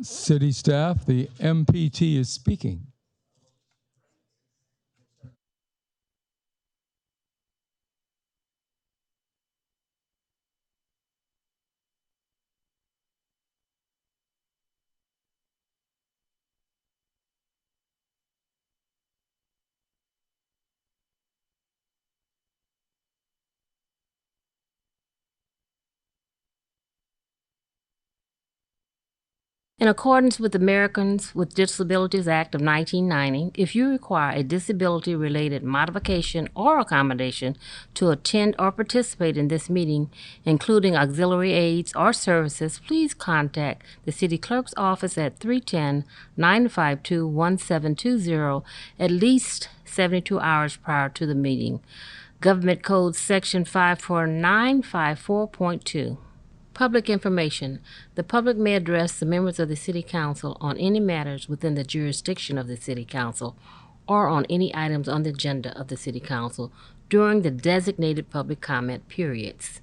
City staff, the MPT is speaking. In accordance with Americans with Disabilities Act of 1990, if you require a disability-related modification or accommodation to attend or participate in this meeting, including auxiliary aids or services, please contact the City Clerk's office at 310-952-1720 at least 72 hours prior to the meeting. Government Code Section 54954.2. Public information. The public may address the members of the City Council on any matters within the jurisdiction of the City Council or on any items on the agenda of the City Council during the designated public comment periods.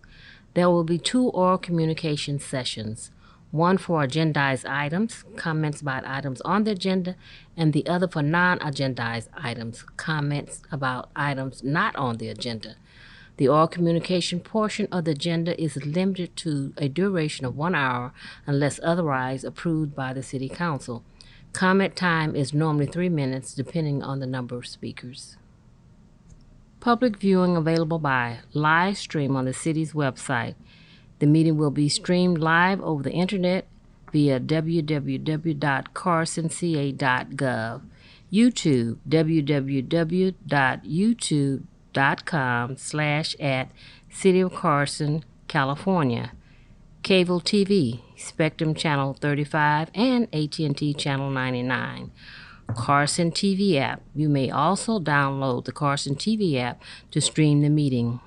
There will be 2 oral communication sessions, one for agendized items, comments about items on the agenda, and the other for non-agendized items, comments about items not on the agenda. The oral communication portion of the agenda is limited to a duration of 1 hour unless otherwise approved by the City Council. Comment time is normally 3 minutes, depending on the number of speakers. Public viewing available by live stream on the city's website. The meeting will be streamed live over the internet via www.carsonca.gov, YouTube, www.youtube.com/@City of Carson, California. Cable TV, Spectrum Channel 35 and AT&T Channel 99. Carson TV app. You may also download the Carson TV app to stream the meeting.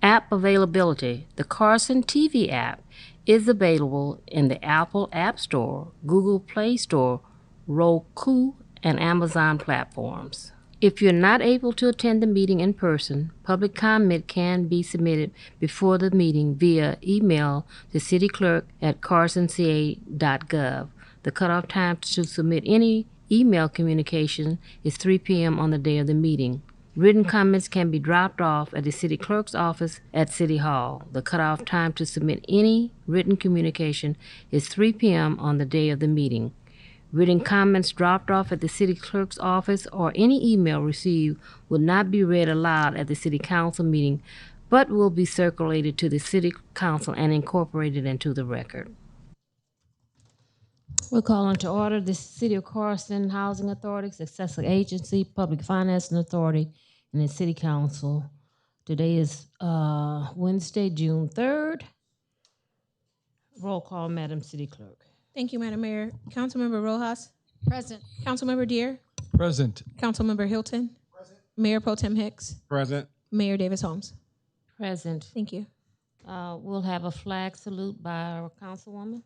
App availability. The Carson TV app is available in the Apple App Store, Google Play Store, Roku, and Amazon platforms. If you're not able to attend the meeting in person, public comment can be submitted before the meeting via email to cityclerk@carsonca.gov. The cutoff time to submit any email communication is 3 p.m. on the day of the meeting. Written comments can be dropped off at the City Clerk's office at City Hall. The cutoff time to submit any written communication is 3 p.m. on the day of the meeting. Written comments dropped off at the City Clerk's office or any email received will not be read aloud at the City Council meeting, but will be circulated to the City Council and incorporated into the record. We're calling to order the City of Carson Housing Authority, Successor Agency, Public Financing Authority, and the City Council. Today is Wednesday, June 3rd. Roll call, Madam City Clerk. Thank you, Madam Mayor. Councilmember Rojas. Present. Councilmember Deere. Present. Councilmember Hilton. Present. Mayor Pro Tem Hicks. Present. Mayor Davis Holmes. Present. Thank you. We'll have a flag salute by our councilwoman.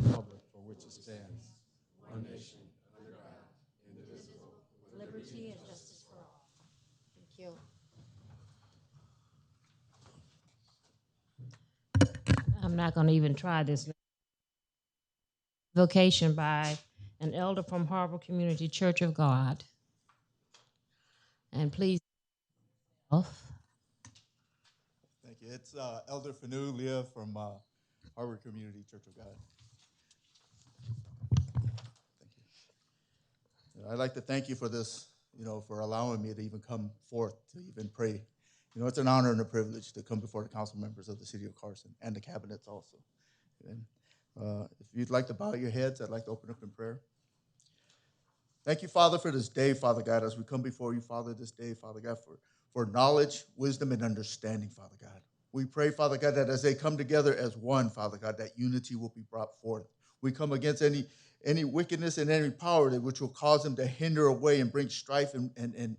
Republic for which it stands, one nation, under God, indivisible, with Liberty and justice for all. Thank you. I'm not going to even try this. Vocation by an elder from Harbor Community Church of God. And please. Thank you. It's Elder Fanu Leah from Harbor Community Church of God. Thank you. I'd like to thank you for this, for allowing me to even come forth to even pray. It's an honor and a privilege to come before the council members of the city of Carson and the cabinets also. And if you'd like to bow your heads, I'd like to open up in prayer. Thank you, Father, for this day, Father God, as we come before you, Father, this day, Father God, for knowledge, wisdom, and understanding, Father God. We pray, Father God, that as they come together as one, Father God, that unity will be brought forth. We come against any wickedness and any power which will cause them to hinder away and bring strife and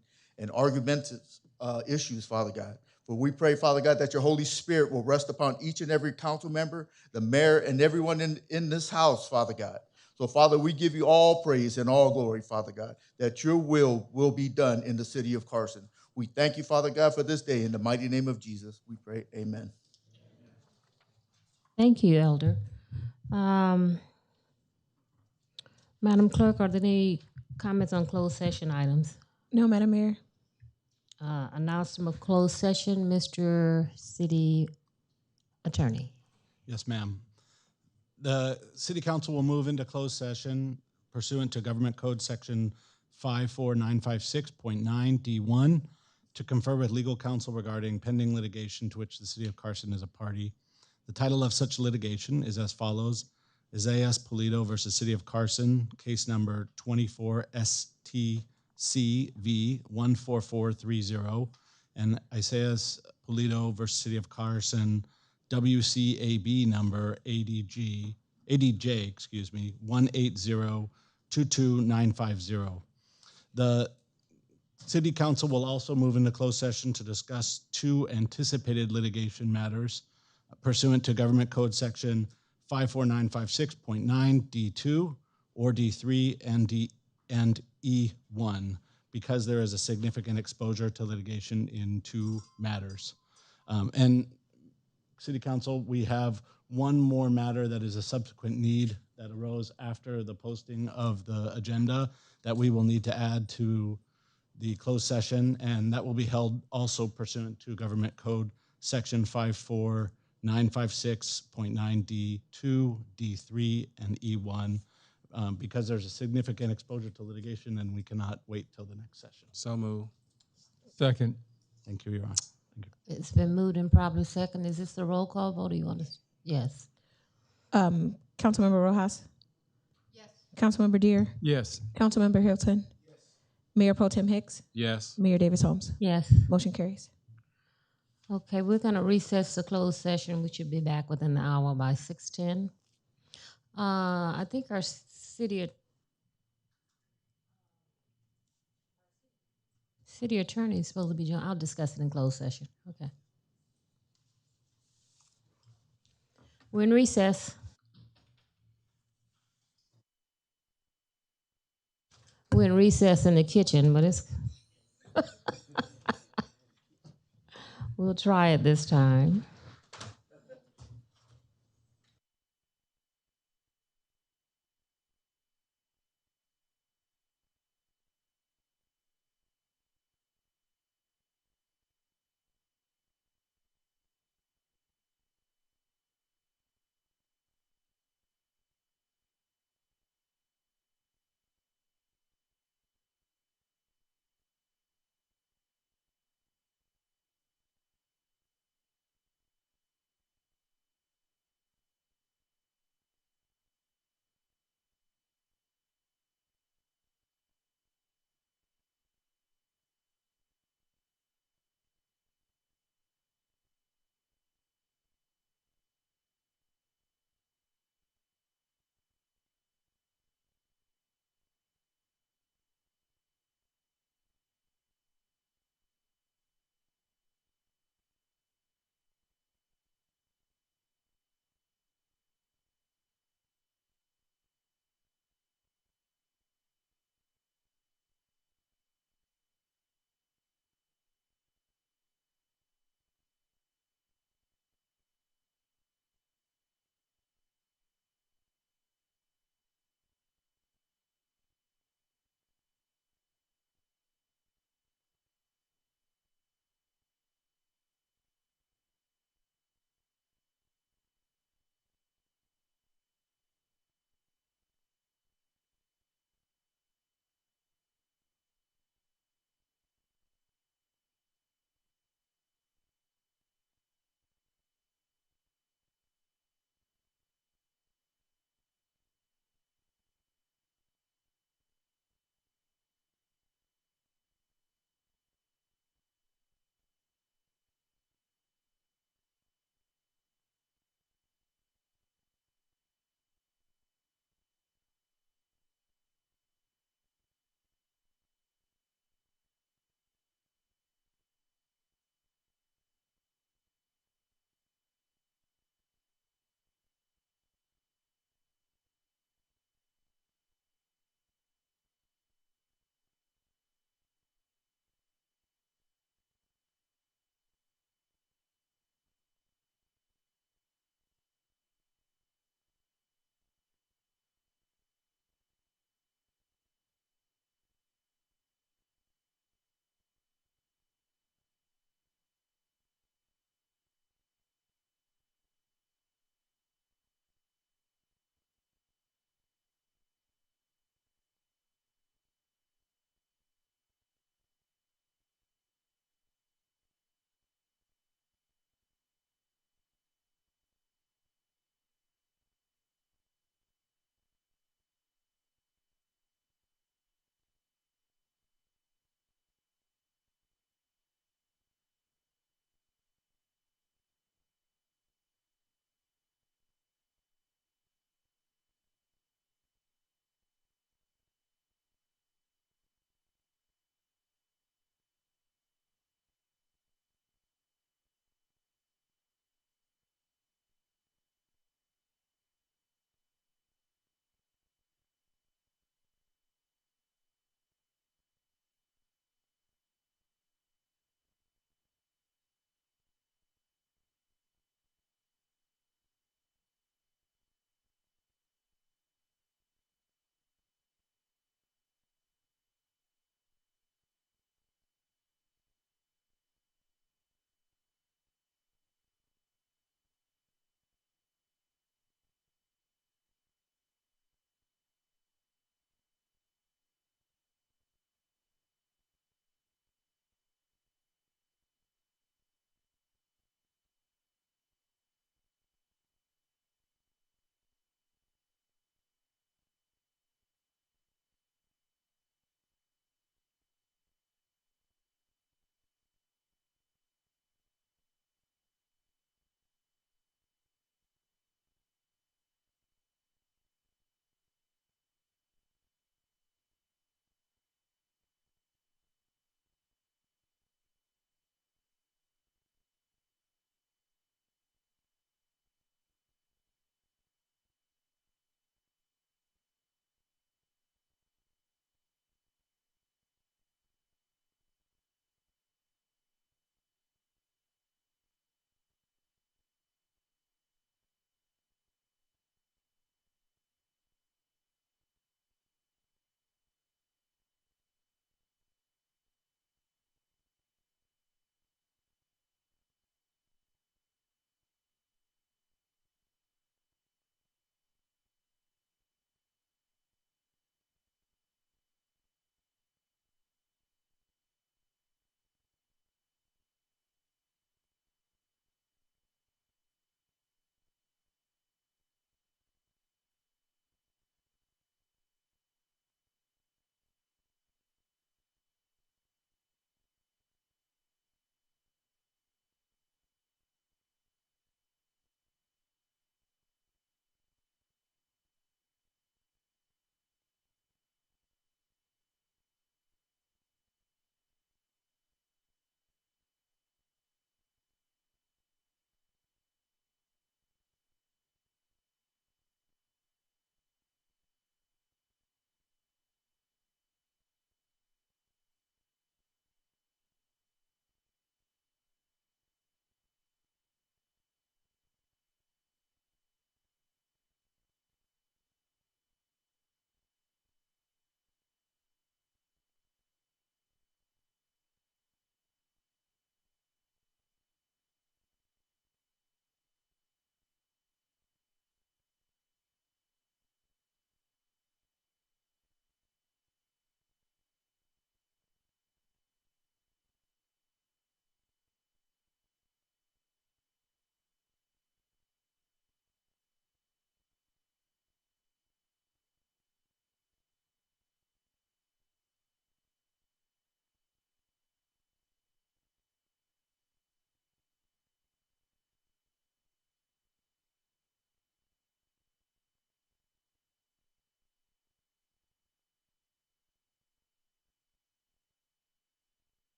argumentative issues, Father God. For we pray, Father God, that your Holy Spirit will rest upon each and every council member, the mayor, and everyone in this house, Father God, So, Father, we give you all praise and all glory, Father God, that your will be done in the city of Carson. We thank you, Father God, for this day. In the mighty name of Jesus, we pray. Amen. Thank you, Elder. Um, Madam Clerk, are there any comments on closed session items? No, Madam Mayor. Announcement of closed session, Mr. City Attorney. Yes, ma'am. The city council will move into closed session pursuant to Government Code Section 54956.9D1 to confer with legal counsel regarding pending litigation to which the city of Carson is a party. The title of such litigation is as follows: Isaias Polito versus City of Carson, case number 24 STCV 14430, and Isaias Polito versus City of Carson, WCAB number ADJ 180-22950. The City Council will also move into closed session to discuss two anticipated litigation matters pursuant to Government Code Section 54956.9 D2 or D3 and E1, because there is a significant exposure to litigation in two matters. And City Council, we have one more matter that is a subsequent need that arose after the posting of the agenda that we will need to add to the closed session, and that will be held also pursuant to Government Code Section 54956.9D2, D3, and E1, because there's a significant exposure to litigation and we cannot wait till the next session. So move. Second. Thank you, Your Honor. Thank you. It's been moved and probably second. Is this the roll call vote or you want to? Yes. Councilmember Rojas? Yes. Councilmember Deere? Yes. Councilmember Hilton? Yes. Mayor Pro Tem Hicks? Yes. Mayor Davis Holmes? Yes. Motion carries. Okay, we're going to recess the closed session. We should be back within the hour by 6:10. I think our city attorney is supposed to be joining. I'll discuss it in closed session. Okay. We're in recess. We're in recess in the kitchen, but it's we'll try it this time.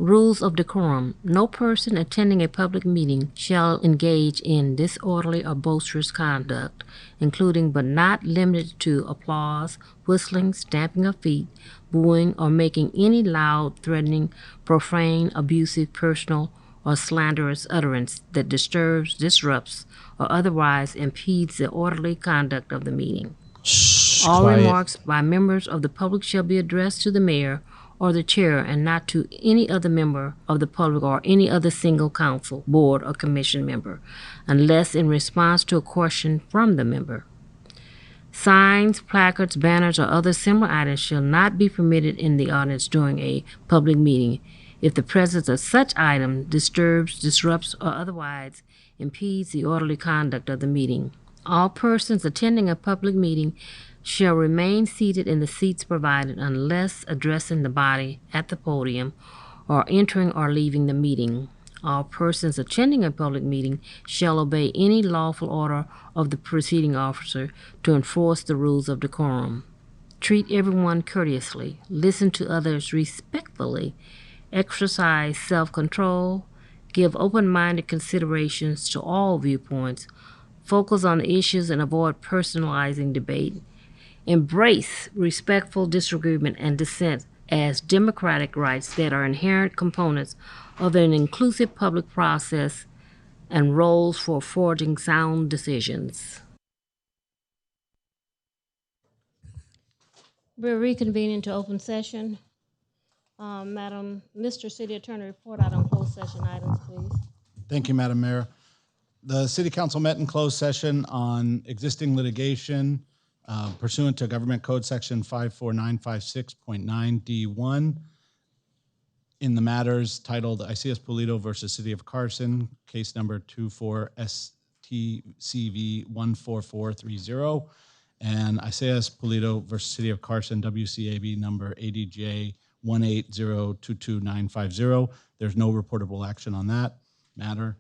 Rules of decorum. No person attending a public meeting shall engage in disorderly or boisterous conduct, including but not limited to applause, whistling, stamping of feet, booing, or making any loud, threatening, profane, abusive, personal, or slanderous utterance that disturbs, disrupts, or otherwise impedes the orderly conduct of the meeting. All Quiet. remarks by members of the public shall be addressed to the mayor or the chair and not to any other member of the public or any other single council, board, or commission member, unless in response to a question from the member. Signs, placards, banners, or other similar items shall not be permitted in the audience during a public meeting if the presence of such item disturbs, disrupts, or otherwise impedes the orderly conduct of the meeting. All persons attending a public meeting shall remain seated in the seats provided unless addressing the body at the podium or entering or leaving the meeting. All persons attending a public meeting shall obey any lawful order of the presiding officer to enforce the rules of decorum. Treat everyone courteously, listen to others respectfully, exercise self-control, give open-minded considerations to all viewpoints, focus on the issues and avoid personalizing debate, embrace respectful disagreement and dissent as democratic rights that are inherent components of an inclusive public process and roles for forging sound decisions. We're reconvening to open session. Madam, Mr. City Attorney, report out on closed session items, please. Thank you, Madam Mayor. The City Council met in closed session on existing litigation pursuant to Government Code Section 54956.9D1 in the matters titled Isias Pulido versus City of Carson, case number 24STCV14430, and Isias Pulido versus City of Carson, WCAB number ADJ 180222950. There's no reportable action on that matter.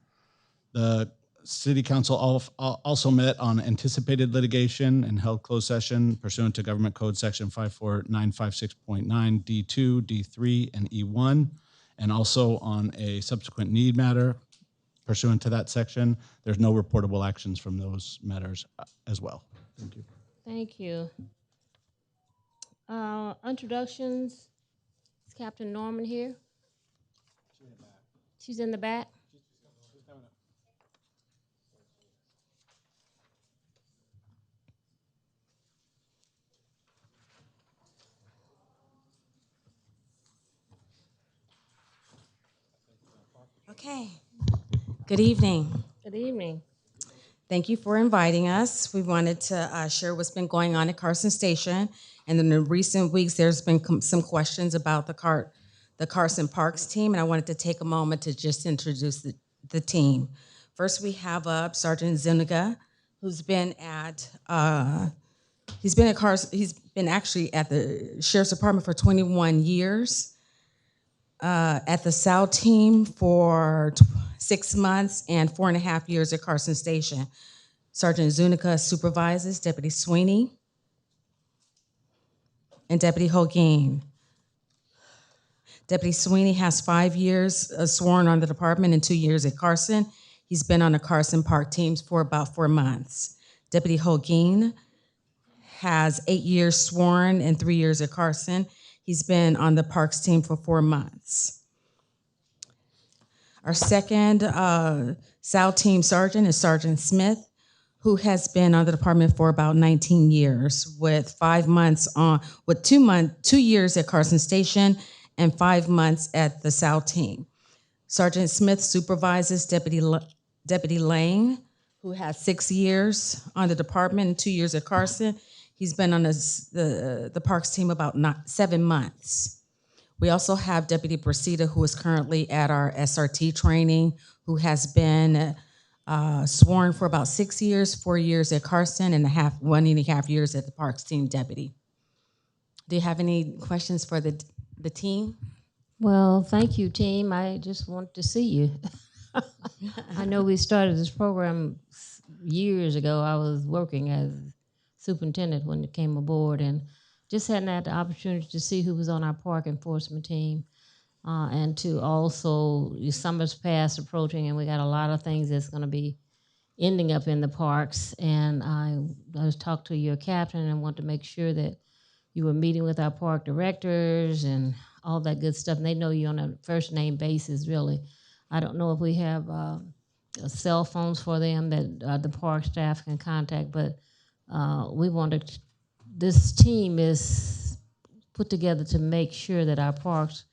The City Council also met on anticipated litigation and held closed session pursuant to Government Code Section 54956.9 D2, D3, and E1, and also on a subsequent need matter pursuant to that section. There's no reportable actions from those matters as well. Thank you. Thank you. Introductions. Is Captain Norman here? She's in the back. Okay. Good evening. Good evening. Thank you for inviting us. We wanted to share what's been going on at Carson Station. And in the recent weeks, there's been some questions about the Carson Parks team, and I wanted to take a moment to just introduce the team. First, we have Sergeant Zuniga, who's been at Carson. He's been actually at the Sheriff's Department for 21 years. At the South team for 6 months and 4.5 years at Carson Station. Sergeant Zuniga supervises Deputy Sweeney and Deputy Holguin. Deputy Sweeney has 5 years sworn on the department and 2 years at Carson. He's been on the Carson Park teams for about 4 months. Deputy Holguin has 8 years sworn and 3 years at Carson. He's been on the Parks team for 4 months. Our second South team sergeant is Sergeant Smith, who has been on the department for about 19 years, with 5 months on, with 2 years at Carson Station and 5 months at the South team. Sergeant Smith supervises Deputy Lang, who has 6 years on the department and 2 years at Carson. He's been on the Parks team about 7 months. We also have Deputy Brasida, who is currently at our SRT training, who has been sworn for about 6 years, 4 years at Carson, and 1.5 years at the Parks team deputy. Do you have any questions for the team? Well, thank you, team. I just want to see you. I know we started this program years ago. I was working as superintendent when it came aboard, and just hadn't had the opportunity to see who was on our park enforcement team. and to also, summer's fast approaching, and we got a lot of things that's going to be ending up in the parks. And I was talked to your captain and want to make sure that you were meeting with our park directors and all that good stuff. And they know you on a first name basis, really. I don't know if we have cell phones for them that the park staff can contact, but we wanted, this team is put together to make sure that our parks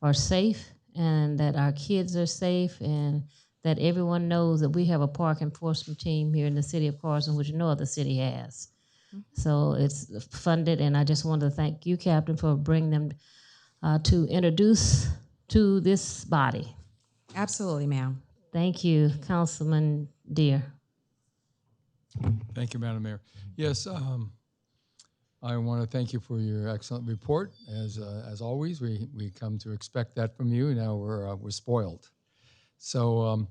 are safe and that our kids are safe and that everyone knows that we have a park enforcement team here in the city of Carson, which no other city has. So it's funded, and I just wanted to thank you, Captain, for bringing them to introduce to this body. Absolutely, ma'am. Thank you, Councilman Deere. Thank you, Madam Mayor. Yes, I want to thank you for your excellent report. As always, we come to expect that from you. Now we're spoiled. So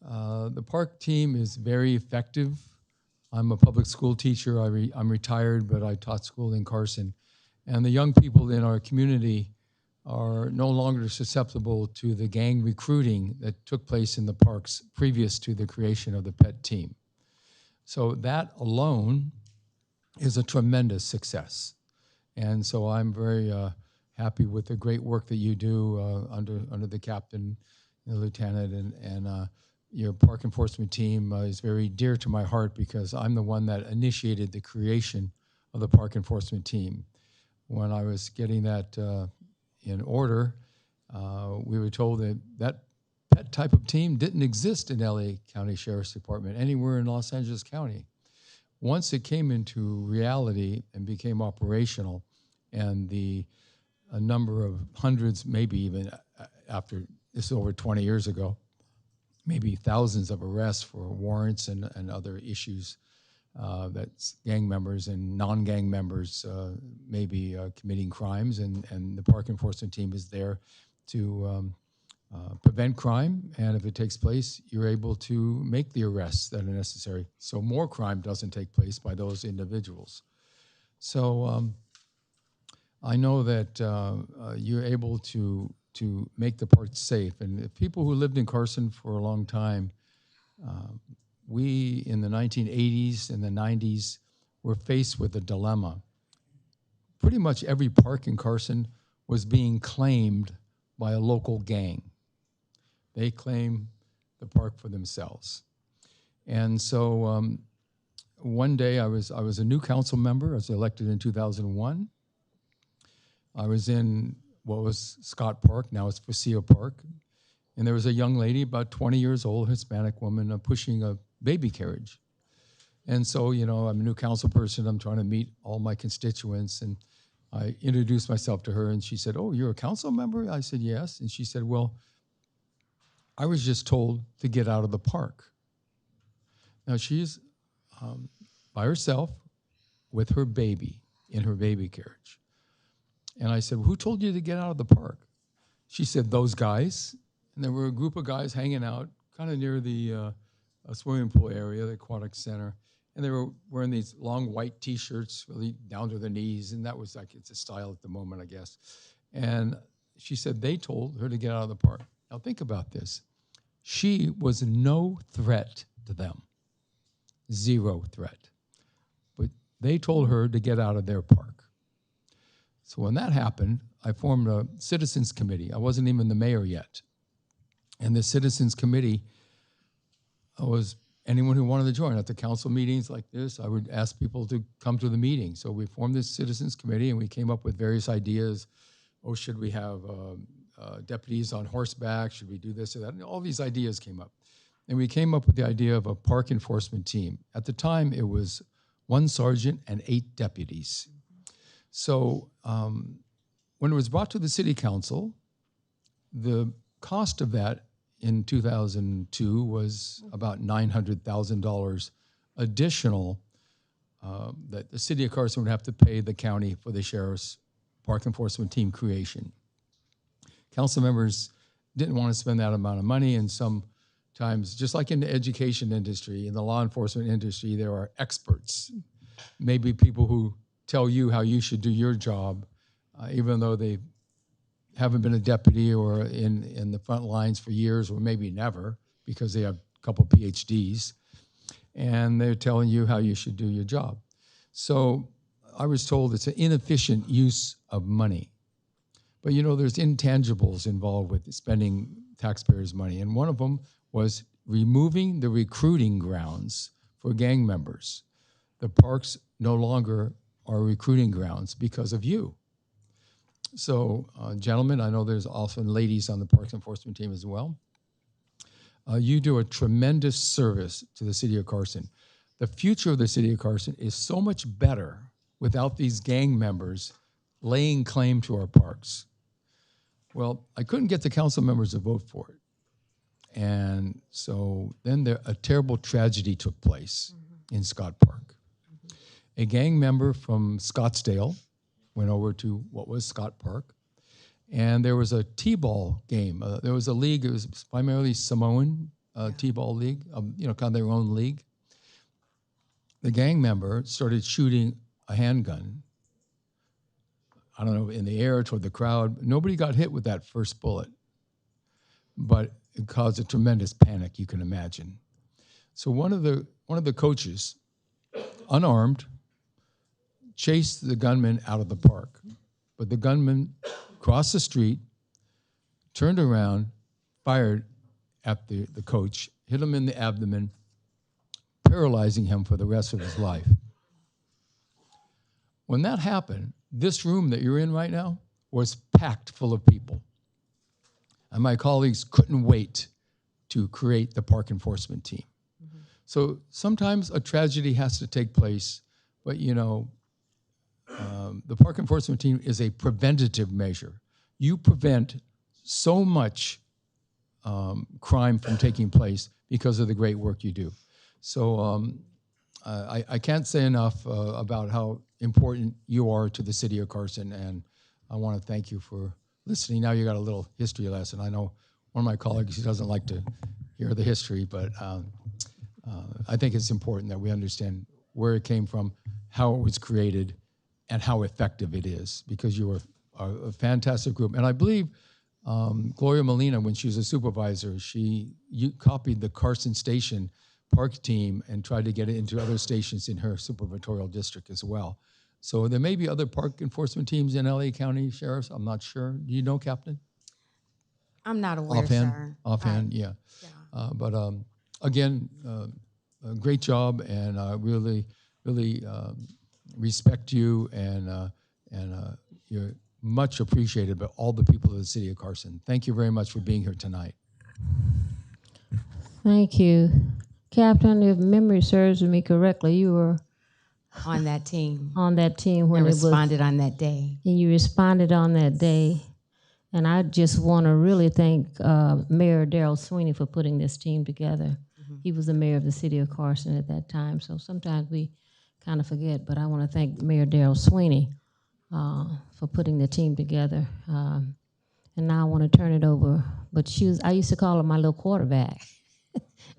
the park team is very effective. I'm a public school teacher. I'm retired, but I taught school in Carson. And the young people in our community are no longer susceptible to the gang recruiting that took place in the parks previous to the creation of the PET team. So that alone is a tremendous success. And so I'm very happy with the great work that you do under the captain and the lieutenant, and your park enforcement team is very dear to my heart because I'm the one that initiated the creation of the park enforcement team. When I was getting that in order, we were told that PET type of team didn't exist in LA County Sheriff's Department, anywhere in Los Angeles County. Once it came into reality and became operational, and a number of hundreds, maybe even after this is over 20 years ago, maybe thousands of arrests for warrants and other issues that gang members and non-gang members may be committing crimes, and the park enforcement team is there to prevent crime, and if it takes place, you're able to make the arrests that are necessary so more crime doesn't take place by those individuals. So I know that you're able to make the park safe, and if people who lived in Carson for a long time, we in the 1980s and the 90s were faced with a dilemma. Pretty much every park in Carson was being claimed by a local gang. They claim the park for themselves. And so one day I was a new council member. I was elected in 2001. I was in what was Scott Park, now it's Paseo Park. And there was a young lady, about 20 years old, Hispanic woman, pushing a baby carriage. And so, you know, I'm a new council person. I'm trying to meet all my constituents. And I introduced myself to her, and she said, "Oh, you're a council member?" I said, "Yes." And she said, "Well, I was just told to get out of the park." Now, she's by herself with her baby in her baby carriage. And I said, "Well, who told you to get out of the park?" She said, "Those guys." And there were a group of guys hanging out kind of near the swimming pool area, the aquatic center. And they were wearing these long white T-shirts, really down to their knees. And that was like, it's a style at the moment, I guess. And she said they told her to get out of the park. Now think about this. She was no threat to them. Zero threat. But they told her to get out of their park. So when that happened, I formed a citizens committee. I wasn't even the mayor yet. And the citizens committee was anyone who wanted to join. At the council meetings like this, I would ask people to come to the meeting. So we formed this citizens committee, and we came up with various ideas. Oh, should we have deputies on horseback? Should we do this or that? And all these ideas came up. And we came up with the idea of a park enforcement team. At the time, it was 1 sergeant and 8 deputies. So when it was brought to the city council, the cost of that in 2002 was about $900,000 additional that the city of Carson would have to pay the county for the sheriff's park enforcement team creation. Council members didn't want to spend that amount of money, and sometimes, just like in the education industry, in the law enforcement industry, there are experts, maybe people who tell you how you should do your job, even though they haven't been a deputy or in the front lines for years or maybe never because they have a couple PhDs, and they're telling you how you should do your job. So I was told it's an inefficient use of money. But you know, there's intangibles involved with spending taxpayers' money, and one of them was removing the recruiting grounds for gang members. The parks no longer are recruiting grounds because of you. So, gentlemen, I know there's often ladies on the Parks Enforcement team as well. You do a tremendous service to the city of Carson. The future of the city of Carson is so much better without these gang members laying claim to our parks. Well, I couldn't get the council members to vote for it. And so then a terrible tragedy took place in Scott Park. A gang member from Scottsdale went over to what was Scott Park, and there was a T-ball game. There was a league, it was primarily Samoan T-ball league, you know, kind of their own league. The gang member started shooting a handgun, I don't know, in the air toward the crowd. Nobody got hit with that first bullet, but it caused a tremendous panic, you can imagine. So one of the coaches, unarmed, chased the gunman out of the park. But the gunman crossed the street, turned around, fired at the coach, hit him in the abdomen, paralyzing him for the rest of his life. When that happened, this room that you're in right now was packed full of people. And my colleagues couldn't wait to create the park enforcement team. So sometimes a tragedy has to take place, but you know, the park enforcement team is a preventative measure. You prevent so much crime from taking place because of the great work you do. So I can't say enough about how important you are to the city of Carson, and I want to thank you for listening. Now you got a little history lesson. I know one of my colleagues, he doesn't like to hear the history, but I think it's important that we understand where it came from, how it was created, and how effective it is, because you are a fantastic group. And I believe Gloria Molina, when she was a supervisor, you copied the Carson Station park team and tried to get it into other stations in her supervitorial district as well. So there may be other park enforcement teams in LA County Sheriffs. I'm not sure. Do you know, Captain? I'm not aware, sir. Offhand, yeah. But again, a great job, and I really respect you, and you're much appreciated by all the people of the city of Carson. Thank you very much for being here tonight. Thank you. Captain, if memory serves me correctly, you were On that team. on that team when And it was, responded on that day. and you responded on that day. And I just want to really thank Mayor Darrell Sweeney for putting this team together. He was the mayor of the city of Carson at that time, so sometimes we kind of forget, but I want to thank Mayor Darrell Sweeney for putting the team together. And now I want to turn it over, but I used to call her my little quarterback.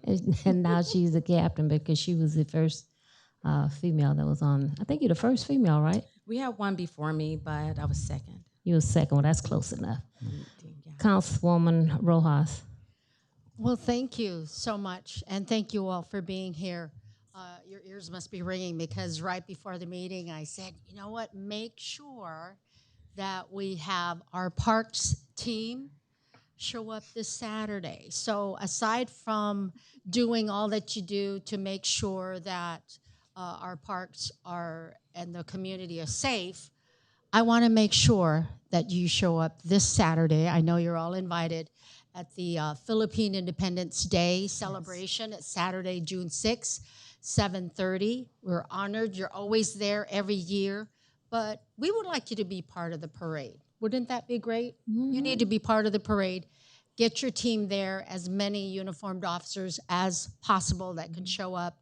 And now she's the captain because she was the first female that was on. I think you're the first female, right? We had one before me, but I was second. You were second. Well, that's close enough. Councilwoman Rojas. Well, thank you so much, and thank you all for being here. Your ears must be ringing because right before the meeting, I said, you know what, make sure that we have our parks team show up this Saturday. So aside from doing all that you do to make sure that our parks are and the community are safe, I want to make sure that you show up this Saturday. I know you're all invited at the Philippine Independence Day celebration. It's Saturday, June 6th, 7:30. We're honored. You're always there every year, but we would like you to be part of the parade. Wouldn't that be great? You need to be part of the parade. Get your team there, as many uniformed officers as possible that can show up.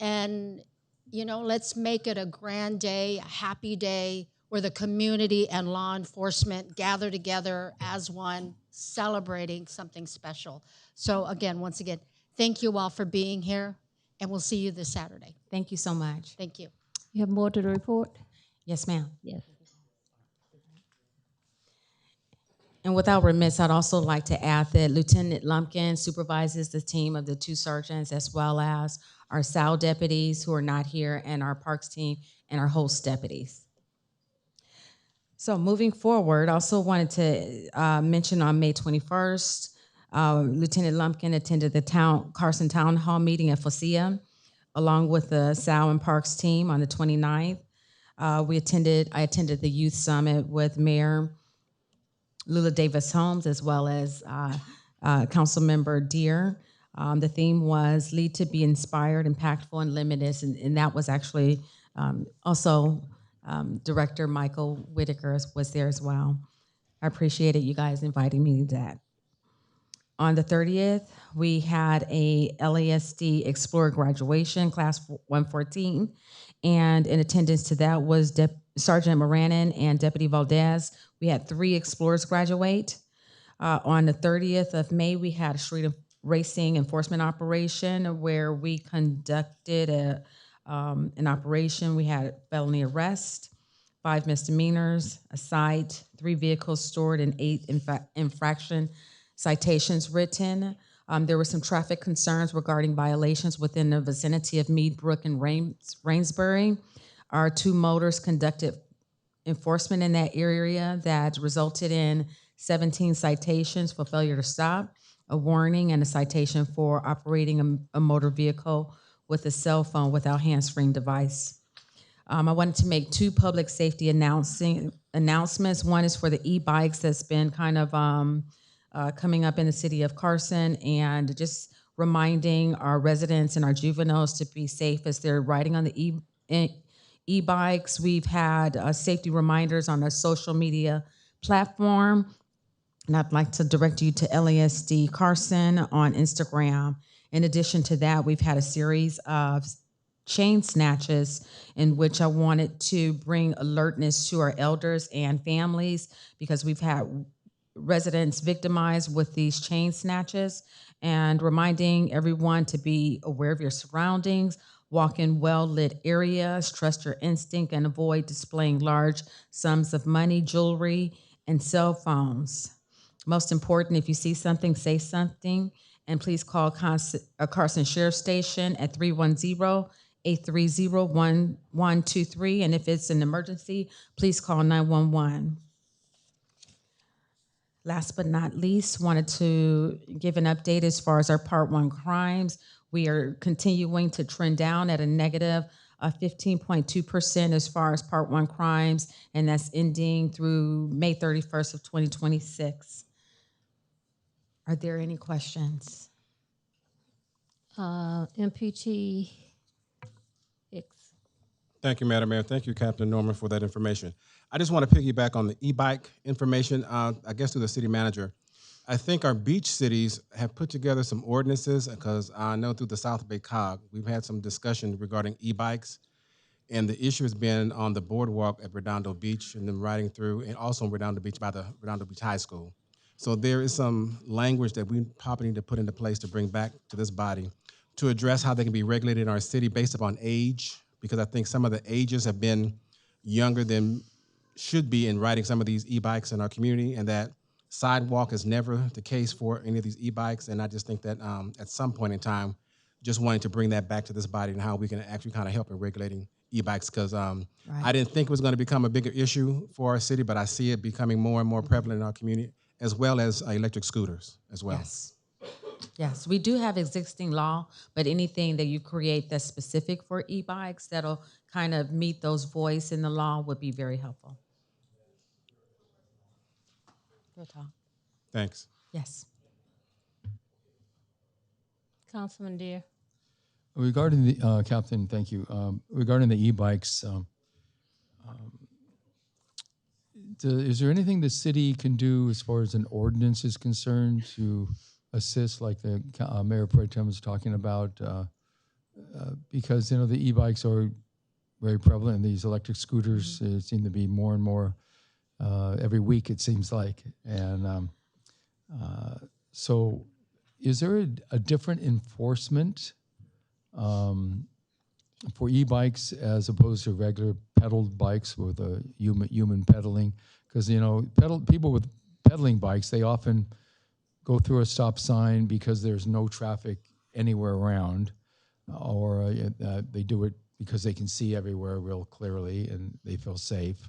And, you know, let's make it a grand day, a happy day, where the community and law enforcement gather together as one, celebrating something special. So again, once again, thank you all for being here, and we'll see you this Saturday. Thank you so much. Thank you. You have more to the report? Yes, ma'am. Yes. And without remiss, I'd also like to add that Lieutenant Lumpkin supervises the team of the 2 sergeants, as well as our SAL deputies who are not here, and our parks team and our host deputies. So moving forward, I also wanted to mention on May 21st, Lieutenant Lumpkin attended the Carson Town Hall meeting at Focia, along with the SAL and Parks team on the 29th. I attended the Youth Summit with Mayor Lula Davis Holmes, as well as Council Member Deere. The theme was Lead to be Inspired, Impactful, and Limitless, and that was actually also Director Michael Whitaker was there as well. I appreciated you guys inviting me to that. On the 30th, we had a LASD Explorer graduation, class 114, and in attendance to that was Sergeant Moranin and Deputy Valdez. We had 3 Explorers graduate. On the 30th of May, we had a street racing enforcement operation where we conducted an operation. We had felony arrest, 5 misdemeanors, a cite, 3 vehicles stored, and 8 infraction citations written. There were some traffic concerns regarding violations within the vicinity of Meadbrook and Rainsbury. Our 2 motors conducted enforcement in that area that resulted in 17 citations for failure to stop, a warning, and a citation for operating a motor vehicle with a cell phone without hands-free device. I wanted to make 2 public safety announcements. One is for the e-bikes that's been kind of coming up in the city of Carson, and just reminding our residents and our juveniles to be safe as they're riding on the e-bikes. We've had safety reminders on our social media platform, and I'd like to direct you to LASD Carson on Instagram. In addition to that, we've had a series of chain snatches in which I wanted to bring alertness to our elders and families, because we've had residents victimized with these chain snatches, and reminding everyone to be aware of your surroundings, walk in well-lit areas, trust your instinct, and avoid displaying large sums of money, jewelry, and cell phones. Most important, if you see something, say something, and please call Carson Sheriff Station at 310-830-1123, and if it's an emergency, please call 911. Last but not least, wanted to give an update as far as our Part 1 crimes. We are continuing to trend down at a negative 15.2% as far as Part 1 crimes, and that's ending through May 31st of 2026. Are there any questions? MPT Hicks. Thank you, Madam Mayor. Thank you, Captain Norman, for that information. I just want to piggyback on the e-bike information, I guess through the city manager. I think our beach cities have put together some ordinances, because I know through the South Bay COG, we've had some discussion regarding e-bikes, and the issue has been on the boardwalk at Redondo Beach, and then riding through, and also on Redondo Beach by the Redondo Beach High School. So there is some language that we probably need to put into place to bring back to this body to address how they can be regulated in our city based upon age, because I think some of the ages have been younger than should be in riding some of these e-bikes in our community, and that sidewalk is never the case for any of these e-bikes. And I just think that at some point in time, just wanting to bring that back to this body and how we can actually kind of help in regulating e-bikes, because I didn't think it was going to become a bigger issue for our city, but I see it becoming more and more prevalent in our community, as well as electric scooters as well. Yes. Yes, we do have existing law, but anything that you create that's specific for e-bikes that'll kind of meet those voice in the law would be very helpful. Go talk. Thanks. Yes. Councilman Deere. Regarding the, Captain, thank you. Regarding the e-bikes, is there anything the city can do as far as an ordinance is concerned to assist, like the Mayor Pro Tem was talking about? Because, you know, the e-bikes are very prevalent, and these electric scooters seem to be more and more every week, it seems like. And so is there a different enforcement for e-bikes as opposed to regular pedaled bikes with a human pedaling? Because, you know, people with pedaling bikes, they often go through a stop sign because there's no traffic anywhere around, or they do it because they can see everywhere real clearly and they feel safe.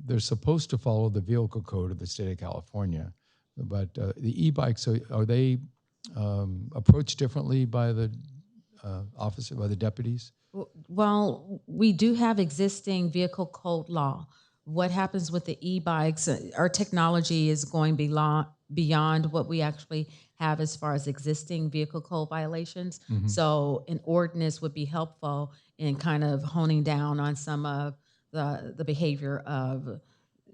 They're supposed to follow the vehicle code of the state of California, but the e-bikes, are they approached differently by the by the deputies? Well, we do have existing vehicle code law. What happens with the e-bikes, our technology is going beyond what we actually have as far as existing vehicle code violations. So an ordinance would be helpful in kind of honing down on some of the behavior of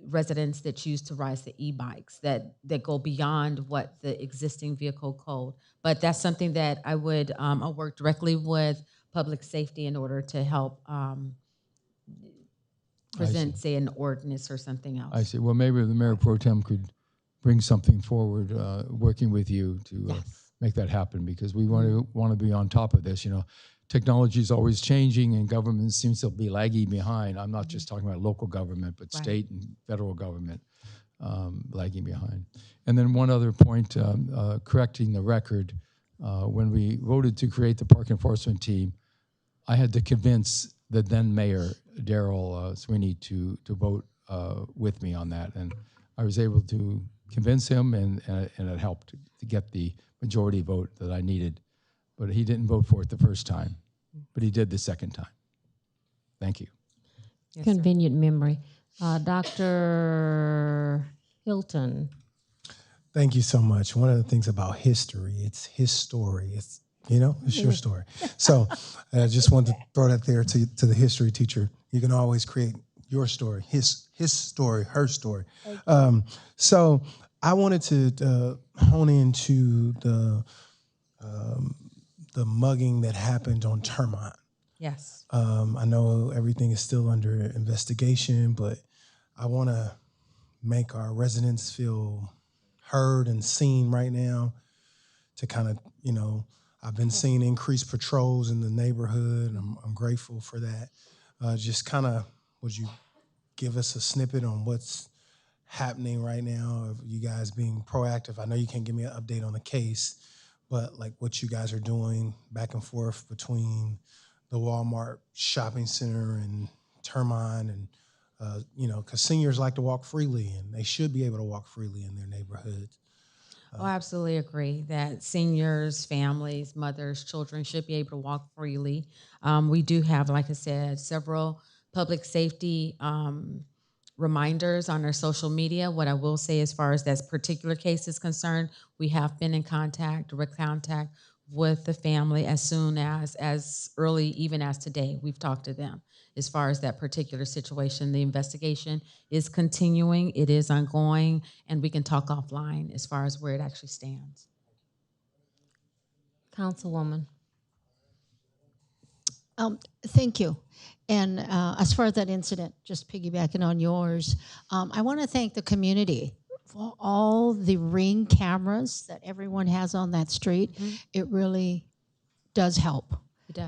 residents that choose to ride the e-bikes that go beyond what the existing vehicle code. But that's something that I would I'll work directly with public safety in order to help present, say, an ordinance or something else. I see. Well, maybe the mayor pro tem could bring something forward, working with you to make that happen, because we want to be on top of this. You know, technology is always changing, and government seems to be lagging behind. I'm not just talking about local government, but state and federal government lagging behind. And then one other point, correcting the record, when we voted to create the park enforcement team, I had to convince the then mayor, Daryl Sweeney, to vote with me on that. And I was able to convince him, and it helped to get the majority vote that I needed. But he didn't vote for it the first time, but he did the second time. Thank you. Yes, sir. Convenient memory. Dr. Hilton. Thank you so much. One of the things about history, it's his story. It's your story. So I just wanted to throw that there to the history teacher. You can always create your story, his story, her story. So I wanted to hone into the mugging that happened on Termont. Yes. I know everything is still under investigation, but I want to make our residents feel heard and seen right now to kind of, I've been seeing increased patrols in the neighborhood, and I'm grateful for that. Just kind of, would you give us a snippet on what's happening right now, of you guys being proactive? I know you can't give me an update on the case, but like what you guys are doing back and forth between the Walmart shopping center and Termine, and because seniors like to walk freely, and they should be able to walk freely in their neighborhoods. I absolutely agree that seniors, families, mothers, children should be able to walk freely. We do have, like I said, several public safety reminders on our social media. What I will say, as far as that particular case is concerned, we have been in direct contact with the family as soon as early, even as today. We've talked to them as far as that particular situation. The investigation is continuing, it is ongoing, and we can talk offline as far as where it actually stands. Councilwoman. Thank you. And as far as that incident, just piggybacking on yours, I want to thank the community for all the Ring cameras that everyone has on that street. It really does help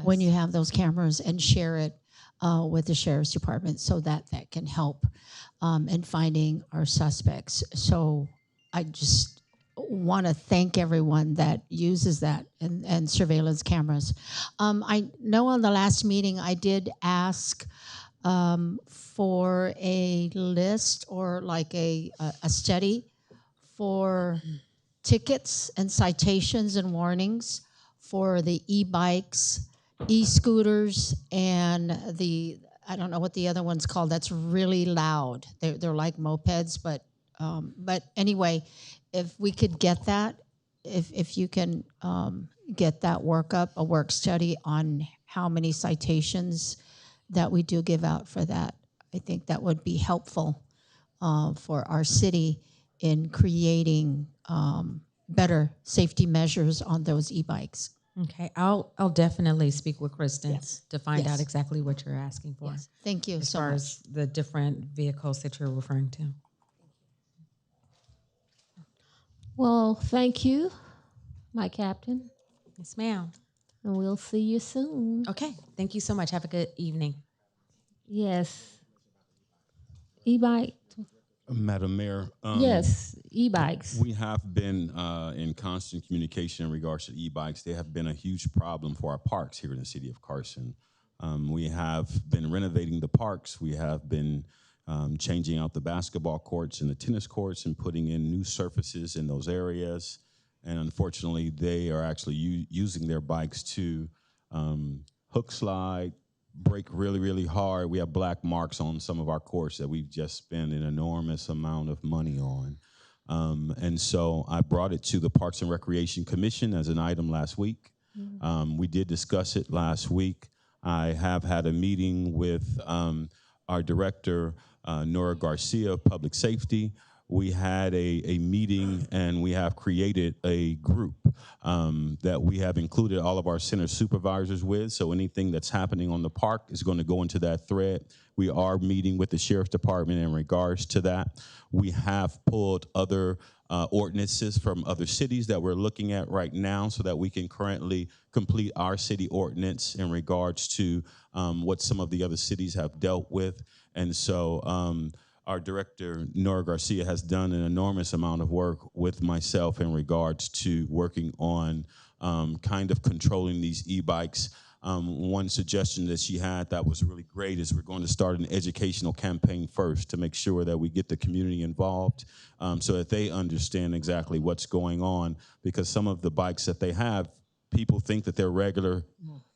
when you have those cameras, and share it with the sheriff's department, so that can help in finding our suspects. So I just want to thank everyone that uses that and surveillance cameras. I know on the last meeting I did ask for a list, or like a study for tickets and citations and warnings for the e-bikes, e-scooters, and I don't know what the other one's called, that's really loud. They're like mopeds, but anyway, if we could get that, if you can get that a work study on how many citations that we do give out for that, I think that would be helpful for our city in creating better safety measures on those e-bikes. Okay, I'll definitely speak with Kristen to find Yes. out exactly what you're asking for. Yes. Thank you as so far much. as the different vehicles that you're referring to. Well, thank you, my captain, Yes, ma'am. and we'll see you soon. Okay, thank you so much. Have a good evening. Yes. E-bike. Madam Mayor. Yes, e-bikes. We have been in constant communication in regards to e-bikes. They have been a huge problem for our parks here in the city of Carson. We have been renovating the parks. We have been changing out the basketball courts and the tennis courts and putting in new surfaces in those areas. And unfortunately, they are actually using their bikes to hook slide, brake really, really hard. We have black marks on some of our courts that we've just spent an enormous amount of money on. And so I brought it to the Parks and Recreation Commission as an item last week. We did discuss it last week. I have had a meeting with our director, Nora Garcia of Public Safety. We had a meeting, and we have created a group that we have included all of our center supervisors with. So anything that's happening on the park is going to go into that thread. We are meeting with the Sheriff's Department in regards to that. We have pulled other ordinances from other cities that we're looking at right now so that we can currently complete our city ordinance in regards to what some of the other cities have dealt with. And so our director, Nora Garcia, has done an enormous amount of work with myself in regards to working on kind of controlling these e-bikes. One suggestion that she had that was really great is we're going to start an educational campaign first to make sure that we get the community involved so that they understand exactly what's going on, because some of the bikes that they have, people think that they're regular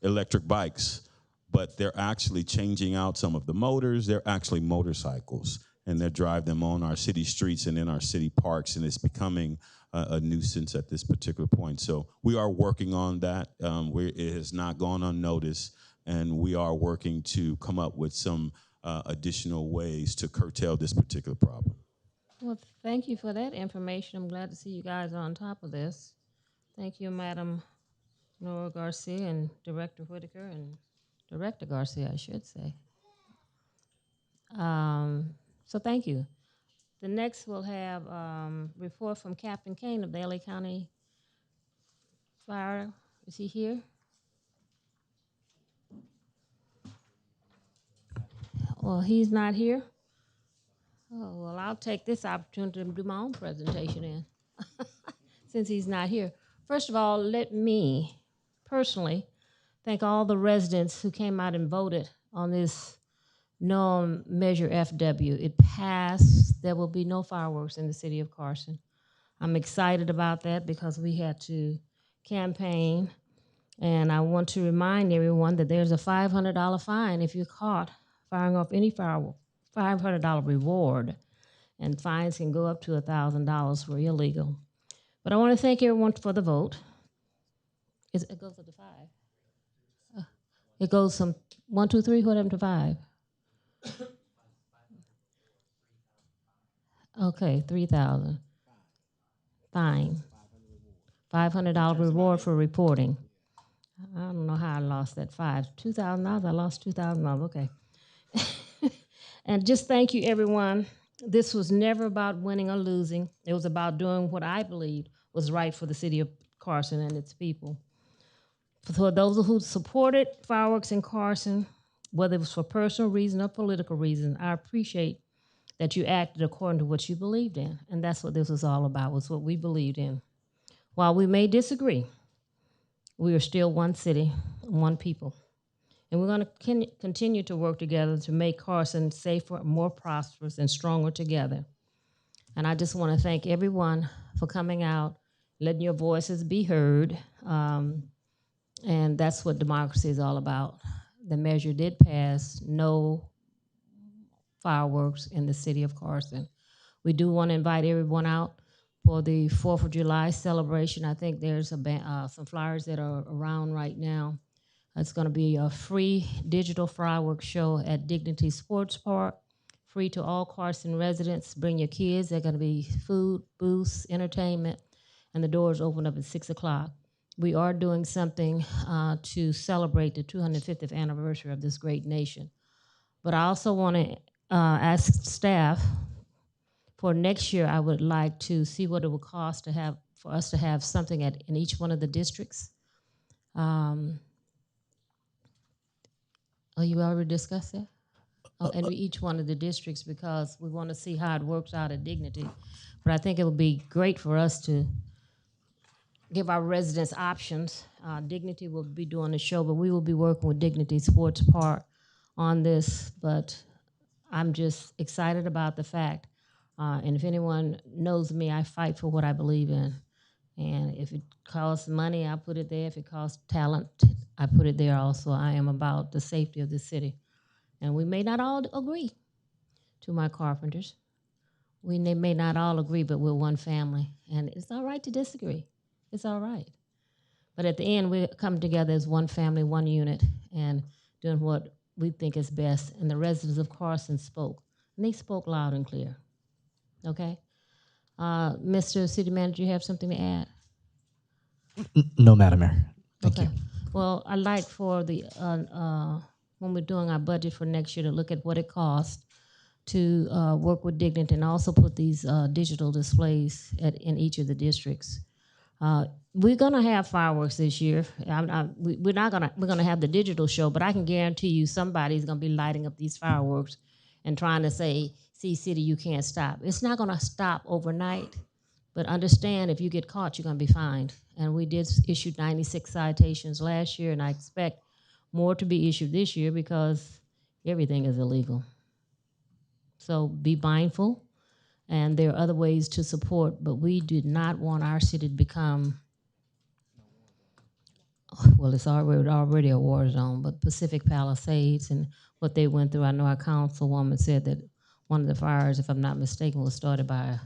electric bikes, but they're actually changing out some of the motors. They're actually motorcycles, and they drive them on our city streets and in our city parks, and it's becoming a nuisance at this particular point. So we are working on that. It has not gone unnoticed, and we are working to come up with some additional ways to curtail this particular problem. Well, thank you for that information. I'm glad to see you guys are on top of this. Thank you, Madam Nora Garcia and Director Whitaker and Director Garcia, I should say. So thank you. The next we'll have report from Captain Kane of the LA County Fire. Is he here? Well, he's not here. Oh, well, I'll take this opportunity to do my own presentation in, since he's not here. First of all, let me personally thank all the residents who came out and voted on this no Measure FW. It passed. There will be no fireworks in the city of Carson. I'm excited about that because we had to campaign, and I want to remind everyone that there's a $500 fine if you're caught firing off any firework, $500 reward, and fines can go up to $1,000 for illegal. But I want to thank everyone for the vote. It goes up to 5. It goes from 1, 2, 3. What happened to 5? Okay, 3,000. Fine. $500 reward for reporting. I don't know how I lost that 5. $2,000. I lost $2,000. Okay. And just thank you, everyone. This was never about winning or losing. It was about doing what I believed was right for the city of Carson and its people. For those who supported fireworks in Carson, whether it was for personal reason or political reason, I appreciate that you acted according to what you believed in. And that's what this was all about, was what we believed in. While we may disagree, we are still one city, one people. And we're going to continue to work together to make Carson safer, more prosperous, and stronger together. And I just want to thank everyone for coming out, letting your voices be heard. And that's what democracy is all about. The measure did pass, no fireworks in the city of Carson. We do want to invite everyone out for the 4th of July celebration. I think there's some flyers that are around right now. It's going to be a free digital fireworks show at Dignity Sports Park, free to all Carson residents. Bring your kids. There's going to be food, booths, entertainment, and the doors open up at 6 o'clock. We are doing something to celebrate the 250th anniversary of this great nation. But I also want to ask staff, for next year, I would like to see what it would cost for us to have something in each one of the districts. Oh, you already discussed that? in each one of the districts because we want to see how it works out at Dignity. But I think it would be great for us to give our residents options. Dignity will be doing the show, but we will be working with Dignity Sports Park on this. But I'm just excited about the fact, and if anyone knows me, I fight for what I believe in. And if it costs money, I put it there. If it costs talent, I put it there also. I am about the safety of the city. And we may not all agree, to my carpenters. We may not all agree, but we're one family. And it's all right to disagree. It's all right. But at the end, we come together as one family, one unit, and doing what we think is best. And the residents of Carson spoke. And they spoke loud and clear. Okay? Mr. City Manager, you have something to add? No, Madam Mayor. Thank you. Well, I'd like for the when we're doing our budget for next year to look at what it costs to work with Dignity and also put these digital displays in each of the districts. We're gonna have fireworks this year. We're gonna have the digital show, but I can guarantee you somebody's gonna be lighting up these fireworks and trying to say, "See, city, you can't stop." It's not gonna stop overnight, but understand if you get caught, you're gonna be fined. And we did issue 96 citations last year, and I expect more to be issued this year because everything is illegal. So be mindful, and there are other ways to support, but we did not want our city to become, well, it's already a war zone, but Pacific Palisades and what they went through. I know our councilwoman said that one of the fires, if I'm not mistaken, was started by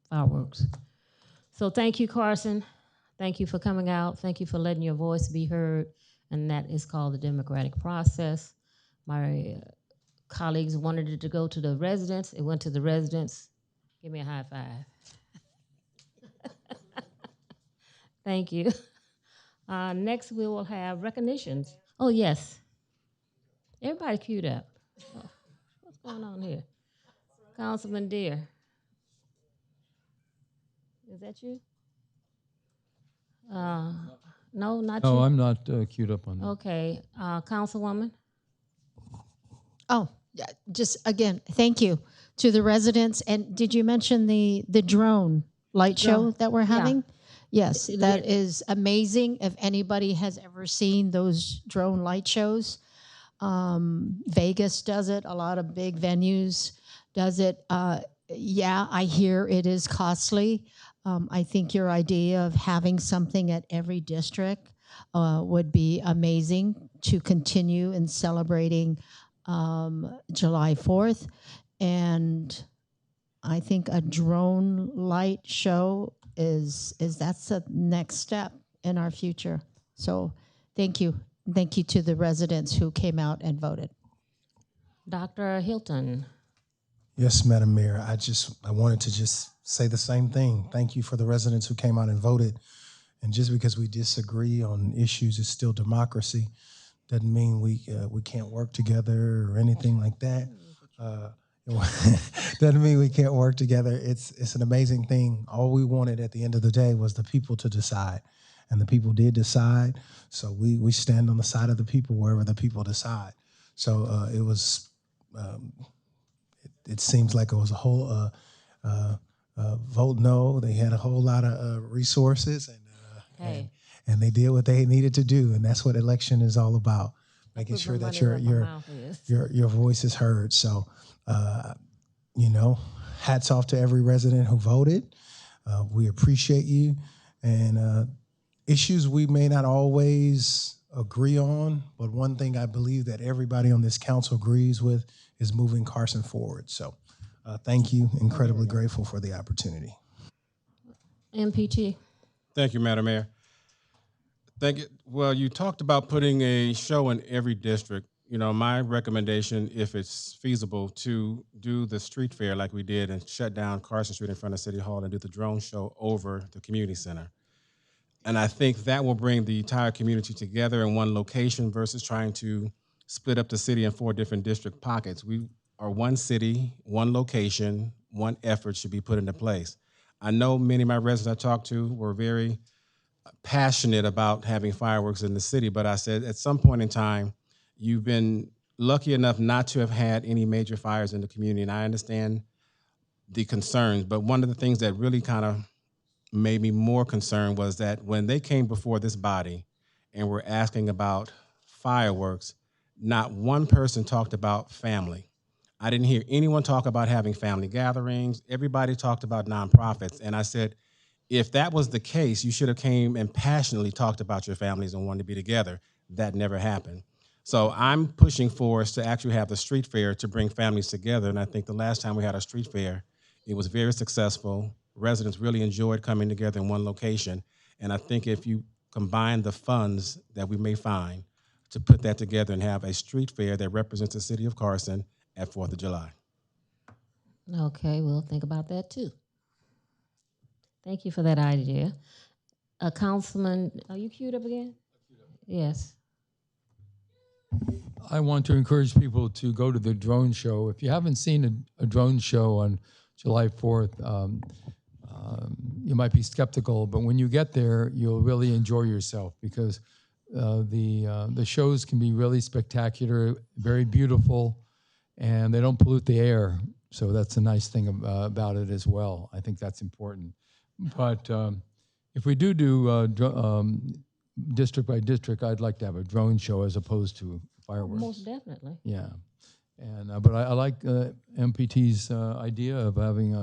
fireworks. So thank you, Carson. Thank you for coming out. Thank you for letting your voice be heard, and that is called the democratic process. My colleagues wanted it to go to the residents. It went to the residents. Give me a high five. Thank you. Next, we will have recognitions. Oh, yes. Everybody queued up. Oh, what's going on here? Councilman Deere. Is that you? No, not you. No, I'm not queued up on that. Okay, Councilwoman. Oh, yeah, just again, thank you to the residents. And did you mention the drone light show that we're having? Yes, that is amazing. If anybody has ever seen those drone light shows, Vegas does it. A lot of big venues does it. Yeah, I hear it is costly. I think your idea of having something at every district would be amazing to continue in celebrating July 4th. And I think a drone light show is that's the next step in our future. So thank you. Thank you to the residents who came out and voted. Dr. Hilton. Yes, Madam Mayor. I wanted to just say the same thing. Thank you for the residents who came out and voted. And just because we disagree on issues, it's still democracy. Doesn't mean we can't work together or anything like that. Doesn't mean we can't work together. It's an amazing thing. All we wanted at the end of the day was the people to decide, and the people did decide. So we stand on the side of the people wherever the people decide. So it was. It seems like it was a whole vote no. They had a whole lot of resources, and they did what they needed to do, and that's what election is all about, making sure that your voice is heard. So, hats off to every resident who voted. We appreciate you, and issues we may not always agree on, but one thing I believe that everybody on this council agrees with is moving Carson forward. So thank you. Incredibly grateful for the opportunity. MPT. Thank you, Madam Mayor. Thank you. Well, you talked about putting a show in every district. My recommendation, if it's feasible, to do the street fair like we did and shut down Carson Street in front of City Hall and do the drone show over the community center. And I think that will bring the entire community together in one location versus trying to split up the city in 4 different district pockets. We are one city, one location, one effort should be put into place. I know many of my residents I talked to were very passionate about having fireworks in the city, but I said at some point in time, you've been lucky enough not to have had any major fires in the community, and I understand the concerns. But one of the things that really kind of made me more concerned was that when they came before this body and were asking about fireworks, not one person talked about family. I didn't hear anyone talk about having family gatherings. Everybody talked about nonprofits. And I said, if that was the case, you should have came and passionately talked about your families and wanted to be together. That never happened. So I'm pushing for us to actually have the street fair to bring families together. And I think the last time we had a street fair, it was very successful. Residents really enjoyed coming together in one location. And I think if you combine the funds that we may find to put that together and have a street fair that represents the city of Carson at 4th of July. Okay, we'll think about that too. Thank you for that idea. Councilman, are you queued up again? Yes. I want to encourage people to go to the drone show. If you haven't seen a drone show on July 4th, you might be skeptical, but when you get there, you'll really enjoy yourself because the shows can be really spectacular, very beautiful, and they don't pollute the air. So that's a nice thing about it as well. I think that's important. But if we do district by district, I'd like to have a drone show as opposed to fireworks. Most definitely. Yeah, and but I like MPT's idea of having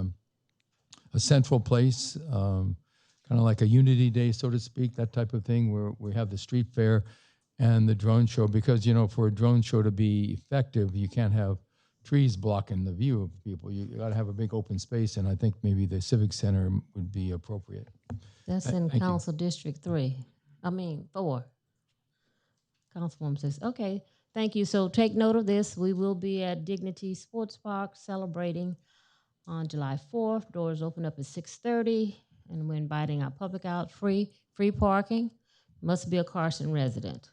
a central place, kind of like a Unity Day, so to speak, that type of thing, where we have the street fair and the drone show. Because for a drone show to be effective, you can't have trees blocking the view of people. You got to have a big open space, and I think maybe the Civic Center would be appropriate. That's in Council District 4. Councilwoman says, okay, thank you. So take note of this. We will be at Dignity Sports Park celebrating on July 4th. Doors open up at 6:30, and we're inviting our public out, free parking. Must be a Carson resident.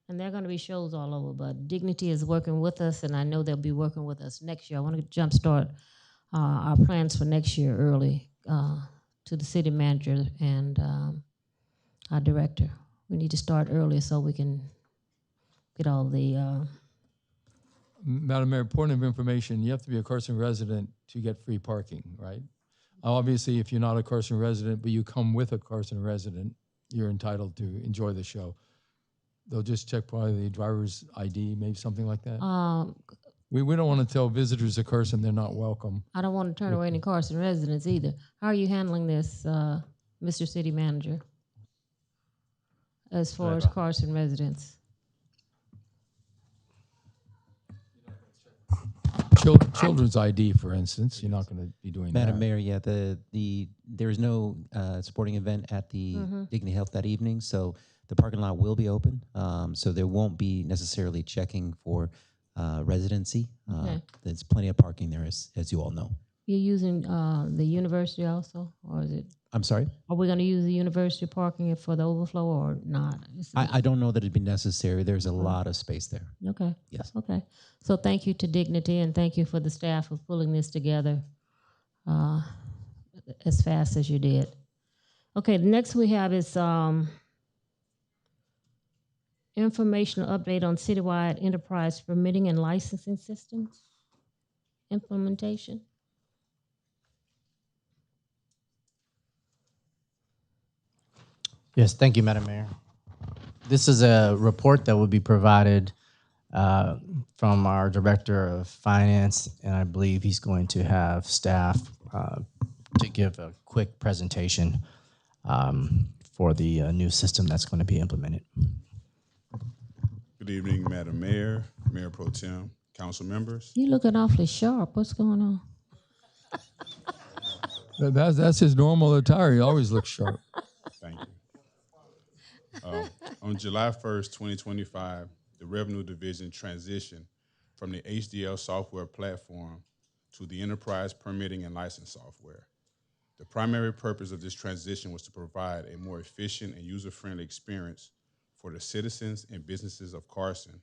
And there are going to be shows all over, but Dignity is working with us, and I know they'll be working with us next year. I want to jumpstart our plans for next year early to the city manager and our director. We need to start early so we can get all the... Madam Mayor, point of information, you have to be a Carson resident to get free parking, right? Obviously, if you're not a Carson resident, but you come with a Carson resident, you're entitled to enjoy the show. They'll just check probably the driver's ID, maybe something like that. We don't want to tell visitors of Carson they're not welcome. I don't want to turn away any Carson residents either. How are you handling this, Mr. City Manager, as far as Carson residents? Children's ID, for instance, you're not going to be doing that. Madam Mayor, yeah, there is no sporting event at the Dignity Health that evening, so the parking lot will be open. So there won't be necessarily checking for residency. Okay. There's plenty of parking there, as you all know. You're using the university also, or is it? I'm sorry? Are we going to use the university parking for the overflow or not? I don't know that it'd be necessary. There's a lot of space there. Okay. Yes. Okay. So thank you to Dignity, and thank you for the staff for pulling this together as fast as you did. Okay, the next we have is informational update on citywide enterprise permitting and licensing systems implementation. Yes, thank you, Madam Mayor. This is a report that will be provided from our Director of Finance, and I believe he's going to have staff to give a quick presentation for the new system that's going to be implemented. Good evening, Madam Mayor, Mayor Pro Tem, council members. You're looking awfully sharp. What's going on? That's his normal attire. He always looks sharp. Thank you. On July 1st, 2025, the Revenue Division transitioned from the HDL software platform to the Enterprise Permitting and License software. The primary purpose of this transition was to provide a more efficient and user-friendly experience for the citizens and businesses of Carson,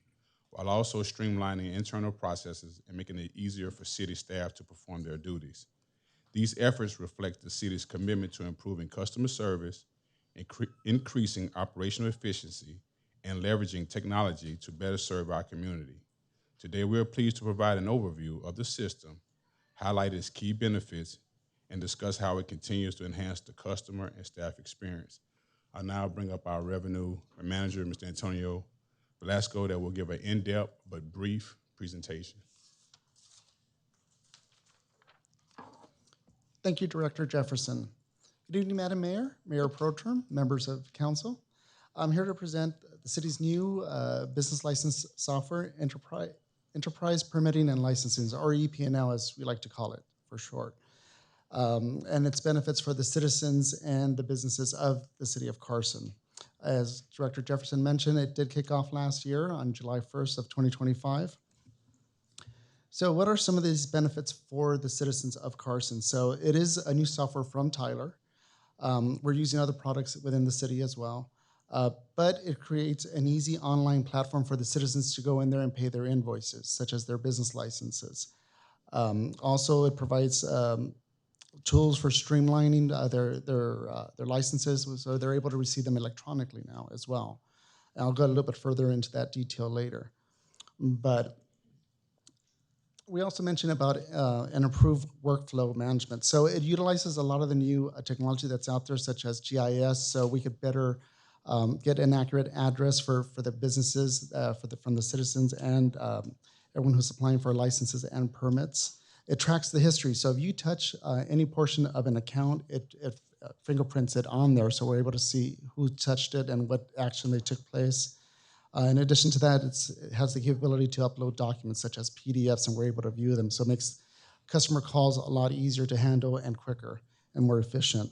while also streamlining internal processes and making it easier for city staff to perform their duties. These efforts reflect the city's commitment to improving customer service, increasing operational efficiency, and leveraging technology to better serve our community. Today, we are pleased to provide an overview of the system, highlight its key benefits, and discuss how it continues to enhance the customer and staff experience. I now bring up our revenue manager, Mr. Antonio Velasco, that will give an in-depth but brief presentation. Thank you, Director Jefferson. Good evening, Madam Mayor, Mayor Pro Tem, members of council. I'm here to present the city's new business license software, enterprise permitting and licensing, or EP&L as we like to call it for short, and its benefits for the citizens and the businesses of the city of Carson. As Director Jefferson mentioned, it did kick off last year on July 1st of 2025. So what are some of these benefits for the citizens of Carson? So it is a new software from Tyler. We're using other products within the city as well. But it creates an easy online platform for the citizens to go in there and pay their invoices, such as their business licenses. Also, it provides tools for streamlining their licenses, so they're able to receive them electronically now as well. And I'll go a little bit further into that detail later. But we also mentioned about an improved workflow management. So it utilizes a lot of the new technology that's out there, such as GIS, so we could better get an accurate address for the businesses, from the citizens and everyone who's applying for licenses and permits. It tracks the history. So if you touch any portion of an account, it fingerprints it on there, so we're able to see who touched it and what action they took place. In addition to that, it has the capability to upload documents such as PDFs, and we're able to view them. So it makes customer calls a lot easier to handle and quicker and more efficient.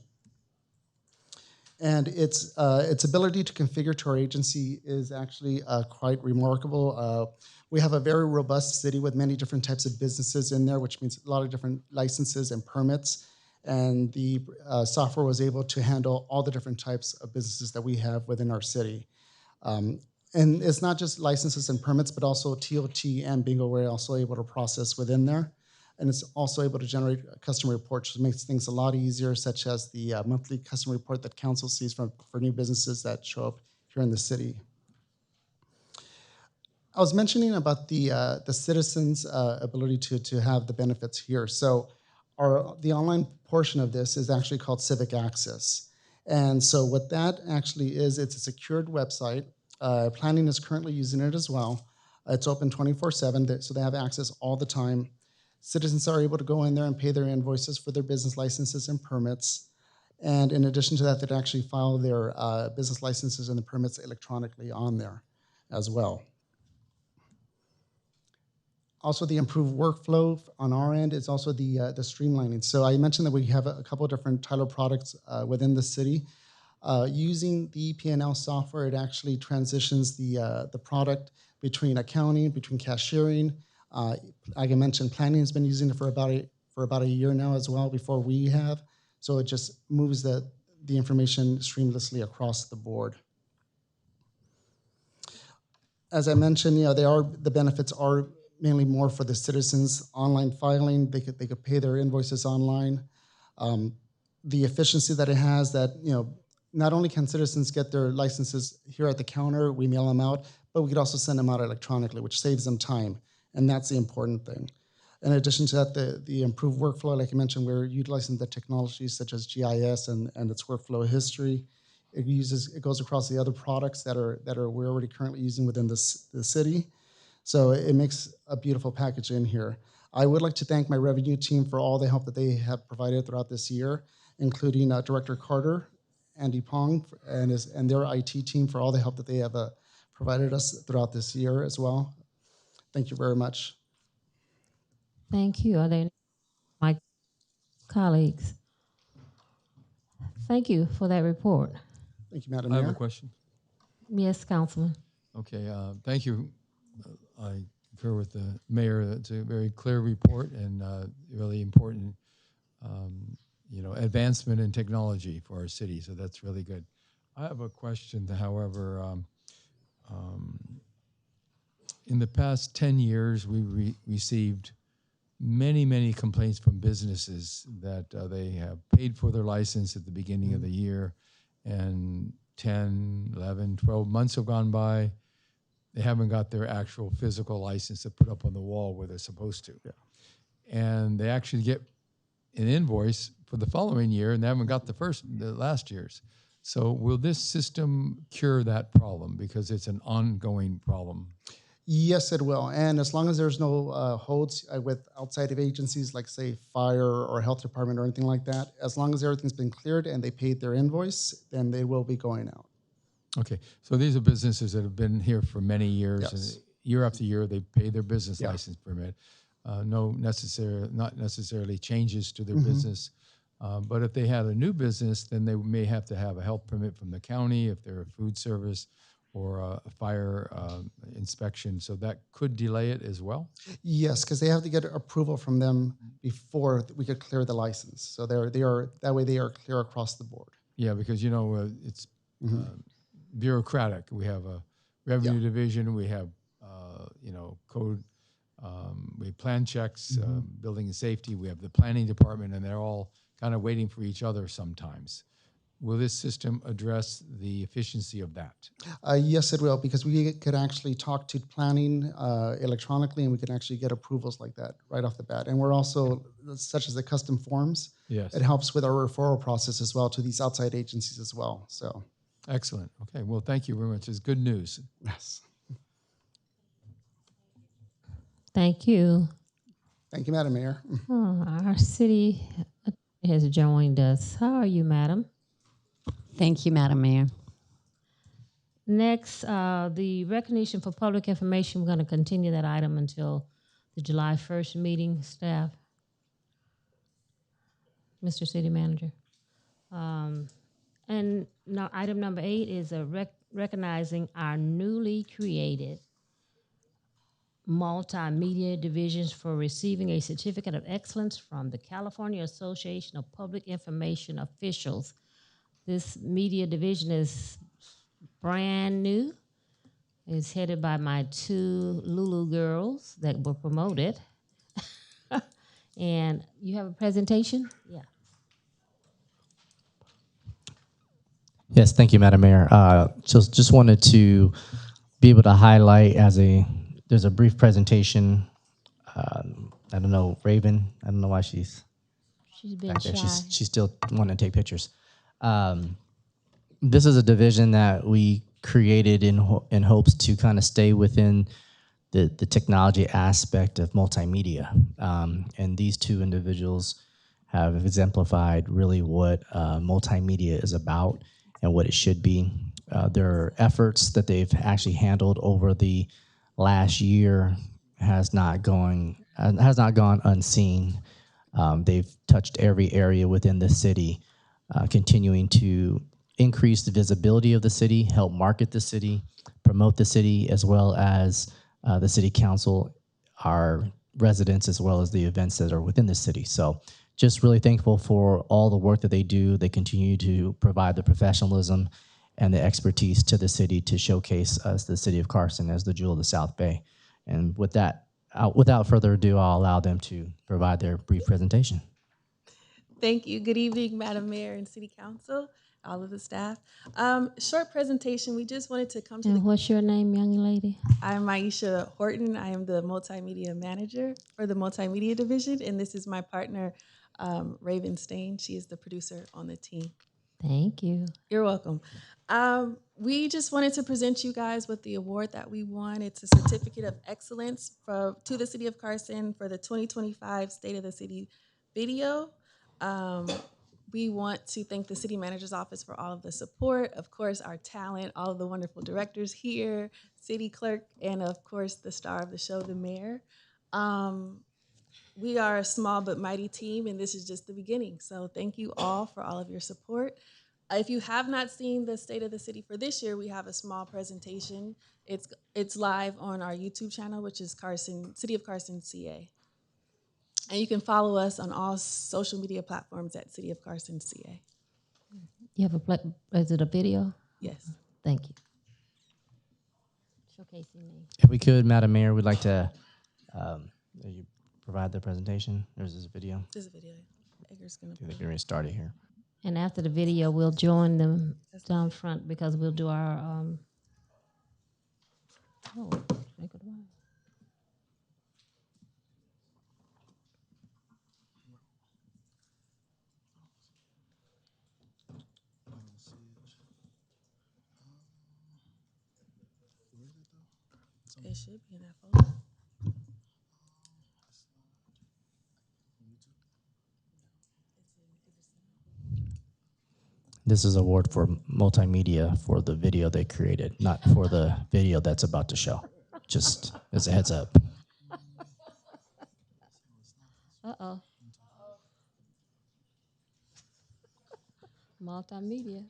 And its ability to configure to our agency is actually quite remarkable. We have a very robust city with many different types of businesses in there, which means a lot of different licenses and permits. And the software was able to handle all the different types of businesses that we have within our city. And it's not just licenses and permits, but also TOT and bingo we're also able to process within there. And it's also able to generate customer reports, which makes things a lot easier, such as the monthly customer report that council sees for new businesses that show up here in the city. I was mentioning about the citizens' ability to have the benefits here. So the online portion of this is actually called Civic Access. And so what that actually is, it's a secured website. Planning is currently using it as well. It's open 24/7, so they have access all the time. Citizens are able to go in there and pay their invoices for their business licenses and permits. And in addition to that, they'd actually file their business licenses and the permits electronically on there as well. Also, the improved workflow on our end is also the streamlining. So I mentioned that we have a couple of different Tyler products within the city. Using the EP&L software, it actually transitions the product between accounting, between cashiering. Like I mentioned, planning has been using it for about a year now as well before we have. So it just moves the information seamlessly across the board. As I mentioned, the benefits are mainly more for the citizens. Online filing, they could pay their invoices online. The efficiency that it has, that not only can citizens get their licenses here at the counter, we mail them out, but we could also send them out electronically, which saves them time, and that's the important thing. In addition to that, the improved workflow, like I mentioned, we're utilizing the technologies such as GIS and its workflow history. It goes across the other products that we're already currently using within the city. So it makes a beautiful package in here. I would like to thank my revenue team for all the help that they have provided throughout this year, including Director Carter, Andy Pong, and their IT team for all the help that they have provided us throughout this year as well. Thank you very much. Thank you. Are there any my colleagues? Thank you for that report. Thank you, Madam I Mayor. have a question. Yes, Councilman. Okay, thank you. I concur with the mayor. It's a very clear report and really important, advancement in technology for our city. So that's really good. I have a question, however. In the past 10 years, we received many complaints from businesses that they have paid for their license at the beginning of the year, and 10, 11, 12 months have gone by. they haven't got their actual physical license to put up on the wall where they're supposed to. Yeah. And they actually get an invoice for the following year, and they haven't got the last year's. So will this system cure that problem? Because it's an ongoing problem. Yes, it will. And as long as there's no holds with outside of agencies like, say, fire or health department or anything like that, as long as everything's been cleared and they paid their invoice, then they will be going out. Okay, so these are businesses that have been here for many years. Yes. And year after year, they pay their business Yeah. license permit. Not necessarily changes to their Mhm. business. But if they had a new business, then they may have to have a health permit from the county if they're a food service or a fire inspection. So that could delay it as well. Yes, because they have to get approval from them before we could clear the license. So they are that way they are clear across the board. Yeah, because it's bureaucratic. We have a revenue division. We have code. We have plan checks, building and safety. We have the planning department, and they're all kind of waiting for each other sometimes. Will this system address the efficiency of that? Yes, it will, because we could actually talk to planning electronically, and we can actually get approvals like that right off the bat. And we're also, such as the custom forms, Yes. it helps with our referral process as well to these outside agencies as well. So, Excellent. Okay. Well, thank you very much. It's good news. yes. Thank you. Thank you, Madam Mayor. Oh, our city attorney has joined us. How are you, madam? Thank you, Madam Mayor. Next, the recognition for public information. We're going to continue that item until the July 1st meeting, staff. Mr. City Manager. And now item number 8 is recognizing our newly created multimedia divisions for receiving a certificate of excellence from the California Association of Public Information Officials. This media division is brand new. It's headed by my 2 Lulu girls that were promoted. And you have a presentation? Yeah. Yes, thank you, Madam Mayor. Just wanted to be able to highlight there's a brief presentation. I don't know, Raven, I don't know why she's been back there. shy. She's still wanting to take pictures. This is a division that we created in hopes to kind of stay within the technology aspect of multimedia. And these 2 individuals have exemplified really what multimedia is about and what it should be. Their efforts that they've actually handled over the last year has not gone unseen. They've touched every area within the city, continuing to increase the visibility of the city, help market the city, promote the city, as well as the city council, our residents, as well as the events that are within the city. So just really thankful for all the work that they do. They continue to provide the professionalism and the expertise to the city to showcase us, the city of Carson, as the jewel of the South Bay. And with that, without further ado, I'll allow them to provide their brief presentation. Thank you. Good evening, Madam Mayor and City Council, all of the staff. Short presentation. We just wanted to come to And what's your name, young lady? I'm Aisha Horton. I am the multimedia manager for the multimedia division, and this is my partner, Raven Stain. She is the producer on the team. Thank you. You're welcome. We just wanted to present you guys with the award that we won. It's a certificate of excellence to the City of Carson for the 2025 State of the City video. We want to thank the City Manager's Office for all of the support, of course, our talent, all of the wonderful directors here, City Clerk, and of course, the star of the show, the Mayor. We are a small but mighty team, and this is just the beginning. So thank you all for all of your support. If you have not seen the State of the City for this year, we have a small presentation. It's live on our YouTube channel, which is City of Carson CA. And you can follow us on all social media platforms at City of Carson CA. You have is it a video? Yes. Thank you. Showcasing me. If we could, Madam Mayor, we'd like to you provide the presentation. There's this video. There's a video. Edgar's gonna. They're getting started here. And after the video, we'll join them down front because we'll do our Oh, think of the wine. It should be in that folder. This is award for multimedia for the video they created, not for the video that's about to show. Just as a heads up. Uh-oh. Multimedia.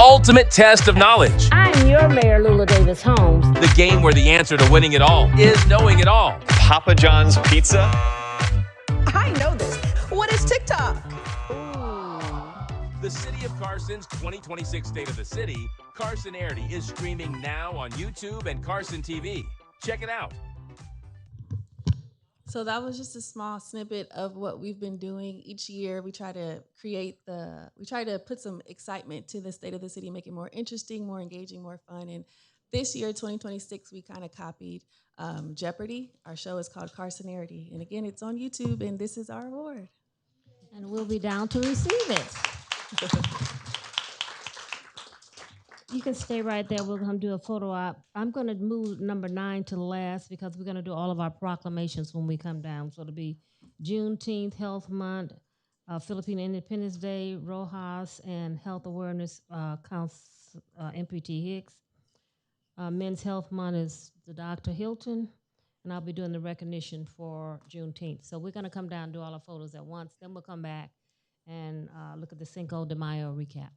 Ultimate test of knowledge. I'm your Mayor, Lula Davis Holmes. The game where the answer to winning it all is knowing it all. Papa John's Pizza. I know this. What is TikTok? The City of Carson's 2026 State of the City, Carson Airdy, is streaming now on YouTube and Carson TV. Check it out. So that was just a small snippet of what we've been doing each year. We try to put some excitement to the state of the city, make it more interesting, more engaging, more fun. And this year, 2026, we kind of copied Jeopardy. Our show is called Carson Airdy. And again, it's on YouTube, and this is our award. And we'll be down to receive it. You can stay right there. We're going to do a photo op. I'm going to move number 9 to last because we're going to do all of our proclamations when we come down. So it'll be Juneteenth, Health Month, Philippine Independence Day, Rojas, and Health Awareness MPT Hicks. Men's Health Month is the Dr. Hilton, and I'll be doing the recognition for Juneteenth. So we're going to come down and do all our photos at once. Then we'll come back and look at the Cinco de Mayo recap.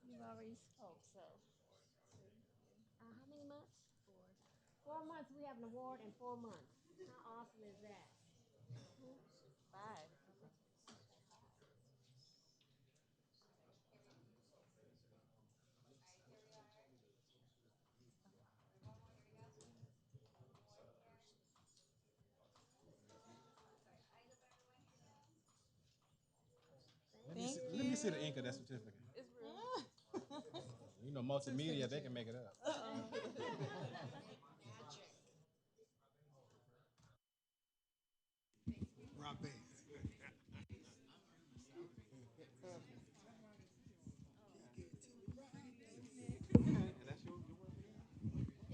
You've already spoke, so. How many months? 4 months. We have an award in 4 months. How awesome is that? 5. Let me see the ink of that certificate. You know, multimedia, they can make it up.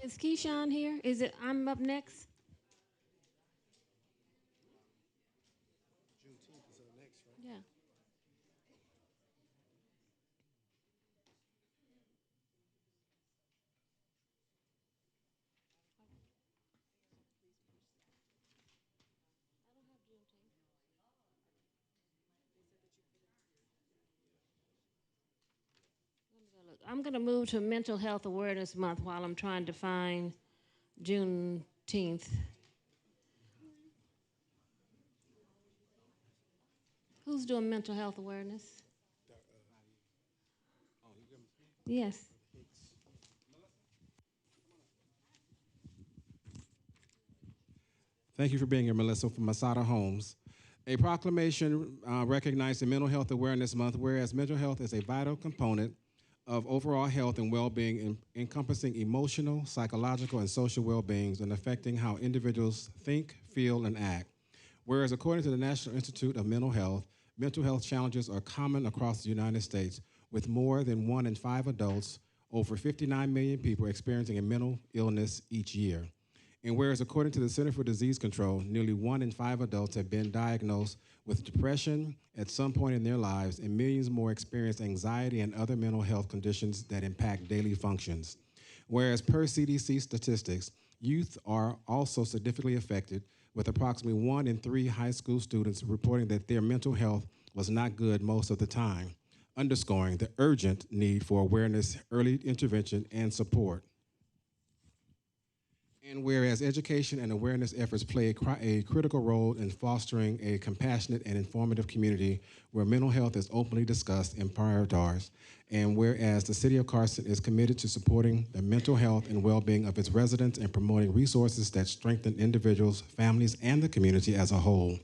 Is Keyshawn here? Is it I'm up next? Yeah. I'm going to move to Mental Health Awareness Month while I'm trying to find Juneteenth. Who's doing mental health awareness? Yes. Thank you for being here, Melissa, from Masada Homes. A proclamation recognizing Mental Health Awareness Month, whereas mental health is a vital component of overall health and well-being, encompassing emotional, psychological, and social well-beings and affecting how individuals think, feel, and act. Whereas according to the National Institute of mental health challenges are common across the United States, with more than 1 in 5 adults, over 59 million people experiencing a mental illness each year. And whereas according to the Center for Disease Control, nearly 1 in 5 adults have been diagnosed with depression at some point in their lives, and millions more experience anxiety and other mental health conditions that impact daily functions. Whereas per CDC statistics, youth are also significantly affected, with approximately 1 in 3 high school students reporting that their mental health was not good most of the time, underscoring the urgent need for awareness, early intervention, and support. And whereas education and awareness efforts play a critical role in fostering a compassionate and informative community where mental health is openly discussed and prioritized, and whereas the City of Carson is committed to supporting the mental health and well-being of its residents and promoting resources that strengthen individuals, families, and the community as a whole.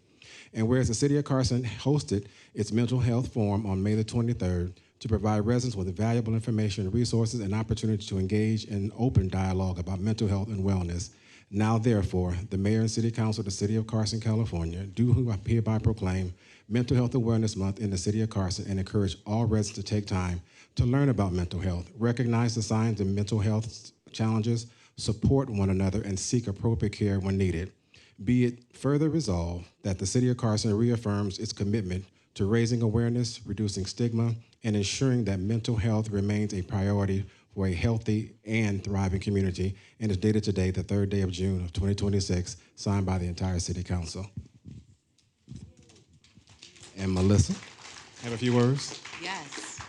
And whereas the City of Carson hosted its mental health forum on May the 23rd, to provide residents with valuable information, resources, and opportunity to engage in open dialogue about mental health and wellness. Now, therefore, the Mayor and City Council of the City of Carson, California, do hereby proclaim Mental Health Awareness Month in the City of Carson and encourage all residents to take time to learn about mental health, recognize the signs of mental health challenges, support one another, and seek appropriate care when needed. Be it further resolved that the City of Carson reaffirms its commitment to raising awareness, reducing stigma, and ensuring that mental health remains a priority for a healthy and thriving community, and is dated today, the 3rd day of June of 2026, signed by the entire City Council. And Melissa, have a few words? Yes.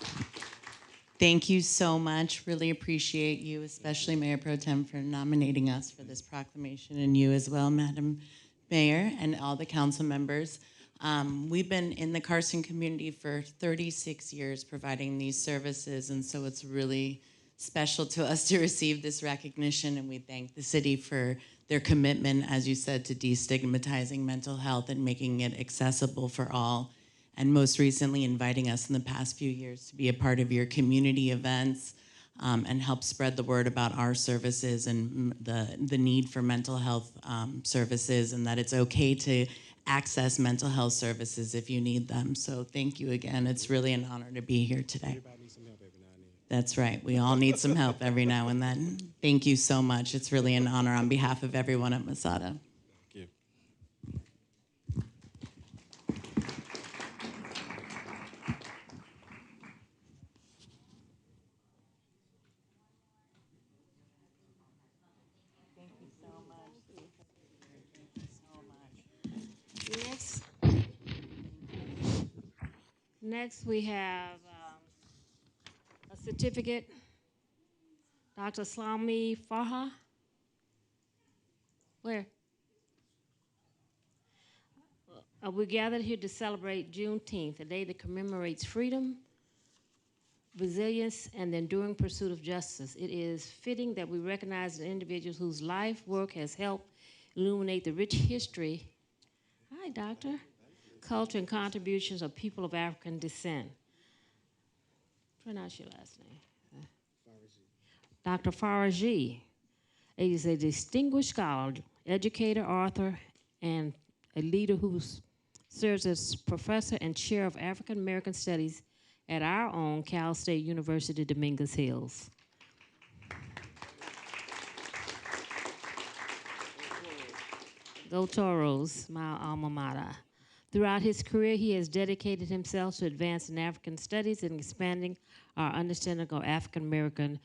Thank you so much. Really appreciate you, especially Mayor Pro Tem, for nominating us for this proclamation, and you as well, Madam Mayor, and all the council members. We've been in the Carson community for 36 years providing these services, and so it's really special to us to receive this recognition, and we thank the city for their commitment, as you said, to destigmatizing mental health and making it accessible for all, and most recently inviting us in the past few years to be a part of your community events and help spread the word about our services and the need for mental health services, and that it's okay to access mental health services if you need them. So thank you again. It's really an honor to be here today. Everybody needs some help every now and then. That's right. We all need some help every now and then. Thank you so much. It's really an honor on behalf of everyone at Masada. Thank you. Thank you so much. Thank you so much. Next, we have a certificate. Dr. Slami Farha. Where? We gathered here to celebrate Juneteenth, a day that commemorates freedom, resilience, and the enduring pursuit of justice. It is fitting that we recognize the individuals whose life work has helped illuminate the rich history, hi, doctor, culture, and contributions of people of African descent. Pronounce your last name. Dr. Faraji is a distinguished scholar, educator, author, and a leader who serves as professor and chair of African American Studies at our own Cal State University, Dominguez Hills. Go Toros, my alma mater. Throughout his career, he has dedicated himself to advancing African studies and expanding our understanding of African American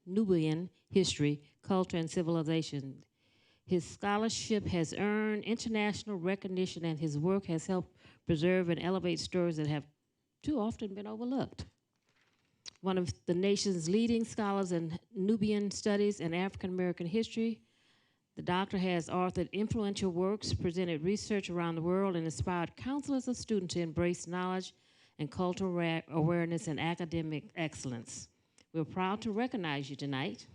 Nubian history, culture, and civilization. His scholarship has earned international recognition, and his work has helped preserve and elevate stories that have too often been overlooked. One of the nation's leading scholars in Nubian studies and African American history, the doctor has authored influential works, presented research around the world, and inspired countless of students to embrace knowledge and cultural awareness and academic excellence. We're proud to recognize you tonight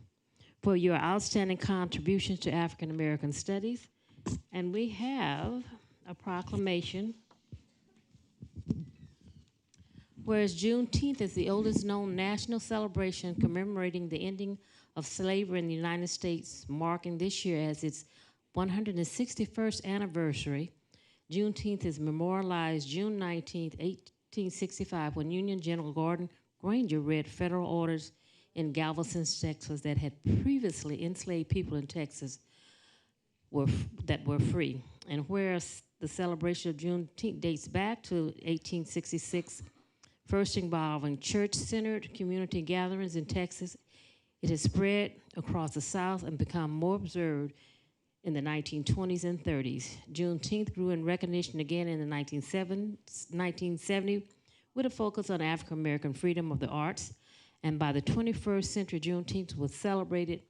for your outstanding contributions to African American studies. And we have a proclamation. Whereas Juneteenth is the oldest known national celebration commemorating the ending of slavery in the United States, marking this year as its 161st anniversary, Juneteenth is memorialized June 19th, 1865, when Union General Gordon Granger read federal orders in Galveston, Texas, that had previously enslaved people in Texas that were free. And whereas the celebration of Juneteenth dates back to 1866, first involving church-centered community gatherings in Texas, it has spread across the South and become more observed in the 1920s and 30s. Juneteenth grew in recognition again in the 1970 with a focus on African American freedom of the arts. And by the 21st century, Juneteenth was celebrated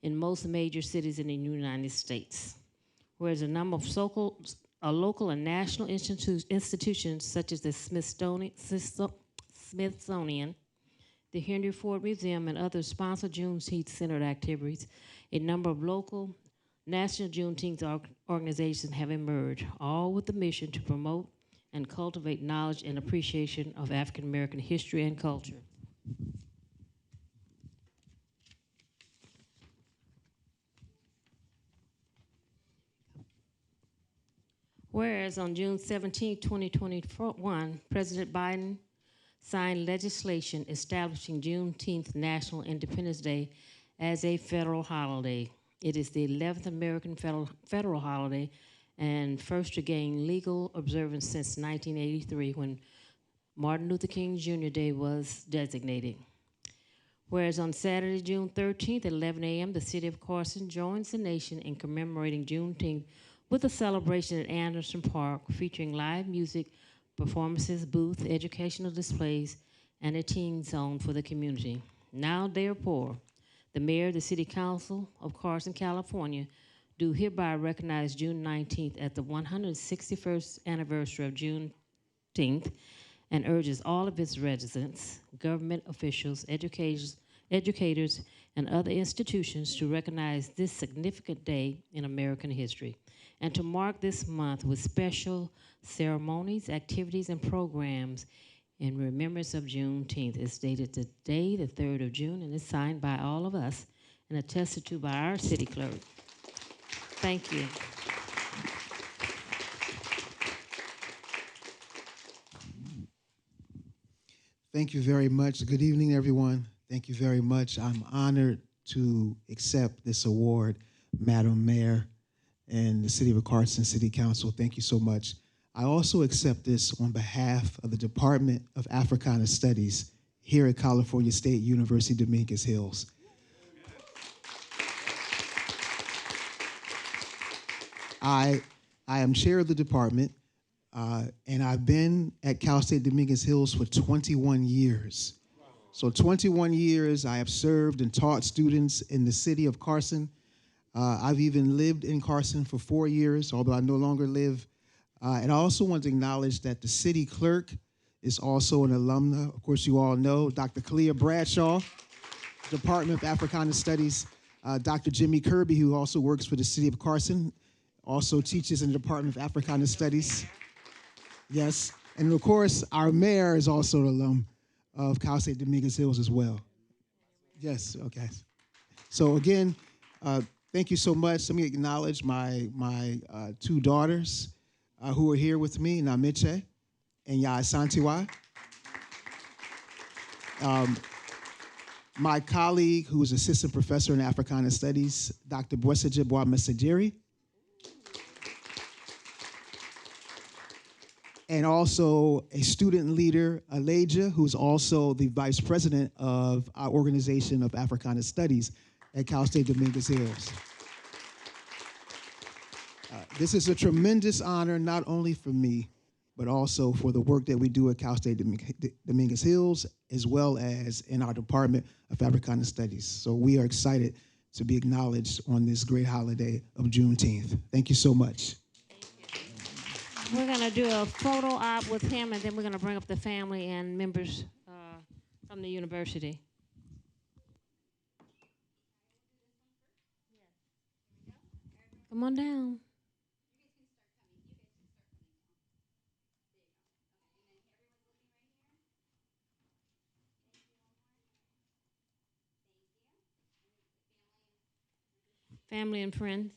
in most major cities in the United States. Whereas a number of local and national institutions such as the Smithsonian, the Henry Ford Museum, and others sponsor Juneteenth-centered activities, a number of local national Juneteenth organizations have emerged, all with the mission to promote and cultivate knowledge and appreciation of African American history and culture. Whereas on June 17, 2021, President Biden signed legislation establishing Juneteenth National Independence Day as a federal holiday. It is the 11th American federal holiday and first to gain legal observance since 1983 when Martin Luther King Jr. Day was designated. Whereas on Saturday, June 13th at 11 a.m., the city of Carson joins the nation in commemorating Juneteenth with a celebration at Anderson Park featuring live music, performances, booths, educational displays, and a teen zone for the community. Now, therefore, the mayor of the City Council of Carson, California, do hereby recognize June 19th as the 161st anniversary of Juneteenth and urges all of its residents, government officials, educators, and other institutions to recognize this significant day in American history and to mark this month with special ceremonies, activities, and programs in remembrance of Juneteenth. It's dated today, the 3rd of June, and it's signed by all of us and attested to by our city clerk. Thank you. Thank you very much. Good evening, everyone. Thank you very much. I'm honored to accept this award, Madam Mayor and the City of Carson City Council. Thank you so much. I also accept this on behalf of the Department of Africana Studies here at California State University, Dominguez Hills. I am chair of the department, and I've been at Cal State Dominguez Hills for 21 years. So 21 years I have served and taught students in the city of Carson. I've even lived in Carson for 4 years, although I no longer live. And I also want to acknowledge that the city clerk is also an alumna. Of course, you all know Dr. Kalia Bradshaw, Department of Africana Studies. Dr. Jimmy Kirby, who also works for the city of Carson, also teaches in the Department of Africana Studies. Yes, and of course, our mayor is also an alum of Cal State Dominguez Hills as well. Yes, okay. So again, thank you so much. Let me acknowledge my two daughters who are here with me, Namiche and Yaasantiwa. My colleague, who is assistant professor in Africana Studies, Dr. Bwesigye Bwamesajiri. And also a student leader, Aleja, who's also the vice president of our Organization of Africana Studies at Cal State Dominguez Hills. This is a tremendous honor, not only for me, but also for the work that we do at Cal State Dominguez Hills, as well as in our Department of Africana Studies. So we are excited to be acknowledged on this great holiday of Juneteenth. Thank you so much. We're going to do a photo op with him, and then we're going to bring up the family and members from the university. Come on down. Family and friends.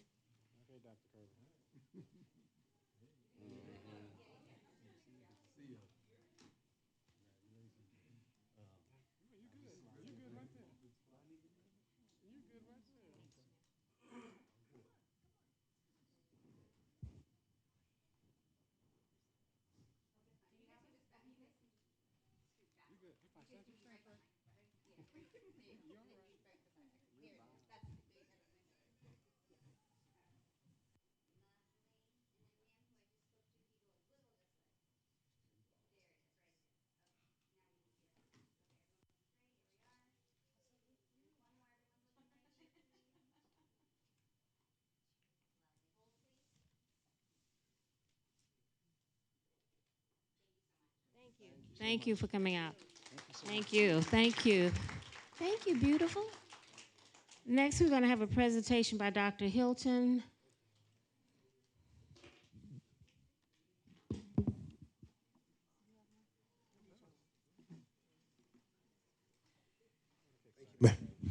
Thank you for coming out. Thank you. Thank you. Thank you, beautiful. Next, we're going to have a presentation by Dr. Hilton.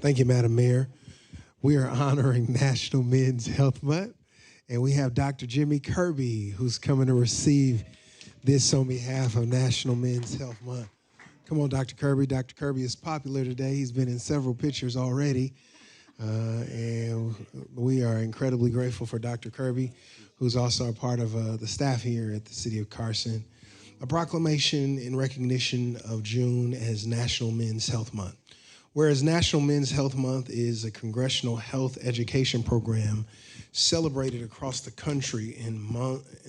Thank you, Madam Mayor. We are honoring National Men's Health Month, and we have Dr. Jimmy Kirby, who's coming to receive this on behalf of National Men's Health Month. Come on, Dr. Kirby. Dr. Kirby is popular today. He's been in several pictures already, and we are incredibly grateful for Dr. Kirby, who's also a part of the staff here at the City of Carson. A proclamation in recognition of June as National Men's Health Month. Whereas National Men's Health Month is a congressional health education program celebrated across the country in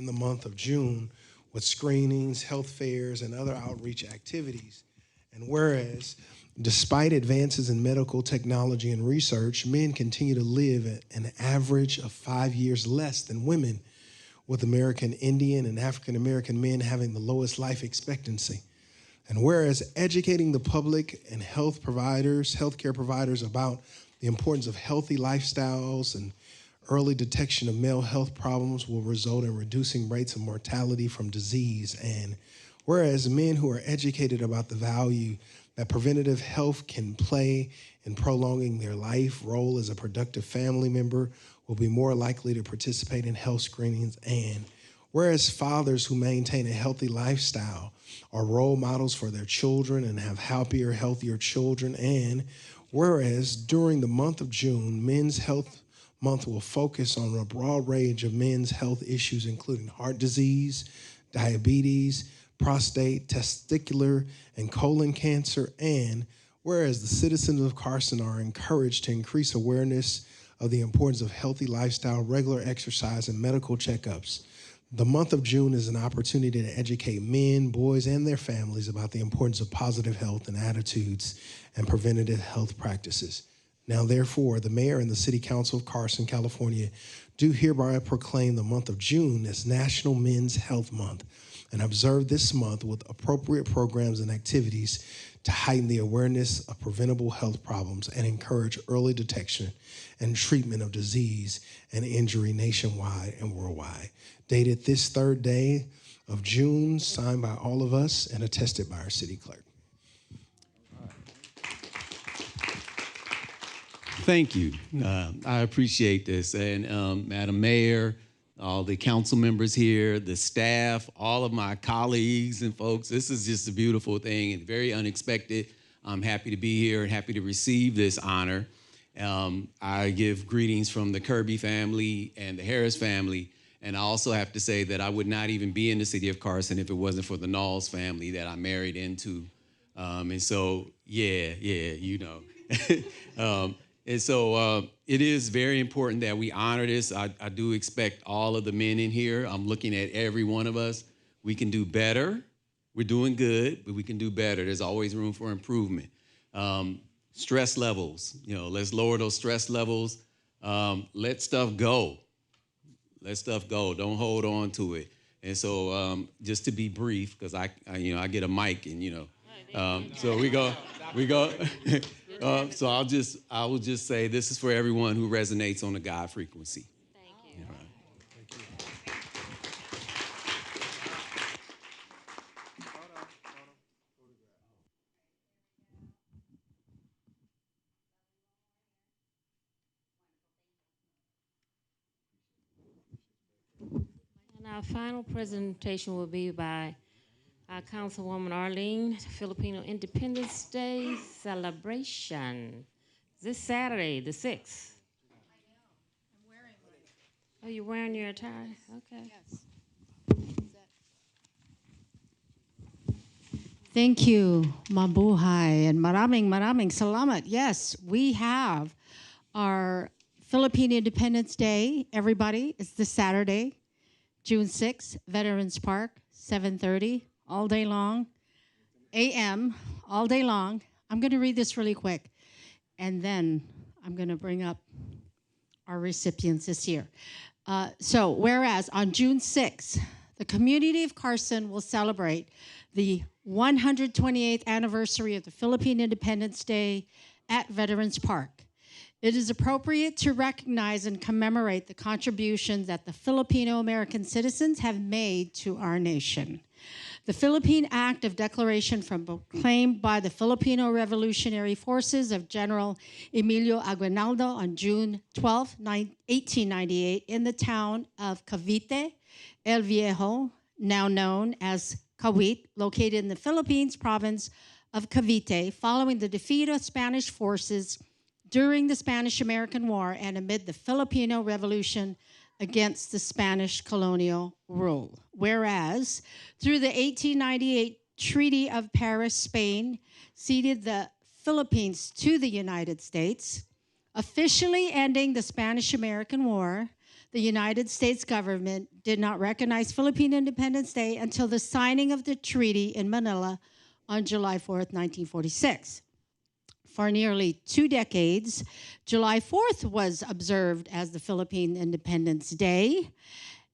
the month of June with screenings, health fairs, and other outreach activities. And whereas, despite advances in medical technology and research, men continue to live at an average of 5 years less than women, with American Indian and African American men having the lowest life expectancy. And whereas educating the public and healthcare providers about the importance of healthy lifestyles and early detection of male health problems will result in reducing rates of mortality from disease. And whereas men who are educated about the value that preventative health can play in prolonging their life role as a productive family member will be more likely to participate in health screenings. And whereas fathers who maintain a healthy lifestyle are role models for their children and have happier, healthier children. And whereas during the month of June, Men's Health Month will focus on a broad range of men's health issues, including heart disease, diabetes, prostate, testicular, and colon cancer. And whereas the citizens of Carson are encouraged to increase awareness of the importance of healthy lifestyle, regular exercise, and medical checkups, the month of June is an opportunity to educate men, boys, and their families about the importance of positive health and attitudes and preventative health practices. Now, therefore, the mayor and the City Council of Carson, California, do hereby proclaim the month of June as National Men's Health Month and observe this month with appropriate programs and activities to heighten the awareness of preventable health problems and encourage early detection and treatment of disease and injury nationwide and worldwide. Dated this third day of June, signed by all of us and attested by our city clerk. Thank you. I appreciate this. And Madam Mayor, all the council members here, the staff, all of my colleagues and folks, this is just a beautiful thing and very unexpected. I'm happy to be here and happy to receive this honor. I give greetings from the Kirby family and the Harris family. And I also have to say that I would not even be in the city of Carson if it wasn't for the Knowles family that I married into. And so, you know. And so it is very important that we honor this. I do expect all of the men in here. I'm looking at every one of us. We can do better. We're doing good, but we can do better. There's always room for improvement. Stress levels, you know, let's lower those stress levels. Let stuff go. Let stuff go. Don't hold on to it. And so just to be brief, because I get a mic and, you know, so we go. So I will just say this is for everyone who resonates on the God frequency. Thank you. And our final presentation will be by our Councilwoman Arlene, Filipino Independence Day celebration. This Saturday, the 6th. I'm wearing one. Oh, you're wearing your attire? Okay. Yes. Thank you, mabuhay, and maraming salamat. Yes, we have our Philippine Independence Day, everybody. It's this Saturday, June 6th, Veterans Park, 7:30, all day long, a.m., all day long. I'm going to read this really quick, and then I'm going to bring up our recipients this year. So, whereas on June 6th, the community of Carson will celebrate the 128th anniversary of the Philippine Independence Day at Veterans Park. It is appropriate to recognize and commemorate the contributions that the Filipino-American citizens have made to our nation. The Philippine Act of Declaration proclaimed by the Filipino Revolutionary Forces of General Emilio Aguinaldo on June 12, 1898 in the town of Cavite, El Viejo, now known as Kawit, located in the Philippines province of Cavite, following the defeat of Spanish forces during the Spanish-American War and amid the Filipino Revolution against the Spanish colonial rule. Whereas, through the 1898 Treaty of Paris, Spain ceded the Philippines to the United States, officially ending the Spanish-American War. The United States government did not recognize Philippine Independence Day until the signing of the treaty in Manila on July 4th, 1946. For nearly 2 decades, July 4th was observed as the Philippine Independence Day,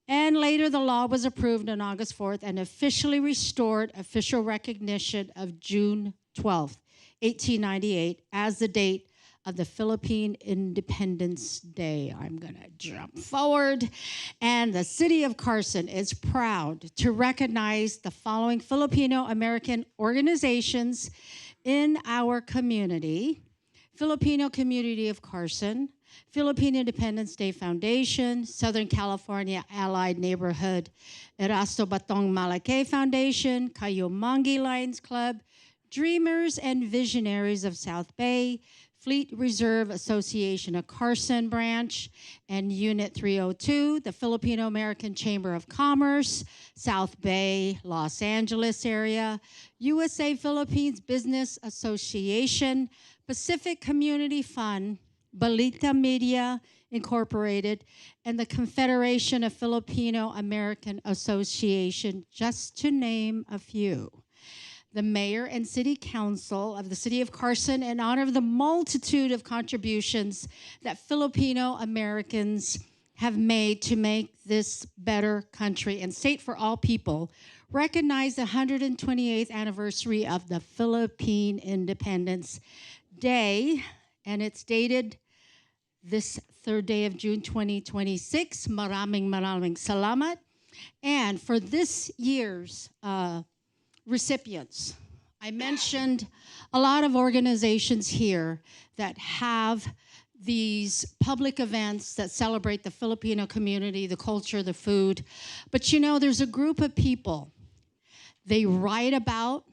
and later the law was approved on August 4th and officially restored official recognition of June 12th, 1898 as the date of the Philippine Independence Day. I'm going to jump forward. And the city of Carson is proud to recognize the following Filipino-American organizations in our community: Filipino Community of Carson, Philippine Independence Day Foundation, Southern California Allied Neighborhood Erasto Batong Malacay Foundation, Kayomangi Lions Club, Dreamers and Visionaries of South Bay, Fleet Reserve Association of Carson Branch, and Unit 302, the Filipino American Chamber of Commerce, South Bay, Los Angeles area, USA Philippines Business Association, Pacific Community Fund, Balita Media Incorporated, and the Confederation of Filipino American Association, just to name a few. The mayor and city council of the city of Carson, in honor of the multitude of contributions that Filipino Americans have made to make this better country and state for all people, recognize the 128th anniversary of the Philippine Independence Day, and it's dated this 3rd day of June 2026. Maraming salamat. And for this year's recipients, I mentioned a lot of organizations here that have these public events that celebrate the Filipino community, the culture, the food. But you know, there's a group of people. They write about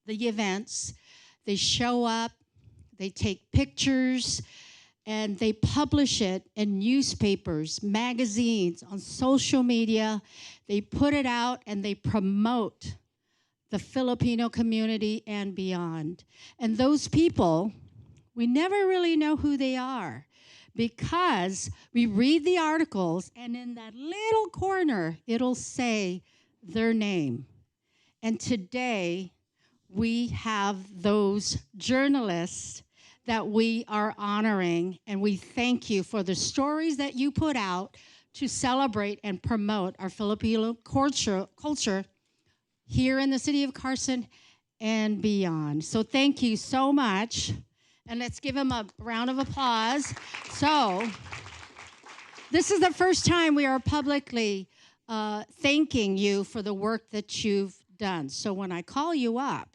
the events, they show up, they take pictures, and they publish it in newspapers, magazines, on social media. They put it out and they promote the Filipino community and beyond. And those people, we never really know who they are because we read the articles and in that little corner, it'll say their name. And today, we have those journalists that we are honoring, and we thank you for the stories that you put out to celebrate and promote our Filipino culture here in the city of Carson and beyond. So thank you so much, and let's give them a round of applause. So this is the first time we are publicly thanking you for the work that you've done. So when I call you up,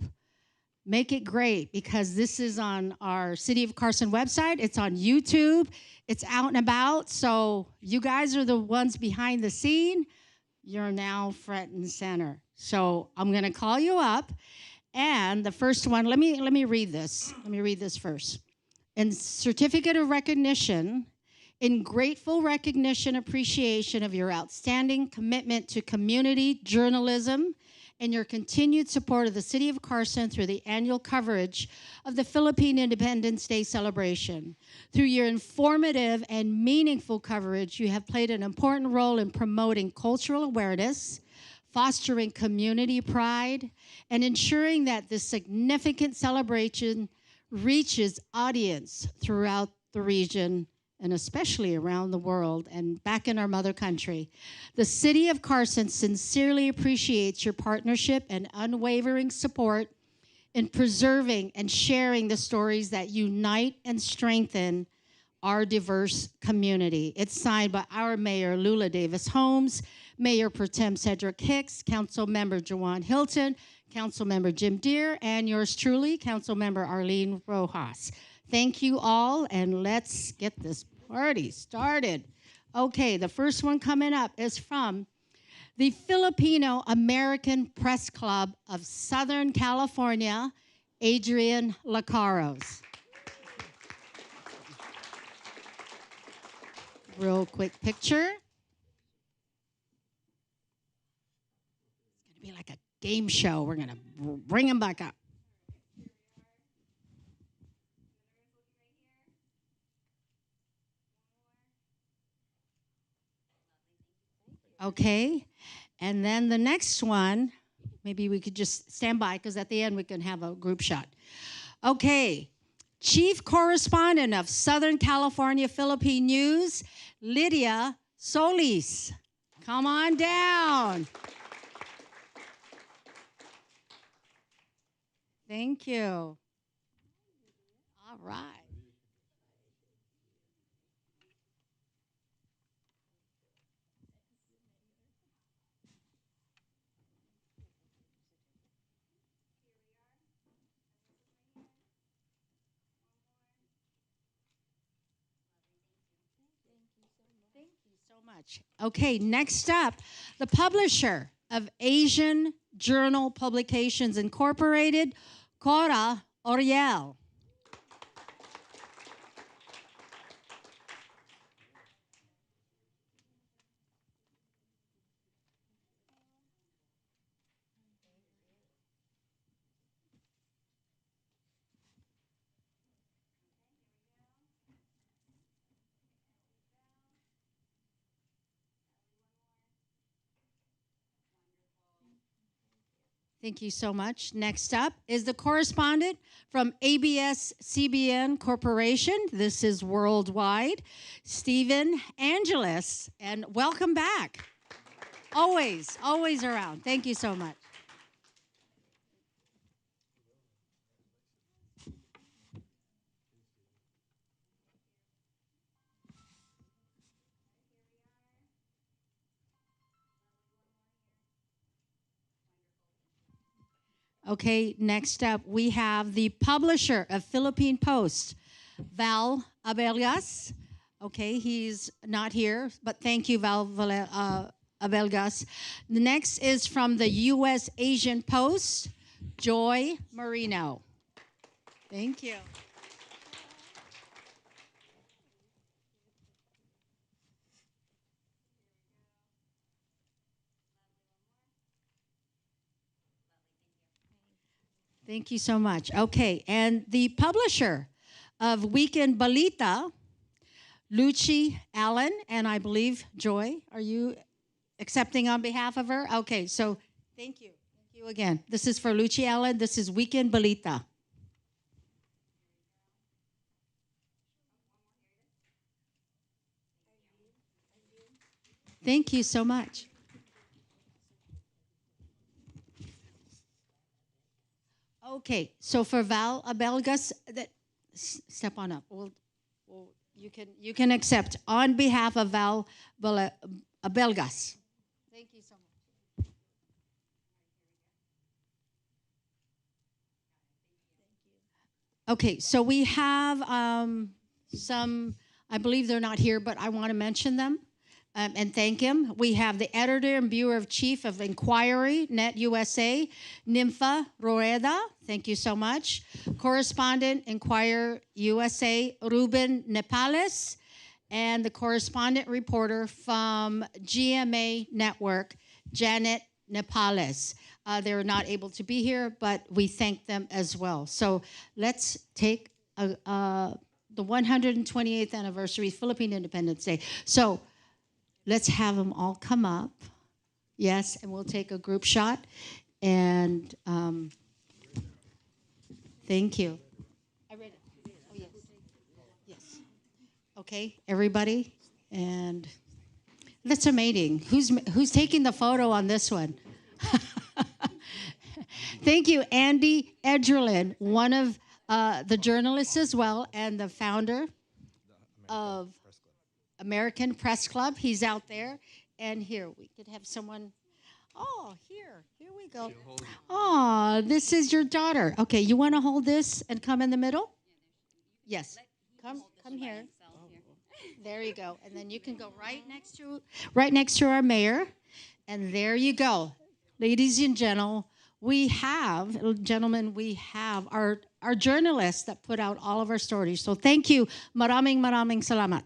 make it great, because this is on our City of Carson website. It's on YouTube. It's out and about. So you guys are the ones behind the scene. You're now front and center. So I'm going to call you up. And the first one, let me read this. Let me read this first. In certificate of recognition, in grateful recognition, appreciation of your outstanding commitment to community journalism and your continued support of the City of Carson through the annual coverage of the Philippine Independence Day celebration. Through your informative and meaningful coverage, you have played an important role in promoting cultural awareness, fostering community pride, and ensuring that this significant celebration reaches audience throughout the region and especially around the world and back in our mother country. The City of Carson sincerely appreciates your partnership and unwavering support in preserving and sharing the stories that unite and strengthen our diverse community. It's signed by our Mayor, Lula Davis Holmes, Mayor Pro Tem Cedric Hicks, Council Member Jawan Hilton, Council Member Jim Deere, and yours truly, Council Member Arlene Rojas. Thank you all, and let's get this party started. Okay, the first one coming up is from the Filipino American Press Club of Southern California, Adrian Lacaros. Real quick picture. It's gonna be like a game show. We're gonna bring him back up. Okay, and then the next one, maybe we could just stand by because at the end we can have a group shot. Okay, Chief Correspondent of Southern California Philippine News, Lydia Solis. Come on down. Thank you. All right. Much. Okay, next up, the publisher of Asian Journal Publications Incorporated, Cora Oriel. Thank you so much. Next up is the correspondent from ABS-CBN Corporation. This is worldwide, Stephen Angeles, and welcome back. Always, always around. Thank you so much. Okay, next up, we have the publisher of Philippine Post, Val Abelgas. Okay, he's not here, but thank you, Val Abelgas. The next is from the U.S. Asian Post, Joy Marino. Thank you. Thank you so much. Okay, and the publisher of Weekend Balita, Lucy Allen, and I believe Joy, are you accepting on behalf of her? Okay, so thank you. Thank you again. This is for Lucy Allen. This is Weekend Balita. Thank you so much. Okay, so for Val Abelgas, step on up. You can accept on behalf of Val Abelgas. Thank you so much. Okay, so we have some, I believe they're not here, but I want to mention them. And thank him. We have the editor and bureau chief of Inquiry, Net USA, Nympha Rueda. Thank you so much. Correspondent, Inquirer USA, Ruben Nepales. And the correspondent reporter from GMA Network, Janet Nepales. They're not able to be here, but we thank them as well. So let's take the 128th anniversary, Philippine Independence Day. So let's have them all come up. Yes, and we'll take a group shot. And thank you. I read it. Oh, yes. Yes. Okay, everybody. And that's amazing. Who's taking the photo on this one? Thank you, Andy Edgerlin, one of the journalists as well, and the founder of American Press Club. He's out there. And here, we could have someone. Oh, here we go. Oh, this is your daughter. Okay, you want to hold this and come in the middle? Yes. Come here. There you go. And then you can go right next to our mayor. And there you go. Ladies and gentlemen, we have our journalists that put out all of our stories. So thank you. Maraming salamat.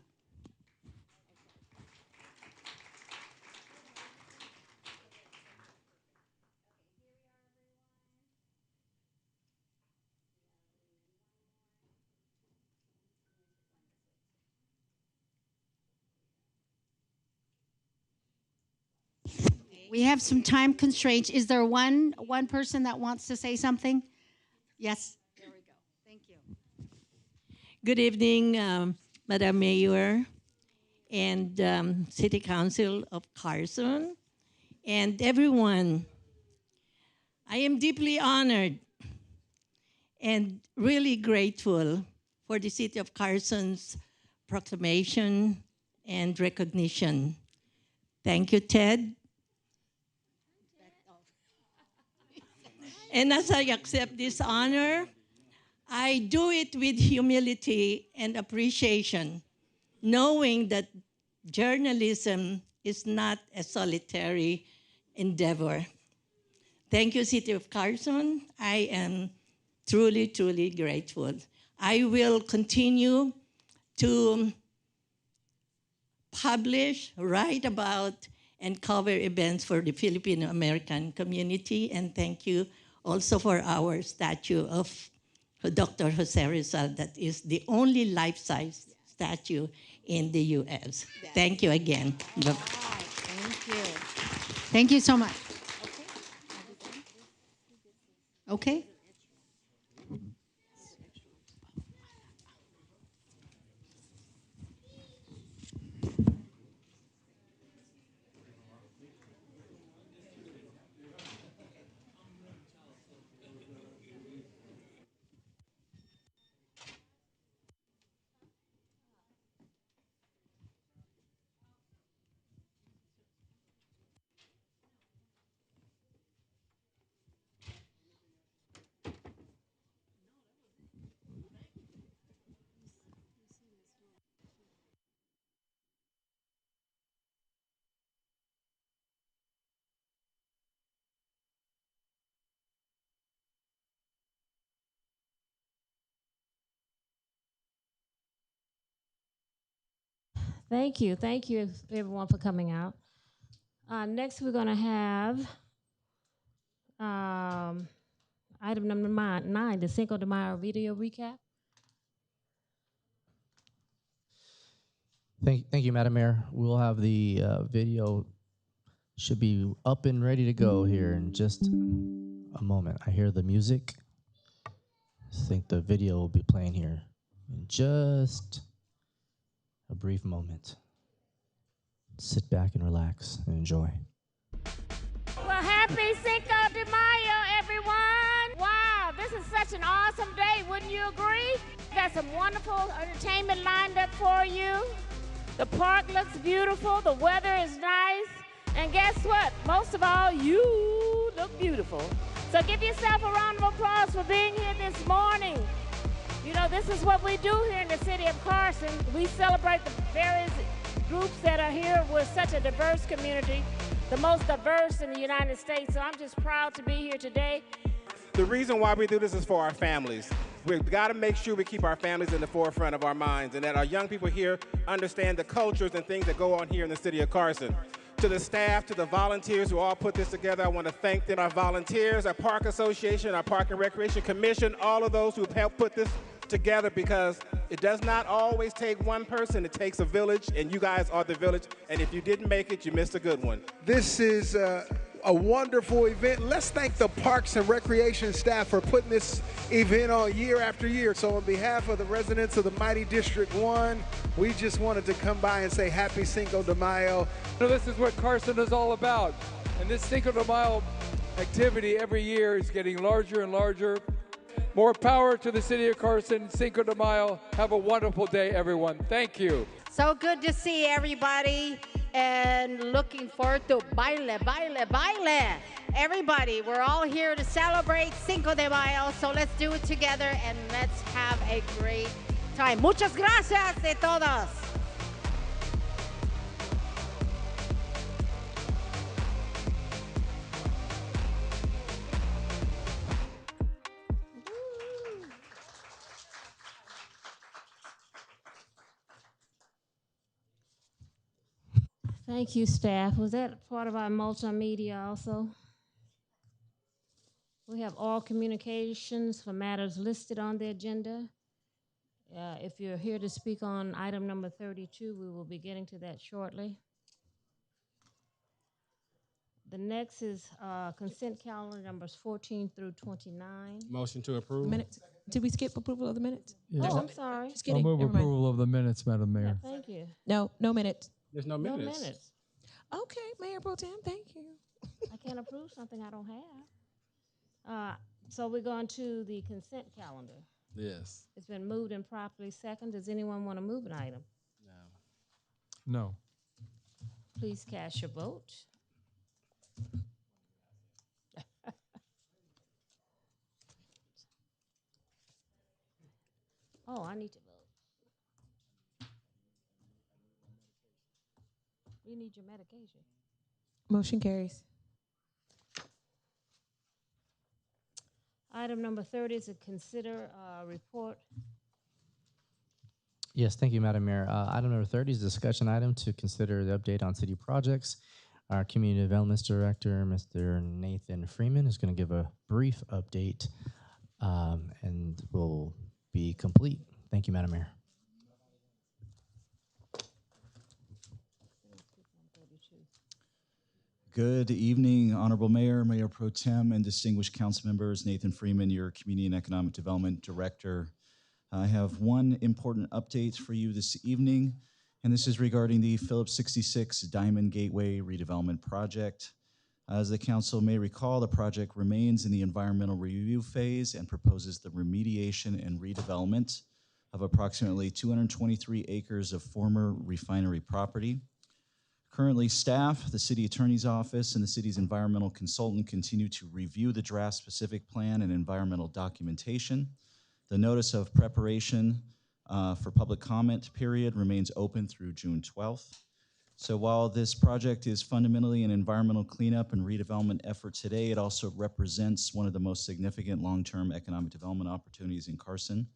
We have some time constraints. Is there one person that wants to say something? Yes. There we go. Thank you. Good evening, Madam Mayor and City Council of Carson and everyone. I am deeply honored and really grateful for the City of Carson's proclamation and recognition. Thank you, Ted. And as I accept this honor, I do it with humility and appreciation, knowing that journalism is not a solitary endeavor. Thank you, City of Carson. I am truly, truly grateful. I will continue to publish, write about, and cover events for the Filipino-American community. And thank you also for our statue of Dr. Jose Rizal that is the only life-size statue in the U.S. Yes. Thank you again. Right. Thank you. Thank you so much. Okay. Thank you everyone for coming out. Next, we're going to have item number 9, the Cinco de Mayo video recap. Thank you, Madam Mayor. We'll have the video should be up and ready to go here in just a moment. I hear the music. I think the video will be playing here in just a brief moment. Sit back and relax and enjoy. Well, happy Cinco de Mayo, everyone. Wow, this is such an awesome day, wouldn't you agree? Got some wonderful entertainment lined up for you. The park looks beautiful, the weather is nice, and guess what? Most of all, you look beautiful. So give yourself a round of applause for being here this morning. You know, this is what we do here in the city of Carson. We celebrate the various groups that are here. We're such a diverse community, the most diverse in the United States. So I'm just proud to be here today. The reason why we do this is for our families. We've got to make sure we keep our families in the forefront of our minds and that our young people here understand the cultures and things that go on here in the city of Carson. To the staff, to the volunteers who all put this together, I want to thank them. Our volunteers, our Park Association, our Park and Recreation Commission, all of those who've helped put this together, because it does not always take one person. It takes a village, and you guys are the village. And if you didn't make it, you missed a good one. This is a wonderful event. Let's thank the Parks and Recreation staff for putting this event on year after year. So on behalf of the residents of the mighty District 1, we just wanted to come by and say happy Cinco de Mayo. This is what Carson is all about. And this Cinco de Mayo activity every year is getting larger and larger. More power to the city of Carson. Cinco de Mayo. Have a wonderful day, everyone. Thank you. So good to see everybody, and looking forward to baile, baile, baile. Everybody, we're all here to celebrate Cinco de Mayo, so let's do it together and let's have a great time. Muchas gracias de todos. Thank you, staff. Was that part of our multimedia also? We have all communications for matters listed on the agenda. If you're here to speak on item number 32, we will be getting to that shortly. The next is consent calendar numbers 14 through 29. Motion to approve. Minutes. Did we skip approval of the minutes? Yeah. Oh, I'm sorry. Just I'll kidding. move Never mind. approval of the minutes, Madam Mayor. Thank you. No minutes. There's no No minutes. minutes. Okay, Mayor Pro Tem, thank you. I can't approve something I don't have. So we're going to the consent calendar. Yes. It's been moved and properly second. Does anyone want to move an item? No. Please cast your vote. Oh, I need to vote. You need your medication. Motion carries. Item number 30 is to consider a report. Yes, thank you, Madam Mayor. Item number 30 is a discussion item to consider the update on city projects. Our Community Development Director, Mr. Nathan Freeman, is going to give a brief update and will be complete. Thank you, Madam Mayor. Good evening, Honorable Mayor, Mayor Pro Tem, and distinguished council members. Nathan Freeman, your Community and Economic Development Director. I have one important update for you this evening, and this is regarding the Phillips 66 Diamond Gateway redevelopment project. As the council may recall, the project remains in the environmental review phase and proposes the remediation and redevelopment of approximately 223 acres of former refinery property. Currently, staff, the city attorney's office, and the city's environmental consultant continue to review the draft specific plan and environmental documentation. The notice of preparation for public comment period remains open through June 12th. So while this project is fundamentally an environmental cleanup and redevelopment effort today, it also represents one of the most significant long-term economic development opportunities in Carson.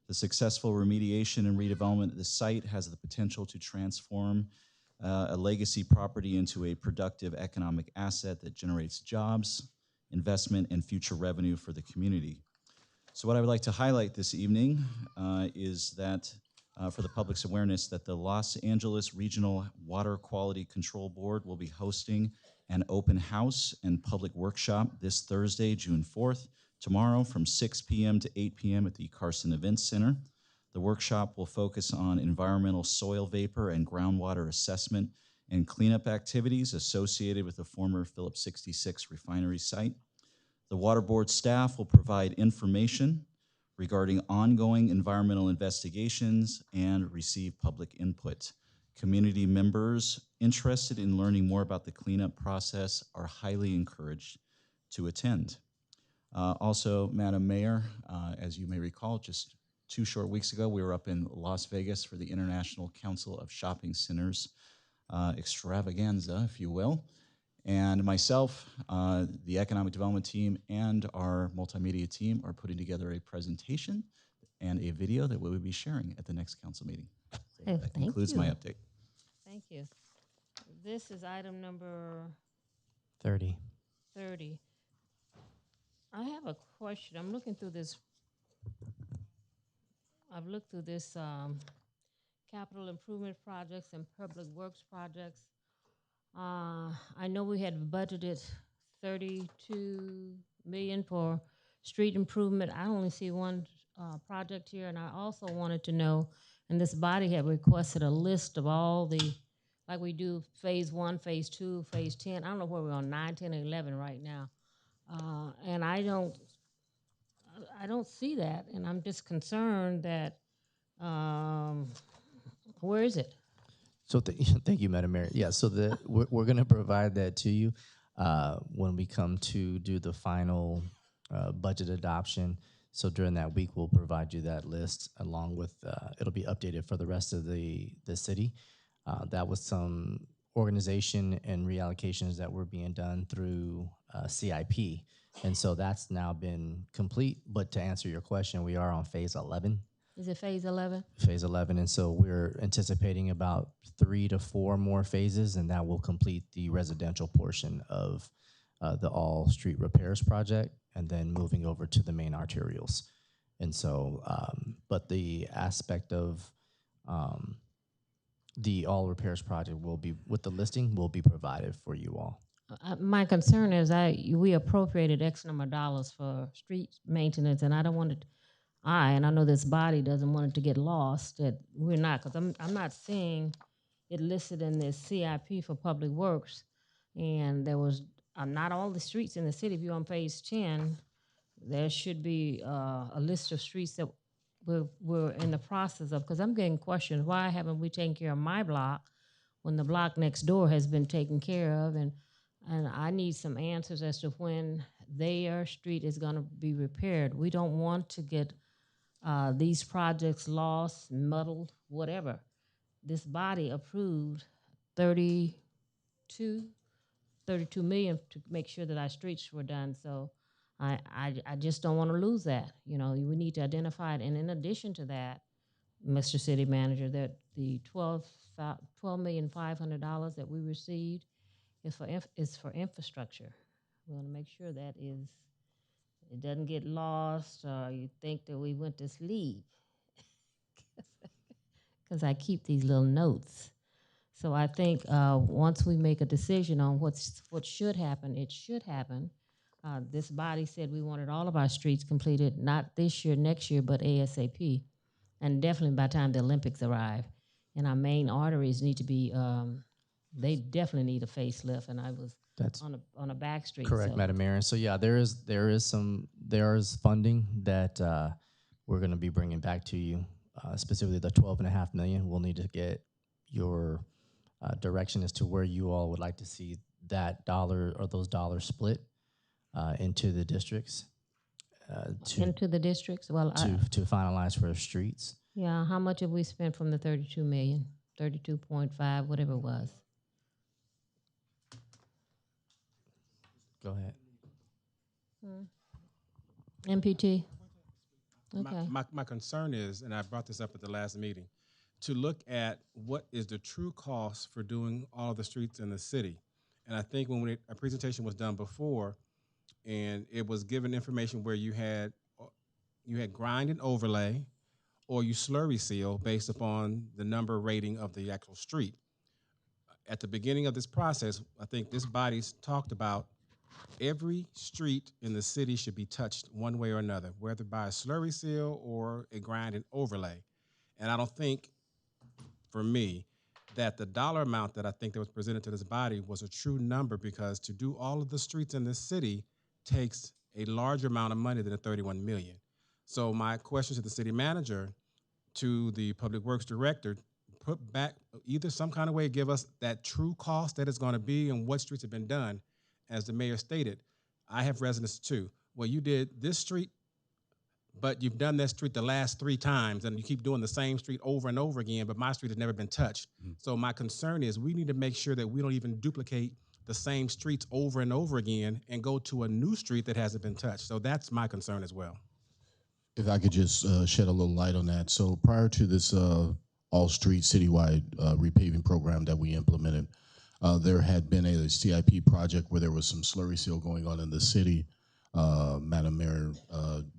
The successful remediation and redevelopment of the site has the potential to transform a legacy property into a productive economic asset that generates jobs, investment, and future revenue for the community. So what I would like to highlight this evening is that for the public's awareness that the Los Angeles Regional Water Quality Control Board will be hosting an open house and public workshop this Thursday, June 4th, tomorrow from 6 p.m. to 8 p.m. at the Carson Events Center. The workshop will focus on environmental soil vapor and groundwater assessment and cleanup activities associated with the former Phillips 66 refinery site. The Water Board staff will provide information regarding ongoing environmental investigations and receive public input. Community members interested in learning more about the cleanup process are highly encouraged to attend. Also, Madam Mayor, as you may recall, just 2 short weeks ago, we were up in Las Vegas for the International Council of Shopping Centers extravaganza, if you will. And myself, the economic development team, and our multimedia team are putting together a presentation and a video that we will be sharing at the next council meeting. So that concludes my update. Thank you. This is item number 30. 30. I have a question. I'm looking through this. I've looked through this capital improvement projects and public works projects. I know we had budgeted 32 million for street improvement. I only see one project here, and I also wanted to know, and this body had requested a list of all the, like we do phase 1, phase 2, phase 10. I don't know where we're on 9, 10, and 11 right now. And I don't see that, and I'm just concerned that, where is it? So thank you, Madam Mayor. Yeah, so we're going to provide that to you when we come to do the final budget adoption. So during that week, we'll provide you that list along with, it'll be updated for the rest of the city. That was some organization and reallocations that were being done through CIP. And so that's now been complete. But to answer your question, we are on phase 11. Is it phase 11? Phase 11, and so we're anticipating about 3 to 4 more phases, and that will complete the residential portion of the all street repairs project, and then moving over to the main arterials. And so, but the aspect of the all repairs project will be, with the listing, will be provided for you all. My concern is we appropriated X number of dollars for street maintenance, and I don't want it. And I know this body doesn't want it to get lost, that we're not, because I'm not seeing it listed in this CIP for Public Works. And there was not all the streets in the city. If you're on page 10, there should be a list of streets that we're in the process of, because I'm getting questions, why haven't we taken care of my block when the block next door has been taken care of? And I need some answers as to when their street is going to be repaired. We don't want to get these projects lost, muddled, whatever. This body approved 32 million to make sure that our streets were done. So I just don't want to lose that. You know, we need to identify it. And in addition to that, Mr. City Manager, that the $12,500,000 that we received is for infrastructure. We want to make sure that it doesn't get lost, or you think that we went to sleep. Because I keep these little notes. So I think once we make a decision on what should happen, it should happen. This body said we wanted all of our streets completed, not this year, next year, but ASAP. And definitely by the time the Olympics arrive. And our main arteries need to be, they definitely need a facelift. And I was on a back street. Correct, Madam Mayor. And so yeah, there is funding that we're going to be bringing back to you, specifically the $12.5 million. We'll need to get your direction as to where you all would like to see that dollar or those dollars split into the districts. Into the districts? Well, to finalize for streets. Yeah, how much have we spent from the 32 million? 32.5, whatever it was. Go ahead. MPT. Okay. My concern is, and I brought this up at the last meeting, to look at what is the true cost for doing all of the streets in the city. And I think when a presentation was done before, and it was given information where you had grind and overlay, or you slurry seal based upon the number rating of the actual street. At the beginning of this process, I think this body's talked about every street in the city should be touched one way or another, whether by a slurry seal or a grind and overlay. And I don't think, for me, that the dollar amount that I think that was presented to this body was a true number, because to do all of the streets in this city takes a larger amount of money than the 31 million. So my question to the city manager, to the public works director, put back either some kind of way, give us that true cost that it's going to be and what streets have been done. As the mayor stated, I have residents too. Well, you did this street, but you've done that street the last 3 times, and you keep doing the same street over and over again, but my street has never been touched. So my concern is we need to make sure that we don't even duplicate the same streets over and over again and go to a new street that hasn't been touched. So that's my concern as well. If I could just shed a little light on that. So prior to this all-street citywide repaving program that we implemented, There had been a CIP project where there was some slurry seal going on in the city. Madam Mayor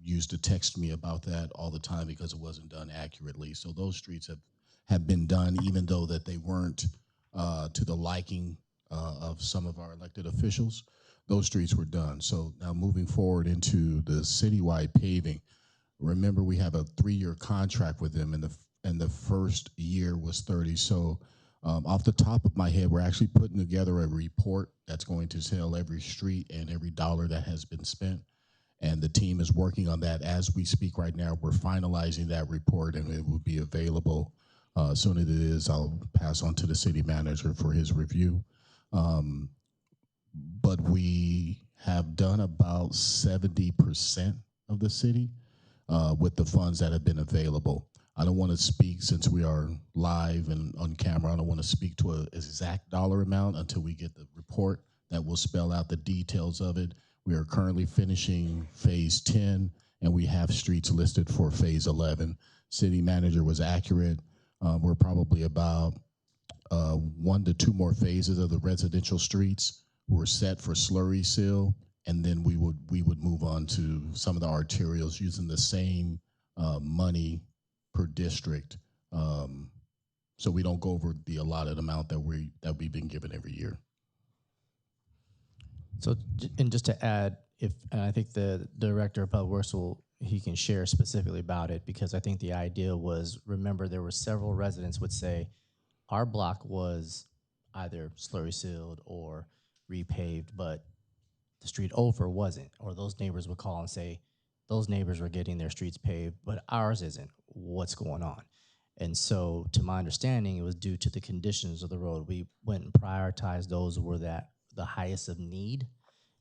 used to text me about that all the time because it wasn't done accurately. So those streets have been done, even though that they weren't to the liking of some of our elected officials. Those streets were done. So now moving forward into the citywide paving, remember we have a 3-year contract with them, and the first year was 30. So off the top of my head, we're actually putting together a report that's going to tell every street and every dollar that has been spent. And the team is working on that as we speak right now. We're finalizing that report, and it will be available. As soon as it is, I'll pass on to the city manager for his review. But we have done about 70% of the city with the funds that have been available. I don't want to speak, since we are live and on camera, I don't want to speak to an exact dollar amount until we get the report that will spell out the details of it. We are currently finishing phase 10, and we have streets listed for phase 11. City manager was accurate. We're probably about 1 to 2 more phases of the residential streets. We're set for slurry seal, and then we would move on to some of the arterials using the same money per district, so we don't go over the allotted amount that we've been given every year. So, and just to add, and I think the director of public works he can share specifically about it, because I think the idea was, remember, there were several residents would say our block was either slurry sealed or repaved, but the street over wasn't, or those neighbors would call and say those neighbors were getting their streets paved, but ours isn't. What's going on? And so, to my understanding, it was due to the conditions of the road. We went and prioritized those who were the highest of need,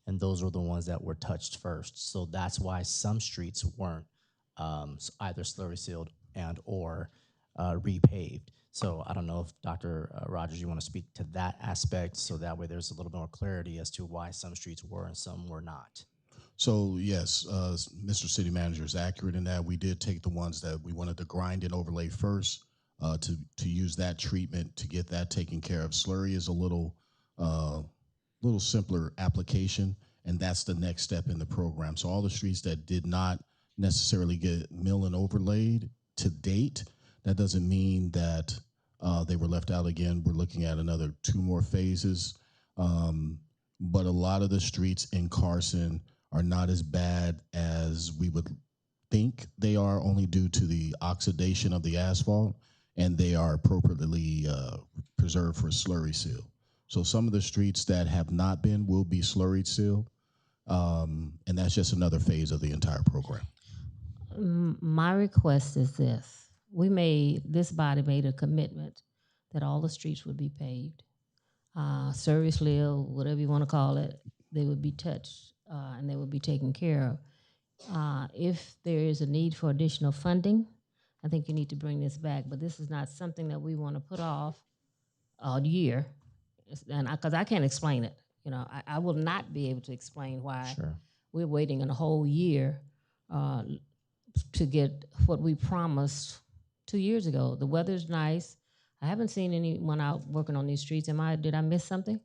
and those were the ones that were touched first. So that's why some streets weren't either slurry sealed and or repaved. So I don't know if Dr. Rogers, you want to speak to that aspect, so that way there's a little more clarity as to why some streets were and some were not. So yes, Mr. City Manager is accurate in that. We did take the ones that we wanted to grind and overlay first to use that treatment to get that taken care of. Slurry is a little simpler application, and that's the next step in the program. So all the streets that did not necessarily get mill and overlaid to date, that doesn't mean that they were left out again. We're looking at another 2 more phases. But a lot of the streets in Carson are not as bad as we would think they are, only due to the oxidation of the asphalt, and they are appropriately preserved for slurry seal. So some of the streets that have not been will be slurry sealed, and that's just another phase of the entire program. My request is this. This body made a commitment that all the streets would be paved. Service seal, whatever you want to call it, they would be touched and they would be taken care of. If there is a need for additional funding, I think you need to bring this back. But this is not something that we want to put off all year, and because I can't explain it. I will not be able to explain why we're waiting a whole year to get what we promised 2 years ago. The weather's nice. I haven't seen anyone out working on these streets. Did I miss something?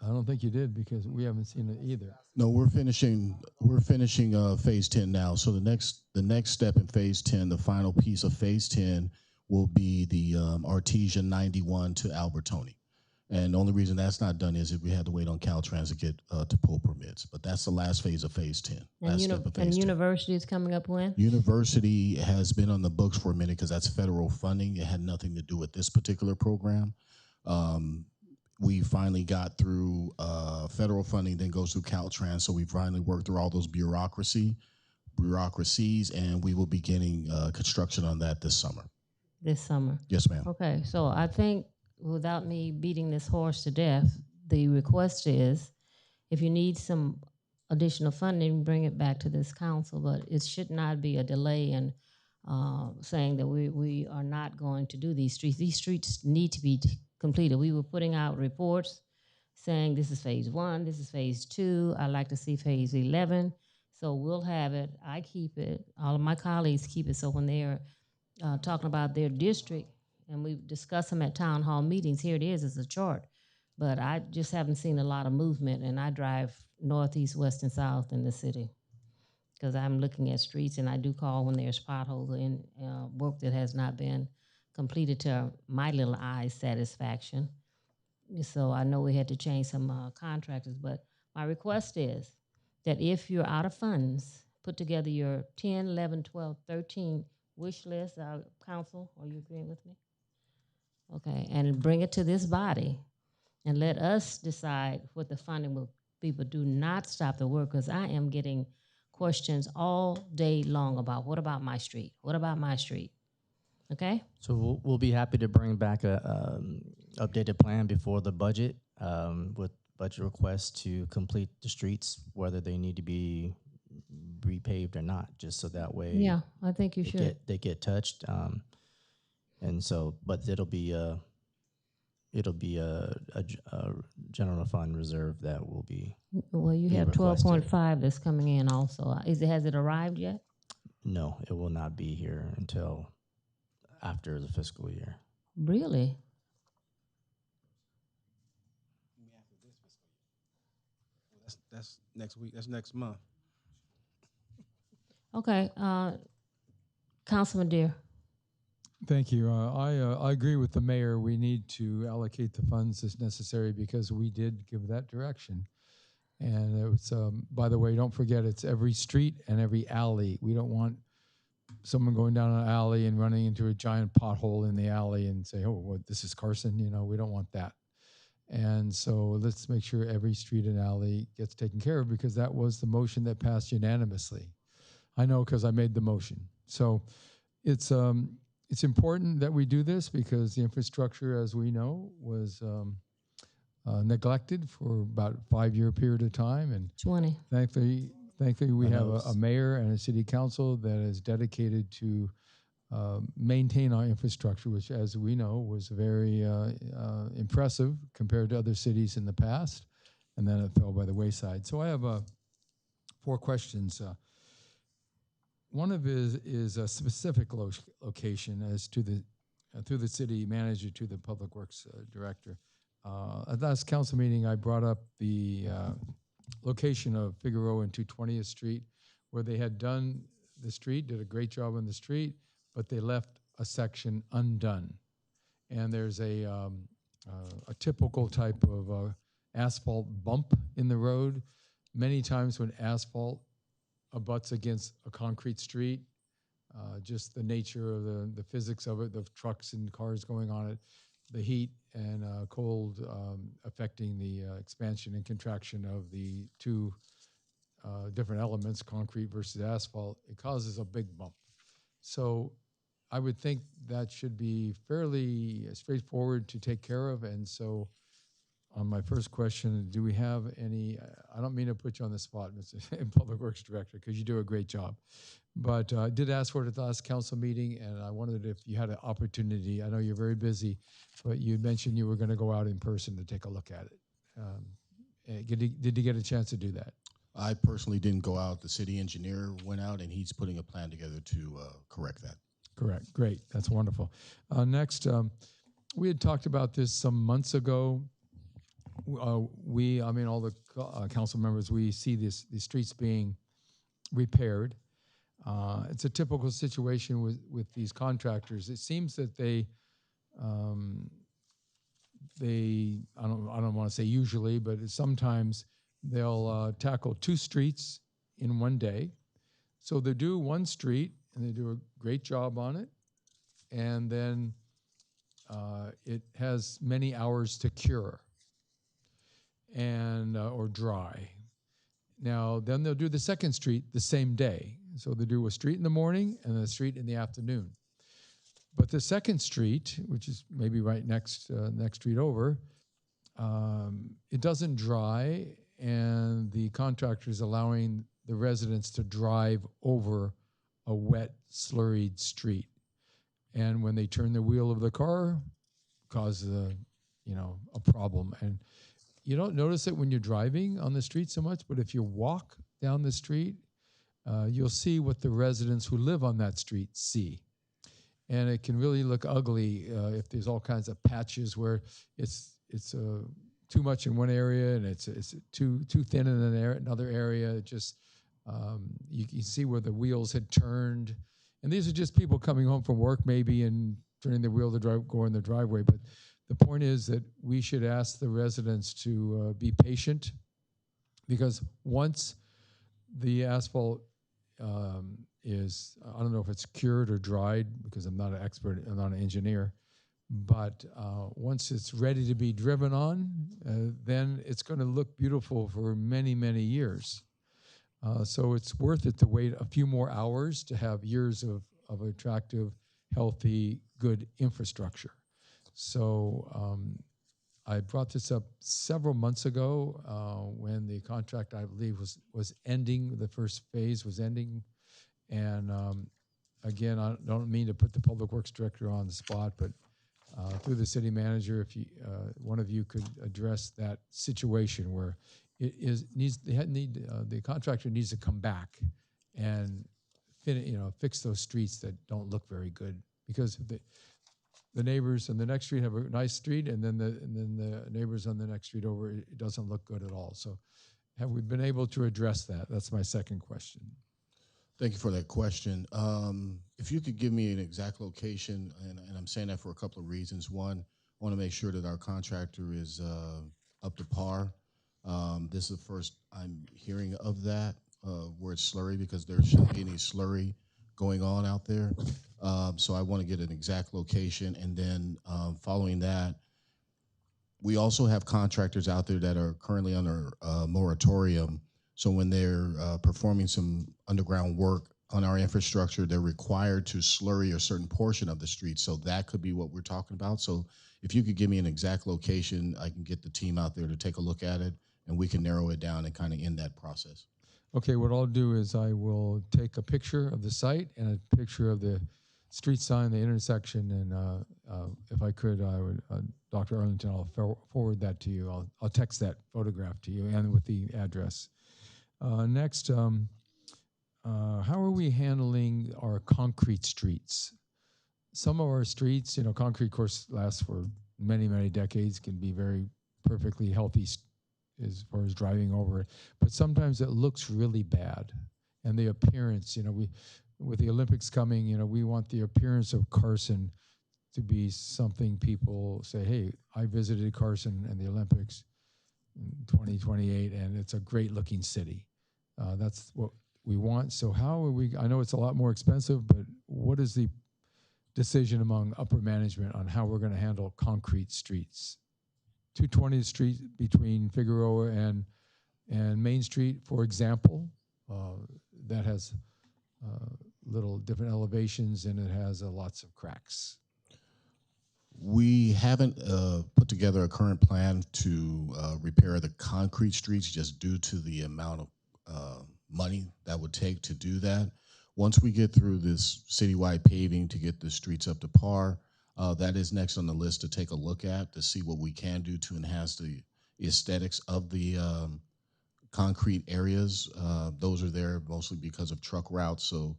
I don't think you did, because we haven't seen it either. No, we're finishing phase 10 now. So the next step in phase 10, the final piece of phase 10, will be the Artesian 91 to Albertoni. And the only reason that's not done is if we had to wait on Caltrans to get to pull permits. But that's the last phase of phase 10. And university is coming up when? University has been on the books for a minute because that's federal funding. It had nothing to do with this particular program. We finally got through federal funding, then goes through Caltrans. So we finally worked through all those bureaucracies, and we will be beginning construction on that this summer. This summer? Yes, ma'am. Okay, so I think, without me beating this horse to death, the request is, if you need some additional funding, bring it back to this council, but it should not be a delay in saying that we are not going to do these streets. These streets need to be completed. We were putting out reports saying this is phase 1, this is phase 2, I'd like to see phase 11. So we'll have it, I keep it, all of my colleagues keep it, so when they're talking about their district and we discuss them at town hall meetings. Here it is, it's a chart. But I just haven't seen a lot of movement, and I drive north, east, west, and south in the city because I'm looking at streets, and I do call when there's potholes in work that has not been completed to my little eye's satisfaction. So I know we had to change some contractors, but my request is that if you're out of funds, put together your 10, 11, 12, 13 wish list, council, are you agreeing with me? Okay, and bring it to this body and let us decide what the funding will be, but do not stop the work, because I am getting questions all day long about, what about my street? What about my street? Okay? So we'll be happy to bring back a updated plan before the budget with budget requests to complete the streets, whether they need to be repaved or not, just so that way. Yeah, I think you should. They get touched, and so, but it'll be a general fund reserve that will be. Well, you have 12.5 that's coming in also. Has it arrived yet? No, it will not be here until after the fiscal year. Really? That's next week. That's next month. Okay, Councilman Deere. Thank you. I agree with the mayor. We need to allocate the funds as necessary because we did give that direction. And it was, by the way, don't forget, it's every street and every alley. We don't want someone going down an alley and running into a giant pothole in the alley and say, oh, what, this is Carson? You know, we don't want that. And so let's make sure every street and alley gets taken care of, because that was the motion that passed unanimously. I know because I made the motion. So it's important that we do this because the infrastructure, as we know, was neglected for about a 5-year period of time. And 20. Thankfully, we have a mayor and a city council that is dedicated to maintain our infrastructure, which, as we know, was very impressive compared to other cities in the past, and then it fell by the wayside. So I have 4 questions. One of it is a specific location as to the through the city manager to the public works director. At last council meeting, I brought up the location of Figueroa and 220th Street, where they had done the street, did a great job on the street, but they left a section undone. And there's a typical type of asphalt bump in the road. Many times when asphalt abuts against a concrete street, just the nature of the physics of it, the trucks and cars going on it, the heat and cold affecting the expansion and contraction of the two different elements, concrete versus asphalt, it causes a big bump. So I would think that should be fairly straightforward to take care of. And so on my first question, do we have any, I don't mean to put you on the spot, Mr. Public Works Director, because you do a great job. But I did ask for it at the last council meeting, and I wondered if you had an opportunity. I know you're very busy, but you mentioned you were going to go out in person to take a look at it. Did you get a chance to do that? I personally didn't go out. The city engineer went out, and he's putting a plan together to correct that. Correct. Great. That's wonderful. Next, we had talked about this some months ago. All the council members, we see these streets being repaired. It's a typical situation with these contractors. It seems that they I don't want to say usually, but sometimes they'll tackle 2 streets in one day. So they do one street and they do a great job on it, and then it has many hours to cure and or dry. Now, then they'll do the second street the same day. So they do a street in the morning and a street in the afternoon. But the second street, which is maybe right next street over, it doesn't dry, and the contractor is allowing the residents to drive over a wet, slurried street. And when they turn the wheel of the car, causes a problem. And you don't notice it when you're driving on the street so much, but if you walk down the street, you'll see what the residents who live on that street see. and it can really look ugly if there's all kinds of patches where it's too much in one area and it's too thin in another area. It just you can see where the wheels had turned, and these are just people coming home from work maybe and turning the wheel to go in the driveway. But the point is that we should ask the residents to be patient, because once the asphalt is, I don't know if it's cured or dried, because I'm not an expert, I'm not an engineer, but once it's ready to be driven on, then it's going to look beautiful for many, many years. So it's worth it to wait a few more hours to have years of attractive, healthy, good infrastructure. So I brought this up several months ago when the contract, I believe, was ending. The first phase was ending. And again, I don't mean to put the Public Works Director on the spot, but through the city manager, if you, one of you could address that situation where it the contractor needs to come back and fix those streets that don't look very good, because the neighbors on the next street have a nice street, and then the neighbors on the next street over, it doesn't look good at all. So have we been able to address that? That's my second question. Thank you for that question. If you could give me an exact location, and I'm saying that for a couple of reasons. One, I want to make sure that our contractor is up to par. This is the first I'm hearing of that, where it's slurry, because there shouldn't be any slurry going on out there. So I want to get an exact location. And then following that, we also have contractors out there that are currently under moratorium. So when they're performing some underground work on our infrastructure, they're required to slurry a certain portion of the street. So that could be what we're talking about. So if you could give me an exact location, I can get the team out there to take a look at it, and we can narrow it down and kind of end that process. Okay, what I'll do is I will take a picture of the site and a picture of the street sign, the intersection, and if I could, I would, Dr. Arlington, I'll forward that to you. I'll text that photograph to you and with the address. Next, how are we handling our concrete streets? Some of our streets, concrete, of course, lasts for many, many decades, can be very perfectly healthy as far as driving over it, but sometimes it looks really bad. And the appearance, with the Olympics coming, we want the appearance of Carson to be something people say, hey, I visited Carson and the Olympics in 2028, and it's a great looking city. That's what we want. So how are we, I know it's a lot more expensive, but what is the decision among upper management on how we're going to handle concrete streets? 220th Street between Figueroa and Main Street, for example, that has little different elevations, and it has lots of cracks. We haven't put together a current plan to repair the concrete streets, just due to the amount of money that would take to do that. Once we get through this citywide paving to get the streets up to par, that is next on the list to take a look at, to see what we can do to enhance the aesthetics of the concrete areas. Those are there mostly because of truck routes, so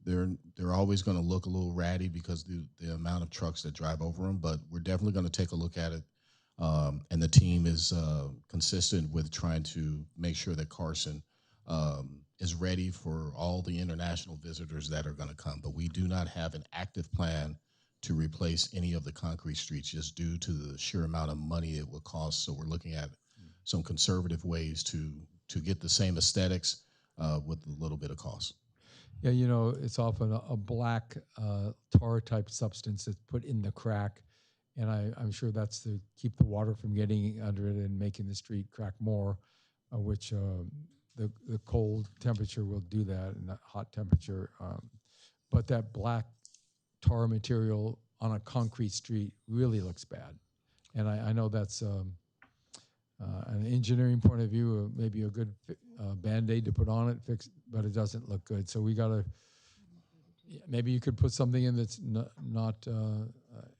they're always going to look a little ratty because the amount of trucks that drive over them. But we're definitely going to take a look at it, and the team is consistent with trying to make sure that Carson is ready for all the international visitors that are going to come. But we do not have an active plan to replace any of the concrete streets, just due to the sheer amount of money it will cost. So we're looking at some conservative ways to get the same aesthetics with a little bit of cost. Yeah, it's often a black tar type substance that's put in the crack, and I'm sure that's to keep the water from getting under it and making the street crack more, which the cold temperature will do that, and that hot temperature. But that black tar material on a concrete street really looks bad. And I know that's an engineering point of view, maybe a good Band-Aid to put on it, but it doesn't look good. So we got to, maybe you could put something in that's not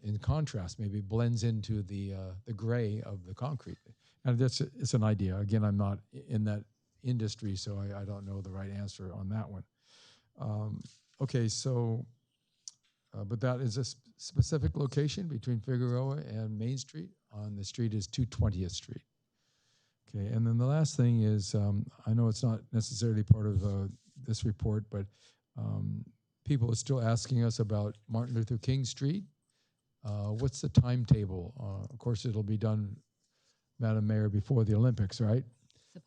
in contrast, maybe blends into the gray of the concrete. And it's an idea. Again, I'm not in that industry, so I don't know the right answer on that one. Okay, so but that is a specific location between Figueroa and Main Street. On the street is 220th Street. Okay, and then the last thing is, I know it's not necessarily part of this report, but people are still asking us about Martin Luther King Street. What's the timetable? Of course, it'll be done, Madam Mayor, before the Olympics, right?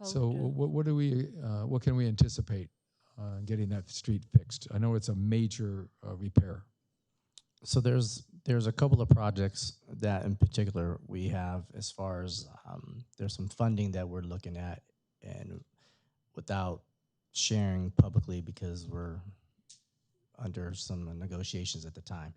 So what can we anticipate getting that street fixed? I know it's a major repair. So there's a couple of projects that in particular we have as far as there's some funding that we're looking at, and without sharing publicly because we're under some negotiations at the time.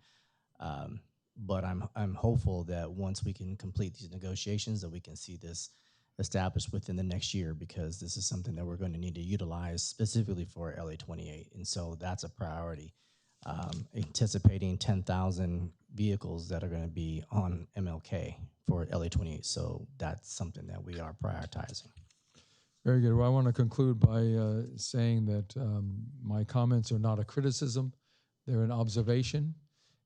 But I'm hopeful that once we can complete these negotiations that we can see this established within the next year, because this is something that we're going to need to utilize specifically for LA 28. And so that's a priority. Anticipating 10,000 vehicles that are going to be on MLK for LA 28. So that's something that we are prioritizing. Very good. Well, I want to conclude by saying that my comments are not a criticism. They're an observation.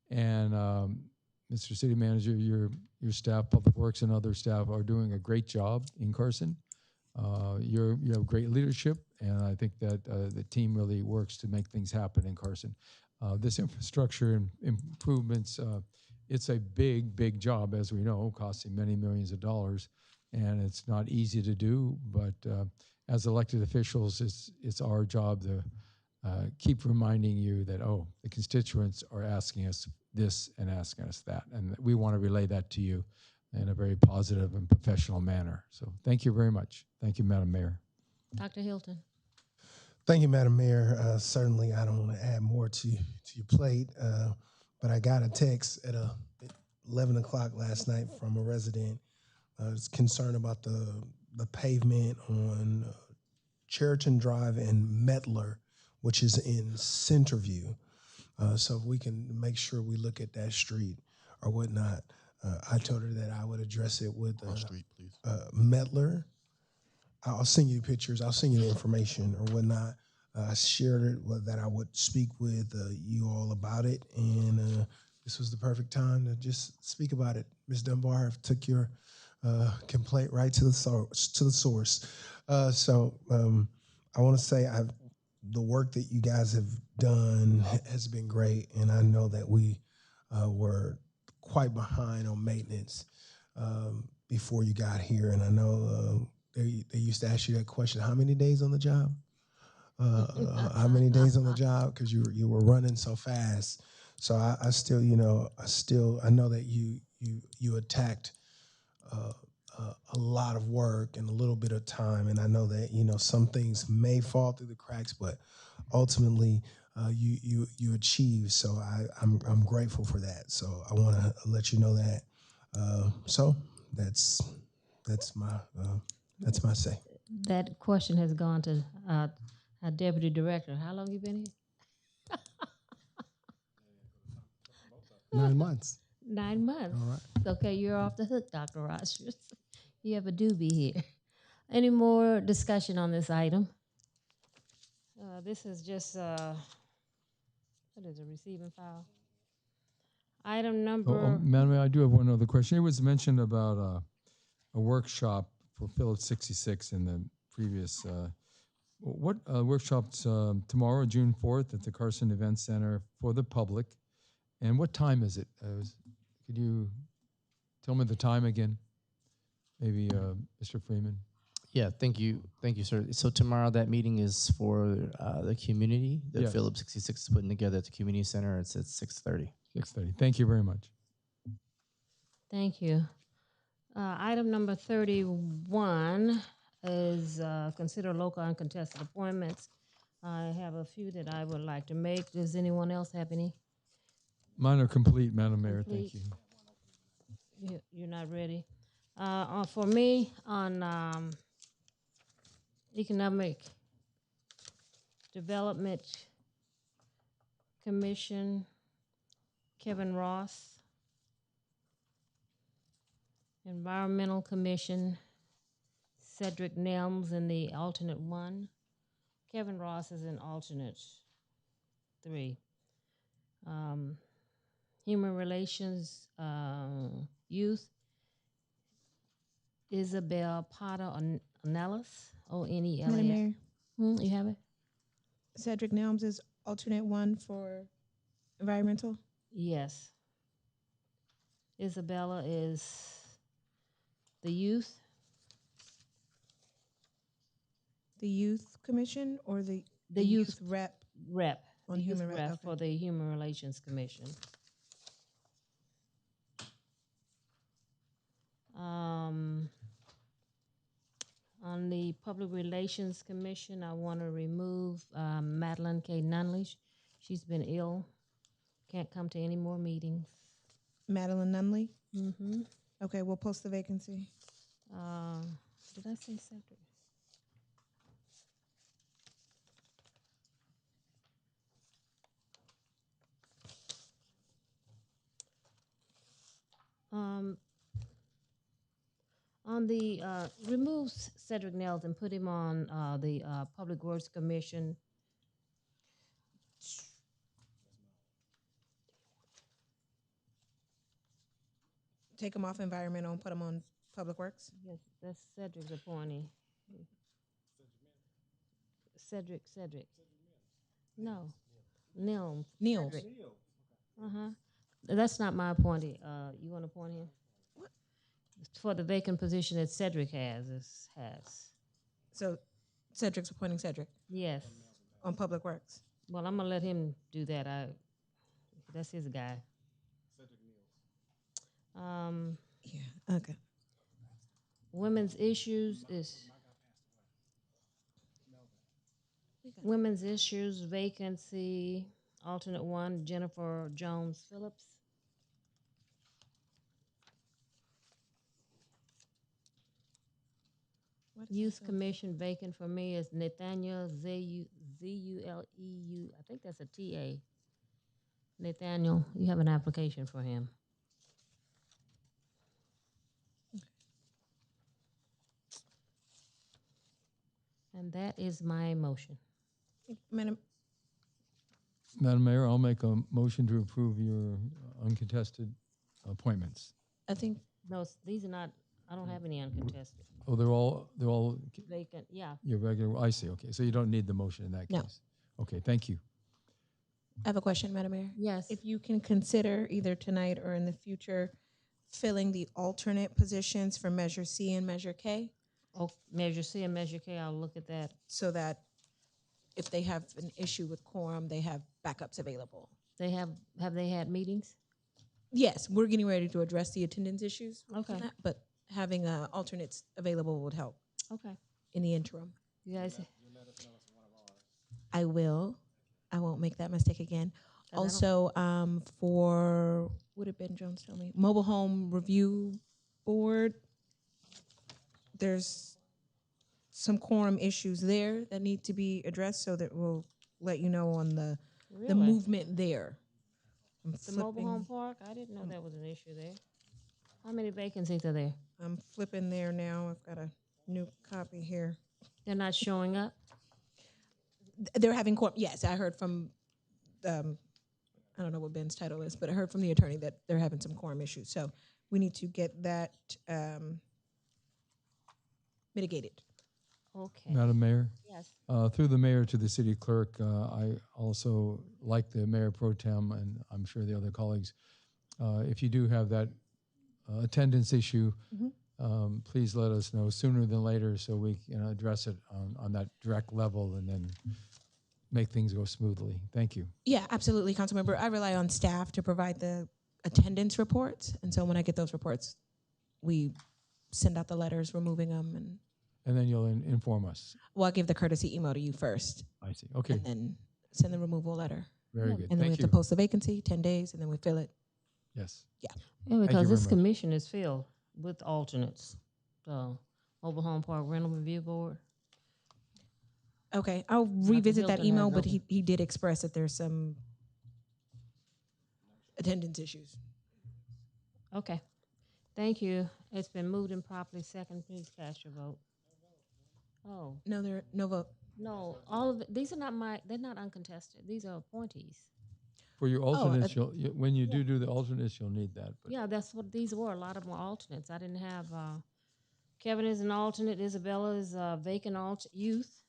And Mr. City Manager, your staff, Public Works and other staff are doing a great job in Carson. You have great leadership, and I think that the team really works to make things happen in Carson. This infrastructure improvements, it's a big job, as we know, costing many millions of dollars, and it's not easy to do, but as elected officials, it's our job to keep reminding you that, oh, the constituents are asking us this and asking us that, and we want to relay that to you in a very positive and professional manner. So thank you very much. Thank you, Madam Mayor. Dr. Hilton. Thank you, Madam Mayor. Certainly, I don't want to add more to your plate, but I got a text at 11 o'clock last night from a resident who's concerned about the pavement on Cheriton Drive and Mettler, which is in Centerview. So if we can make sure we look at that street or whatnot, I told her that I would address it with street, please. Mettler. I'll send you pictures. I'll send you the information or whatnot. I shared it that I would speak with you all about it, and this was the perfect time to just speak about it. Ms. Dunbar took your complaint right to the source. So I want to say the work that you guys have done has been great, and I know that we were quite behind on maintenance before you got here, and I know they used to ask you that question: how many days on the job? How many days on the job? Because you were running so fast. So I still, I know that you attacked a lot of work in a little bit of time, and I know that some things may fall through the cracks, but ultimately you achieved. So I'm grateful for that. So I want to let you know that. So that's my say. That question has gone to our Deputy Director. How long you been here? 9 months. 9 months. All right. Okay, you're off the hook, Dr. Rogers. You have a doobie here. Any more discussion on this item? This is just, what is it, receiving file? Item number. Madam Mayor, I do have one other question. It was mentioned about a workshop for Phillips 66 in the previous, what workshops tomorrow, June 4th at the Carson Event Center for the public, and what time is it? Could you tell me the time again? Maybe Mr. Freeman. Yeah, thank you, sir. So tomorrow that meeting is for the community that Yes. Phillips 66 is putting together at the community center. It's at 6:30. 6:30. Thank you very much. Thank you. Item number 31 is consider local uncontested appointments. I have a few that I would like to make. Does anyone else have any? Mine are complete, Madam Mayor. Complete. Thank you. You're not ready? For me, on Economic Development Commission, Kevin Ross. Environmental Commission, Cedric Nelms in the alternate 1. Kevin Ross is in alternate 3. Human Relations, Youth, Isabel Potter Onelas, Onelas. Madam Mayor, You have it? Cedric Nelms is alternate one for environmental. Yes. Isabella is the youth. The Youth Commission or the Youth rep rep. on The youth human rep okay. for the Human Relations Commission. On the Public Relations Commission, I want to remove Madeline K. Nunley. She's been ill, can't come to any more meetings. Madeline Nunley. Mm-hmm. Okay, we'll post the vacancy. Did I say Cedric? On the remove Cedric Nels and put him on the Public Works Commission. Take him off environmental and put him on Public Works. Yes, that's Cedric's appointee. Cedric. No, Nils. Uh-huh. That's not my appointee. You want to appoint him? What? For the vacant position that Cedric has. So Cedric's appointing Cedric Yes. on Public Works. Well, I'm gonna let him do that. That's his guy. Yeah, okay. Women's issues is women's issues vacancy. Alternate one, Jennifer Jones Phillips. Youth Commission vacant for me is Nathaniel Zuleu. I think that's a TA. Nathaniel, you have an application for him. And that is my motion. Madam Mayor, I'll make a motion to approve your uncontested appointments. I think No, these are not, I don't have any uncontested. Oh, they're all Vacant, yeah. your regular, I see, okay. So you don't need the motion in that No. case? Okay, thank you. I have a question, Madam Mayor. Yes. If you can consider either tonight or in the future filling the alternate positions for Measure C and Measure K, Oh, Measure C and Measure K, I'll look at that. so that if they have an issue with quorum, they have backups available. Have they had meetings? Yes, we're getting ready to address the attendance issues. on Okay. that, but having alternates available would help Okay. in the interim. You guys, I will. I won't make that mistake again. 'Cause I don't- Also, for what did Ben Jones tell me? Mobile Home Review Board. There's some quorum issues there that need to be addressed, so that we'll let you know on the Really? movement there. I'm The mobile flipping- home park, I didn't know that was an issue there. How many vacancies are there? I'm flipping there now. I've got a new copy here. They're not showing up? They're having quorum. Yes, I heard from. I don't know what Ben's title is, but I heard from the attorney that they're having some quorum issues. So we need to get that mitigated. Okay. Madam Mayor? Yes. Through the mayor to the city clerk, I also, like the mayor pro tem, and I'm sure the other colleagues, if you do have that attendance issue, please let us know sooner than later so we can address it on that direct level and then make things go smoothly. Thank you. Yeah, absolutely, Councilmember. I rely on staff to provide the attendance reports, and so when I get those reports, we send out the letters removing them, And then you'll inform us. I'll give the courtesy email to you first. I see. Okay. And then send the removal letter. Very good. And then we Thank have you. to post the vacancy, 10 days, and then we fill it. Yes. Yeah. Yeah, because very this much. commission is filled with alternates. So, Mobile Home Park Rental Review Board. Okay, I'll revisit that Hilton email, has but open. he did express that there's some attendance issues. Okay. Thank you. It's been moved and properly second. Please cast your vote. Oh, No, no vote. no, all of these are not they're not uncontested. These are appointees. For your Oh, alternates, when you do the alternates, you'll need that. But Yeah, that's what these were. A lot of them were alternates. I didn't have, Kevin is an alternate, Isabella is a vacant youth.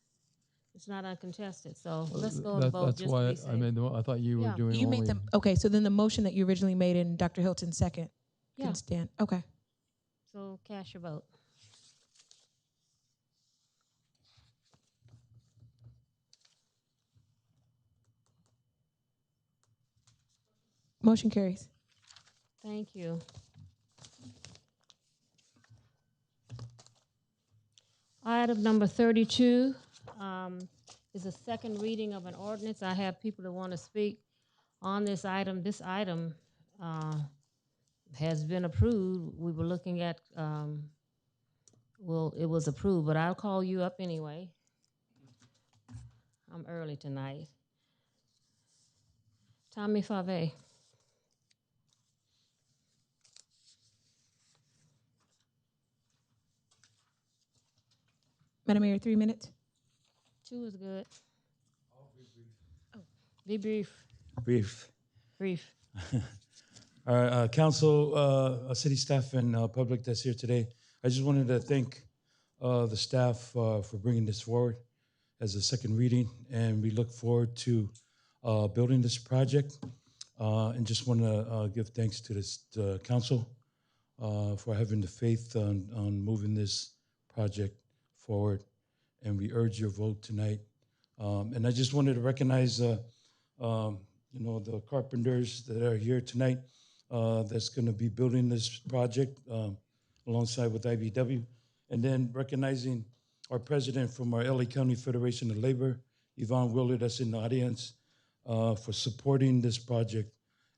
It's not uncontested, so let's go and vote that's just why to be safe. I made I thought you were Yeah. doing You only. made them. Okay, so then the motion that you originally made in Dr. Hilton's second Yeah. can stand. Okay. So cast your vote. Motion carries. Thank you. Item number 32 is a second reading of an ordinance. I have people that want to speak on this item. This item has been approved. We were looking at, well, it was approved, but I'll call you up anyway. I'm early tonight. Tommy Fave. Madam Mayor, 3 minutes. 2 is good. Be brief. Brief. Brief. All right, council, city staff, and public that's here today. I just wanted to thank the staff for bringing this forward as a second reading, and we look forward to building this project. And just want to give thanks to this council for having the faith on moving this project forward. And we urge your vote tonight. And I just wanted to recognize, the carpenters that are here tonight that's going to be building this project alongside with IBW. And then recognizing our president from our LA County Federation of Labor, Yvonne Willard, that's in the audience, for supporting this project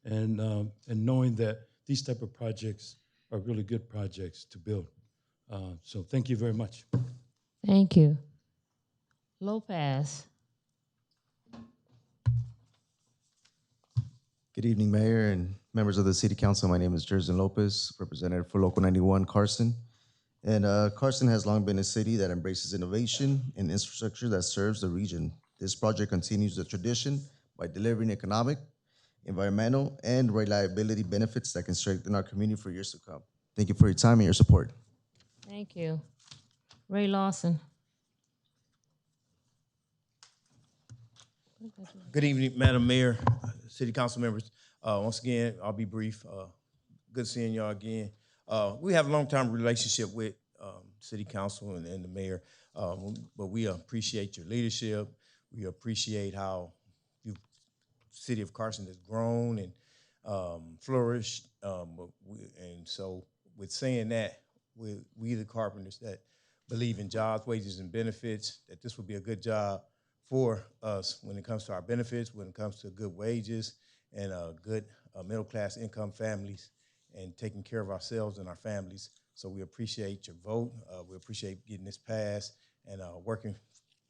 and knowing that these type of projects are really good projects to build. So thank you very much. Thank you. Lopez. Good evening, Mayor and members of the City Council. My name is Jerson Lopez, representative for Local 91, Carson. And Carson has long been a city that embraces innovation and infrastructure that serves the region. This project continues the tradition by delivering economic, environmental, and reliability benefits that can strengthen our community for years to come. Thank you for your time and your support. Thank you. Ray Lawson. Good evening, Madam Mayor, City Council members. Once again, I'll be brief. Good seeing y'all again. We have a long-term relationship with City Council and the Mayor, but we appreciate your leadership. We appreciate how the City of Carson has grown and flourished. And so with saying that, we the carpenters that believe in jobs, wages, and benefits, that this would be a good job for us when it comes to our benefits, when it comes to good wages and good middle-class income families and taking care of ourselves and our families. So we appreciate your vote. We appreciate getting this passed and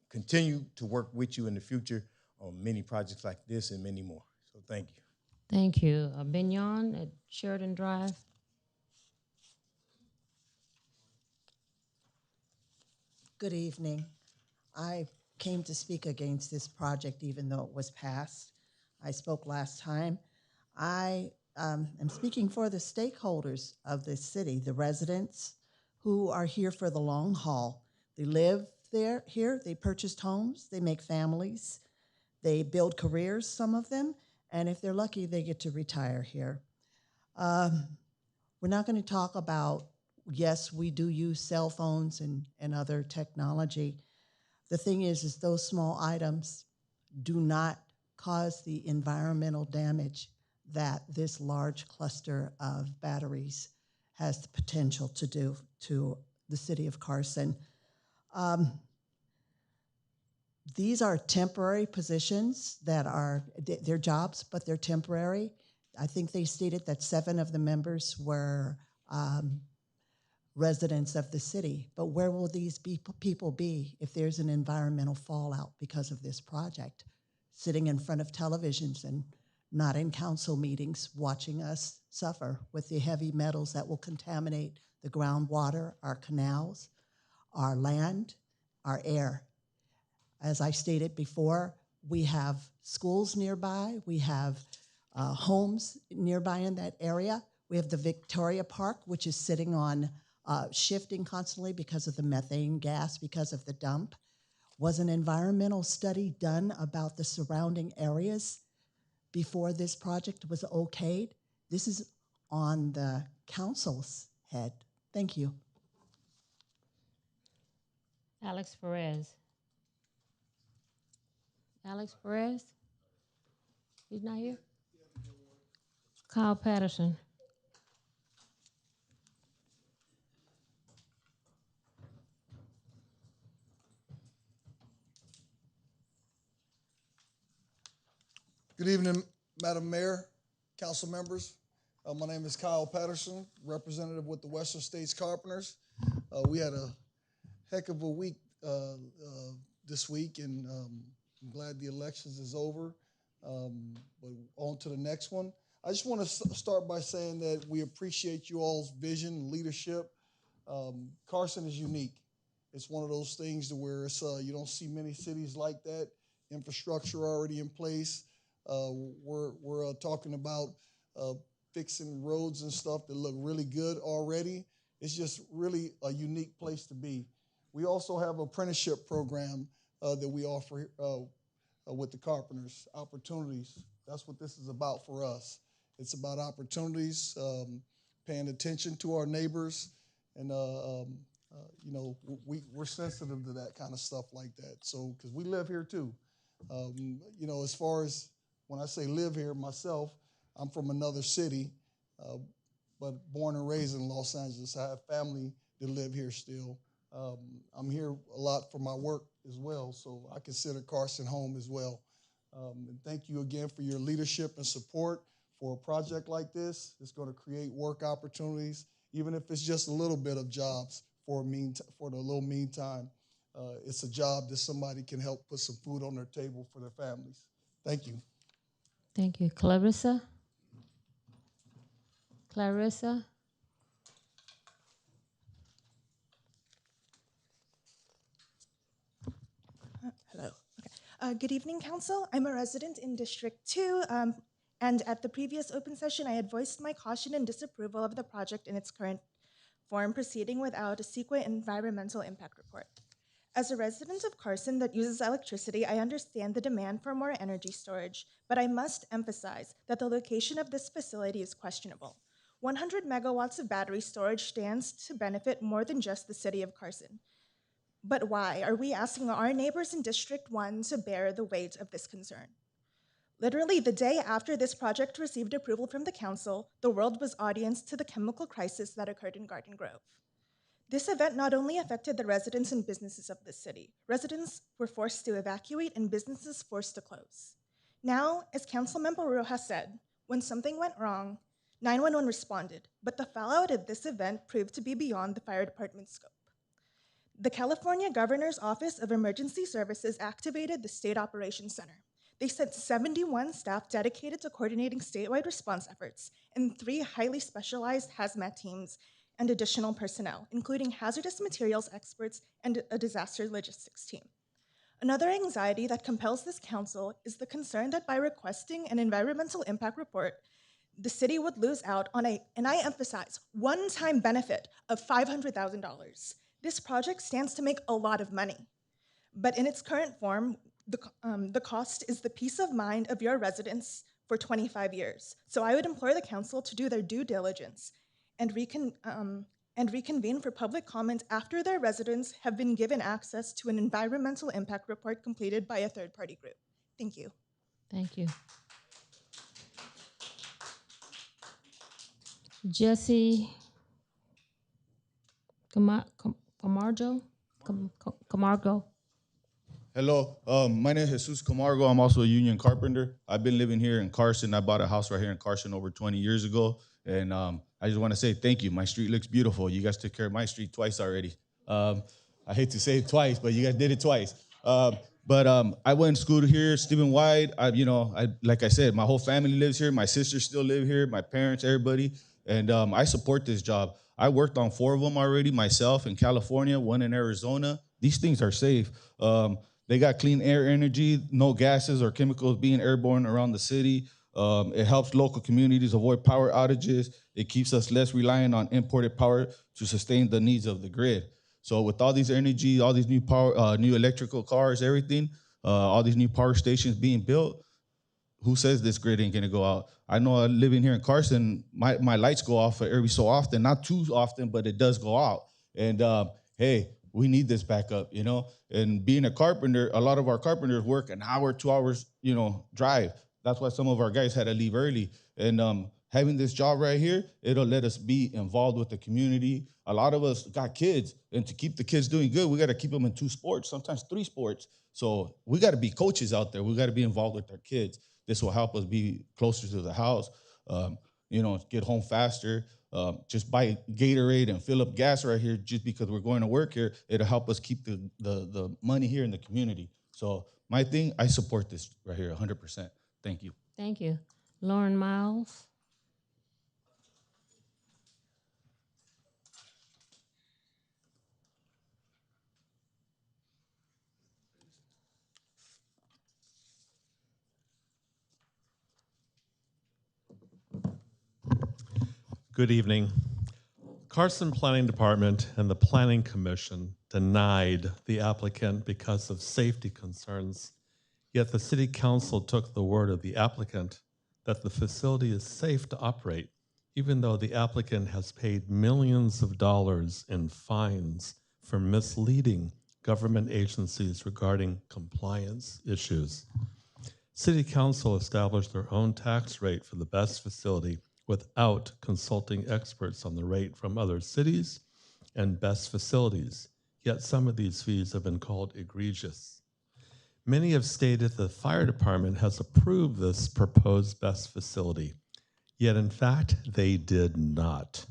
continue to work with you in the future on many projects like this and many more. So thank you. Thank you. Bignon at Sheridan Drive. Good evening. I came to speak against this project even though it was passed. I spoke last time. I am speaking for the stakeholders of this city, the residents who are here for the long haul. They live here, they purchased homes, they make families, they build careers, some of them, and if they're lucky, they get to retire here. We're not going to talk about, yes, we do use cell phones and other technology. The thing is those small items do not cause the environmental damage that this large cluster of batteries has the potential to do to the city of Carson. These are temporary positions that are, they're jobs, but they're temporary. I think they stated that 7 of the members were residents of the city, but where will these people be if there's an environmental fallout because of this project? Sitting in front of televisions and not in council meetings, watching us suffer with the heavy metals that will contaminate the groundwater, our canals, our land, our air. As I stated before, we have schools nearby, we have homes nearby in that area. We have the Victoria Park, which is sitting on shifting constantly because of the methane gas, because of the dump. Was an environmental study done about the surrounding areas before this project was okayed? This is on the council's head. Thank you. Alex Perez. Alex Perez? He's not here? Kyle Patterson. Good evening, Madam Mayor, council members. My name is Kyle Patterson, representative with the Western States Carpenters. We had a heck of a week this week, and I'm glad the elections is over. But on to the next one. I just want to start by saying that we appreciate you all's vision and leadership. Carson is unique. It's one of those things to where it's, you don't see many cities like that. Infrastructure already in place. We're talking about fixing roads and stuff that look really good already. It's just really a unique place to be. We also have an apprenticeship program that we offer with the carpenters, opportunities. That's what this is about for us. It's about opportunities, paying attention to our neighbors, and you know, we're sensitive to that kind of stuff like that. So, because we live here too. You know, as far as when I say live here myself, I'm from another city, but born and raised in Los Angeles. I have family that live here still. I'm here a lot for my work as well, so I consider Carson home as well. And thank you again for your leadership and support for a project like this. It's going to create work opportunities, even if it's just a little bit of jobs for the little meantime. It's a job that somebody can help put some food on their table for their families. Thank you. Thank you. Clarissa? Clarissa? Hello. Okay. Good evening, Council. I'm a resident in District 2, and at the previous open session, I had voiced my caution and disapproval of the project in its current form, proceeding without a CEQA environmental impact report. As a resident of Carson that uses electricity, I understand the demand for more energy storage, but I must emphasize that the location of this facility is questionable. 100 megawatts of battery storage stands to benefit more than just the city of Carson. But why are we asking our neighbors in District 1 to bear the weight of this concern? Literally, the day after this project received approval from the council, the world was audience to the chemical crisis that occurred in Garden Grove. This event not only affected the residents and businesses of the city. Residents were forced to evacuate and businesses forced to close. Now, as Councilmember Rojas said, when something went wrong, 911 responded, but the fallout of this event proved to be beyond the fire department's scope. The California Governor's Office of Emergency Services activated the State Operations Center. They sent 71 staff dedicated to coordinating statewide response efforts and 3 highly specialized hazmat teams and additional personnel, including hazardous materials experts and a disaster logistics team. Another anxiety that compels this council is the concern that by requesting an environmental impact report, the city would lose out on and I emphasize, one-time benefit of $500,000. This project stands to make a lot of money, but in its current form, the cost is the peace of mind of your residents for 25 years. So I would implore the council to do their due diligence and reconvene for public comment after their residents have been given access to an environmental impact report completed by a third-party group. Thank you. Thank you. Jesse Camargo? Camargo. Hello, my name is Jesus Camargo. I'm also a union carpenter. I've been living here in Carson. I bought a house right here in Carson over 20 years ago. And I just want to say thank you. My street looks beautiful. You guys took care of my street twice already. I hate to say it twice, but you guys did it twice. But I went to school here, Stephen White. Like I said, my whole family lives here. My sisters still live here, my parents, everybody. And I support this job. I worked on 4 of them already myself in California, 1 in Arizona. These things are safe. They got clean air energy, no gases or chemicals being airborne around the city. It helps local communities avoid power outages. It keeps us less reliant on imported power to sustain the needs of the grid. So with all these energy, all these new power, new electrical cars, everything, all these new power stations being built, who says this grid ain't gonna go out? I know living here in Carson, my lights go off every so often, not too often, but it does go out. And hey, we need this backup, you know? And being a carpenter, a lot of our carpenters work an hour, 2 hours, you know, drive. That's why some of our guys had to leave early. And having this job right here, it'll let us be involved with the community. A lot of us got kids, and to keep the kids doing good, we gotta keep them in 2 sports, sometimes 3 sports. So we gotta be coaches out there. We gotta be involved with our kids. This will help us be closer to the house, you know, get home faster. Just buy Gatorade and fill up gas right here just because we're going to work here. It'll help us keep the money here in the community. So my thing, I support this right here 100%. Thank you. Thank you. Lauren Miles. Good evening. Carson Planning Department and the Planning Commission denied the applicant because of safety concerns, yet the City Council took the word of the applicant that the facility is safe to operate, even though the applicant has paid millions of dollars in fines for misleading government agencies regarding compliance issues. City Council established their own tax rate for the best facility without consulting experts on the rate from other cities and best facilities, yet some of these fees have been called egregious. Many have stated the fire department has approved this proposed best facility, yet in fact they did not.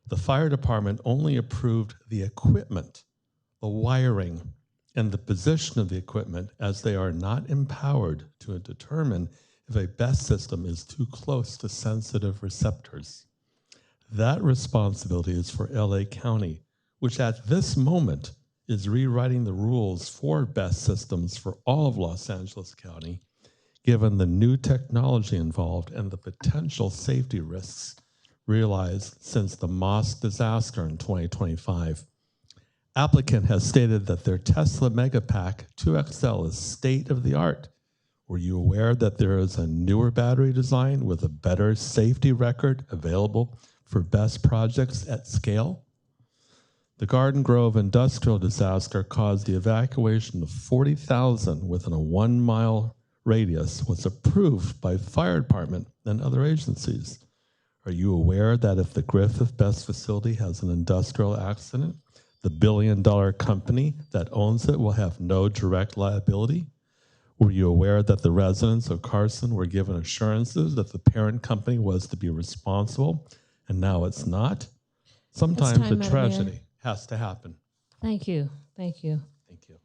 The fire department only approved the equipment, the wiring, and the position of the equipment, as they are not empowered to determine if a BESS system is too close to sensitive receptors. That responsibility is for LA County, which at this moment is rewriting the rules for BESS systems for all of Los Angeles County, given the new technology involved and the potential safety risks realized since the mosque disaster in 2025. Applicant has stated that their Tesla Megapack 2XL is state-of-the-art. Were you aware that there is a newer battery design with a better safety record available for BESS projects at scale? The Garden Grove industrial disaster caused the evacuation of 40,000 within a 1 mile radius, was approved by the fire department and other agencies. Are you aware that if the Griffith BESS facility has an industrial accident, the billion-dollar company that owns it will have no direct liability? Were you aware that the residents of Carson were given assurances that the parent company was to be responsible, and now it's not? Sometimes time, a Madam tragedy Mayor. has to happen. Thank you. Thank you. Thank you.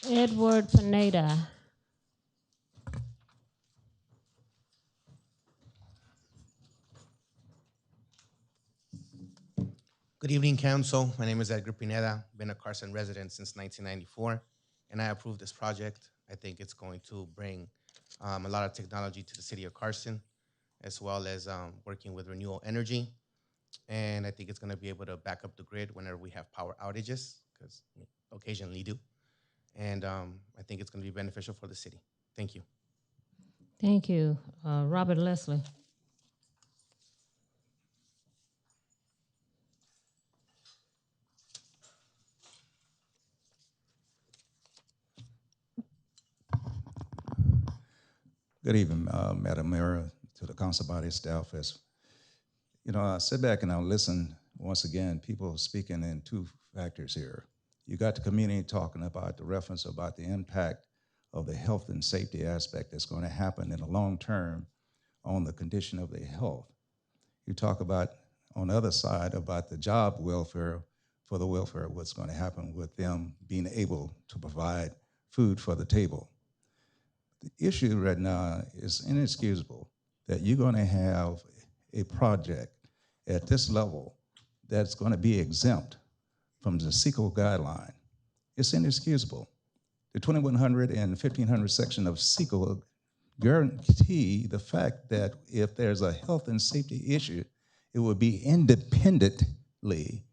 Edward Pineda. Good evening, Council. My name is Edgar Pineda. Been a Carson resident since 1994, and I approve this project. I think it's going to bring a lot of technology to the city of Carson, as well as working with renewable energy. And I think it's going to be able to back up the grid whenever we have power outages, because we occasionally do. And I think it's going to be beneficial for the city. Thank you. Thank you. Robert Leslie. Good evening, Madam Mayor, to the council body staff. As you know, I sit back and I listen. Once again, people speaking in 2 factors here. You got the community talking about the reference about the impact of the health and safety aspect that's going to happen in the long term on the condition of their health. You talk about, on the other side, about the job welfare, for the welfare, what's going to happen with them being able to provide food for the table. The issue right now is inexcusable that you're going to have a project at this level that's going to be exempt from the CEQA guideline. It's inexcusable. the 2100 and 1500 section of CEQA guarantee the fact that if there's a health and safety issue, it will be independently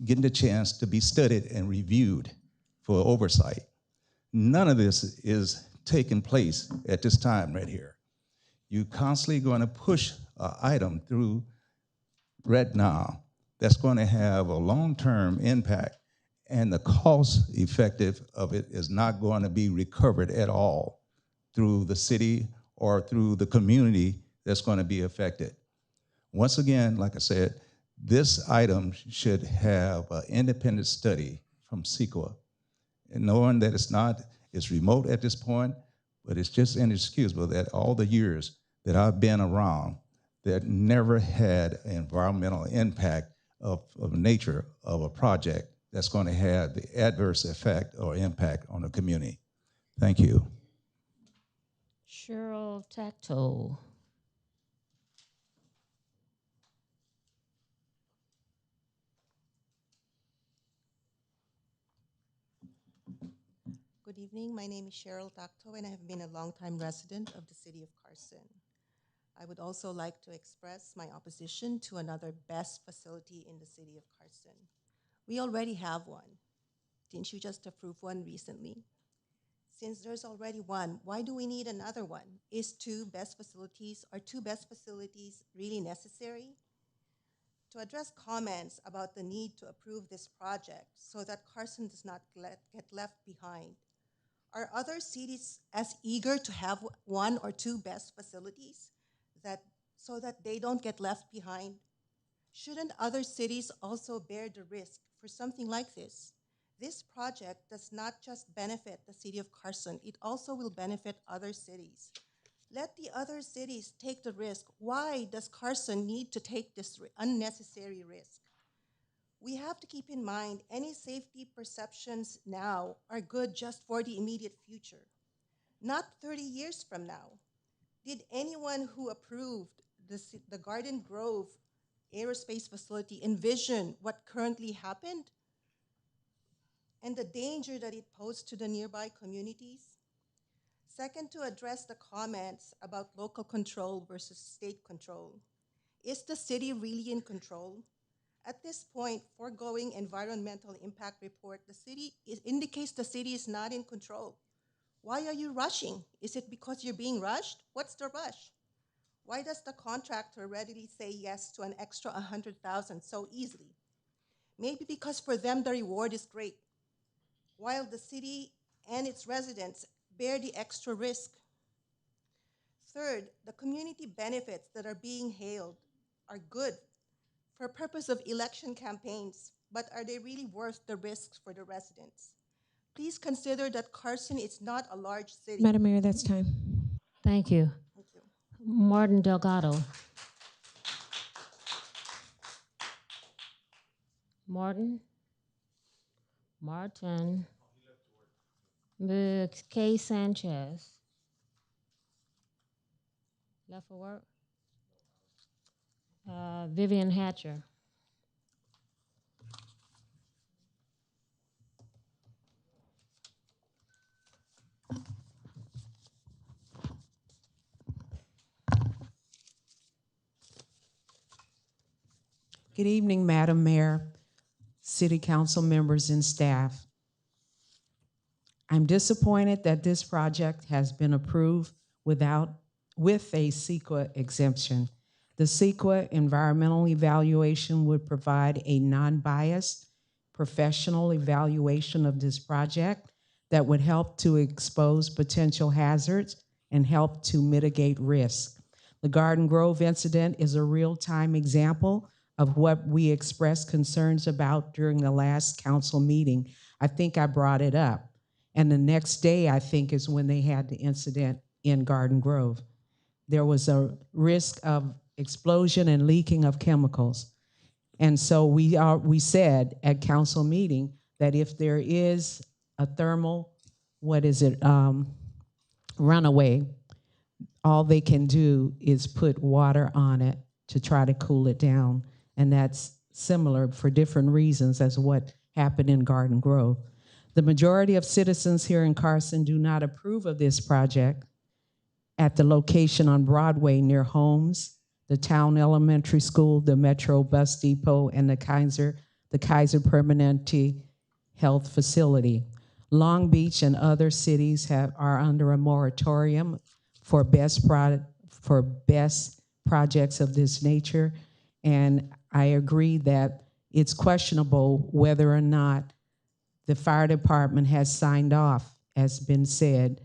getting the chance to be studied and reviewed for oversight. None of this is taking place at this time right here. You're constantly going to push an item through right now that's going to have a long-term impact, and the cost effective of it is not going to be recovered at all through the city or through the community that's going to be affected. Once again, like I said, this item should have an independent study from CEQA. And knowing that it's remote at this point, but it's just inexcusable that all the years that I've been around that never had an environmental impact of nature of a project that's going to have the adverse effect or impact on the community. Thank you. Cheryl Tacto. Good evening. My name is Cheryl Tacto, and I have been a longtime resident of the city of Carson. I would also like to express my opposition to another BEST facility in the city of Carson. We already have one. Didn't you just approve one recently? Since there's already one, why do we need another one? Are two BEST facilities really necessary? To address comments about the need to approve this project so that Carson does not get left behind, are other cities as eager to have one or two BEST facilities so that they don't get left behind? Shouldn't other cities also bear the risk for something like this? This project does not just benefit the city of Carson, it also will benefit other cities. Let the other cities take the risk. Why does Carson need to take this unnecessary risk? We have to keep in mind any safety perceptions now are good just for the immediate future, not 30 years from now. Did anyone who approved the Garden Grove aerospace facility envision what currently happened and the danger that it posed to the nearby communities? Second, to address the comments about local control versus state control. Is the city really in control? At this point, foregoing environmental impact report, indicates the city is not in control. Why are you rushing? Is it because you're being rushed? What's the rush? Why does the contractor readily say yes to an extra $100,000 so easily? Maybe because for them the reward is great, while the city and its residents bear the extra risk. Third, the community benefits that are being hailed are good for purpose of election campaigns, but are they really worth the risks for the residents? Please consider that Carson is not a large city. Madam Mayor, that's time. Thank you. Thank you. Martin Delgado. Martin. Kay Sanchez. Left for work. Vivian Hatcher. Good evening, Madam Mayor, City Council members and staff. I'm disappointed that this project has been approved with a CEQA exemption. The CEQA environmental evaluation would provide a non-biased professional evaluation of this project that would help to expose potential hazards and help to mitigate risk. The Garden Grove incident is a real-time example of what we expressed concerns about during the last council meeting. I think I brought it up. And the next day, I think, is when they had the incident in Garden Grove. There was a risk of explosion and leaking of chemicals. And so we said at council meeting that if there is a thermal, runaway, all they can do is put water on it to try to cool it down. And that's similar for different reasons as what happened in Garden Grove. The majority of citizens here in Carson do not approve of this project at the location on Broadway near Holmes, the town elementary school, the Metro Bus Depot, and the Kaiser Permanente Health Facility. Long Beach and other cities are under a moratorium for best projects of this nature, and I agree that it's questionable whether or not the fire department has signed off, as been said,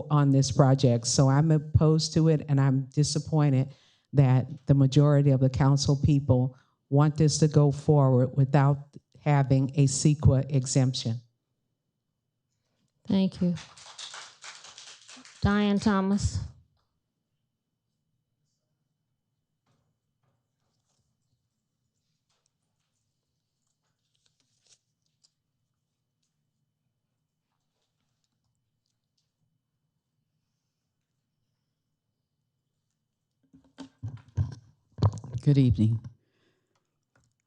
on this project. So I'm opposed to it, and I'm disappointed that the majority of the council people want this to go forward without having a CEQA exemption. Thank you. Diane Thomas. Good evening.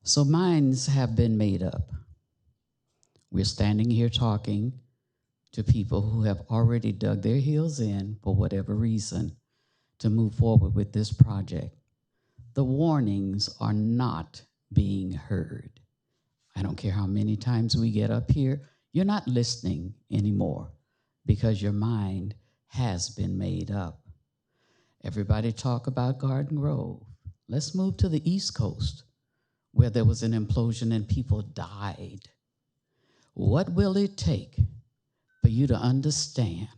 So minds have been made up. We're standing here talking to people who have already dug their heels in for whatever reason to move forward with this project. The warnings are not being heard. I don't care how many times we get up here, you're not listening anymore because your mind has been made up. Everybody talk about Garden Grove. Let's move to the East Coast where there was an implosion and people died. What will it take for you to understand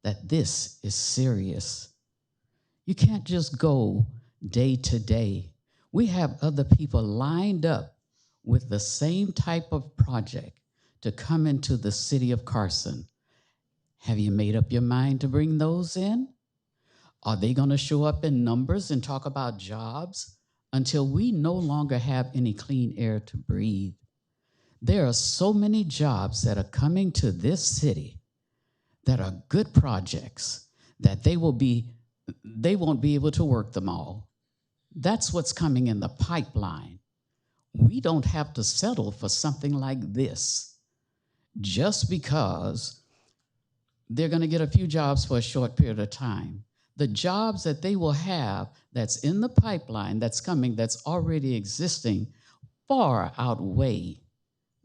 that this is serious? You can't just go day to day. We have other people lined up with the same type of project to come into the city of Carson. Have you made up your mind to bring those in? Are they going to show up in numbers and talk about jobs until we no longer have any clean air to breathe? There are so many jobs that are coming to this city that are good projects that they won't be able to work them all. That's what's coming in the pipeline. We don't have to settle for something like this just because they're going to get a few jobs for a short period of time. The jobs that they will have that's in the pipeline, that's coming, that's already existing, far outweigh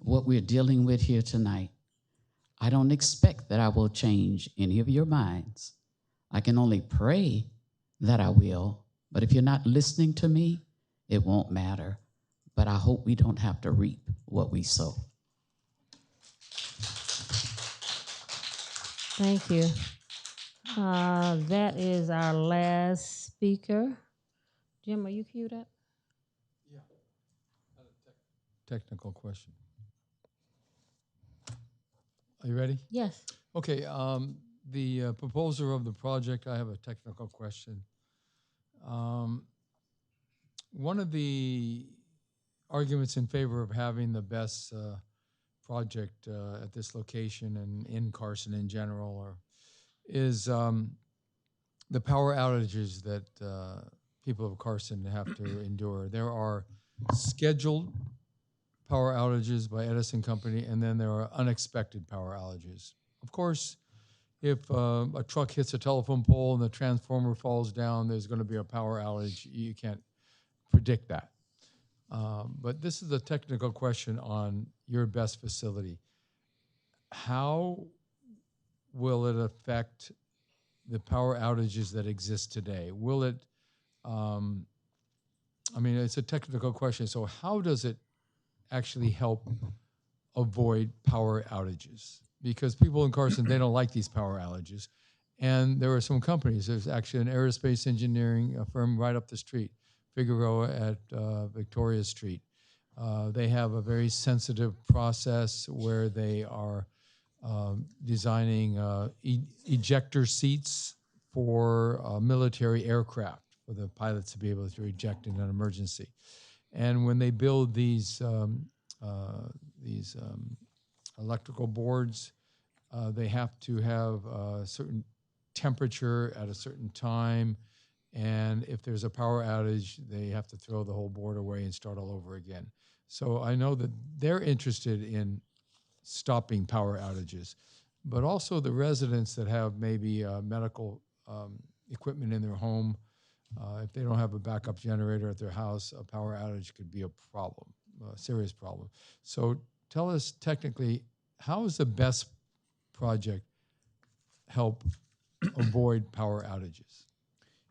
what we're dealing with here tonight. I don't expect that I will change any of your minds. I can only pray that I will, but if you're not listening to me, it won't matter. But I hope we don't have to reap what we sow. Thank you. That is our last speaker. Jim, are you queued up? Technical question. Are you ready? Yes. Okay. The proposer of the project, I have a technical question. One of the arguments in favor of having the best project at this location and in Carson in general is the power outages that people of Carson have to endure. There are scheduled power outages by Edison Company, and then there are unexpected power outages. Of course, if a truck hits a telephone pole and the transformer falls down, there's going to be a power outage. You can't predict that. But this is a technical question on your best facility. How will it affect the power outages that exist today? Will it, it's a technical question, so how does it actually help avoid power outages? Because people in Carson, they don't like these power outages. And there are some companies, there's actually an aerospace engineering firm right up the street, Figueroa at Victoria Street. They have a very sensitive process where they are designing ejector seats for military aircraft for the pilots to be able to eject in an emergency. And when they build these electrical boards, they have to have a certain temperature at a certain time. And if there's a power outage, they have to throw the whole board away and start all over again. So I know that they're interested in stopping power outages, but also the residents that have maybe medical equipment in their home. If they don't have a backup generator at their house, a power outage could be a problem, a serious problem. So tell us technically, how is the BEST project help avoid power outages?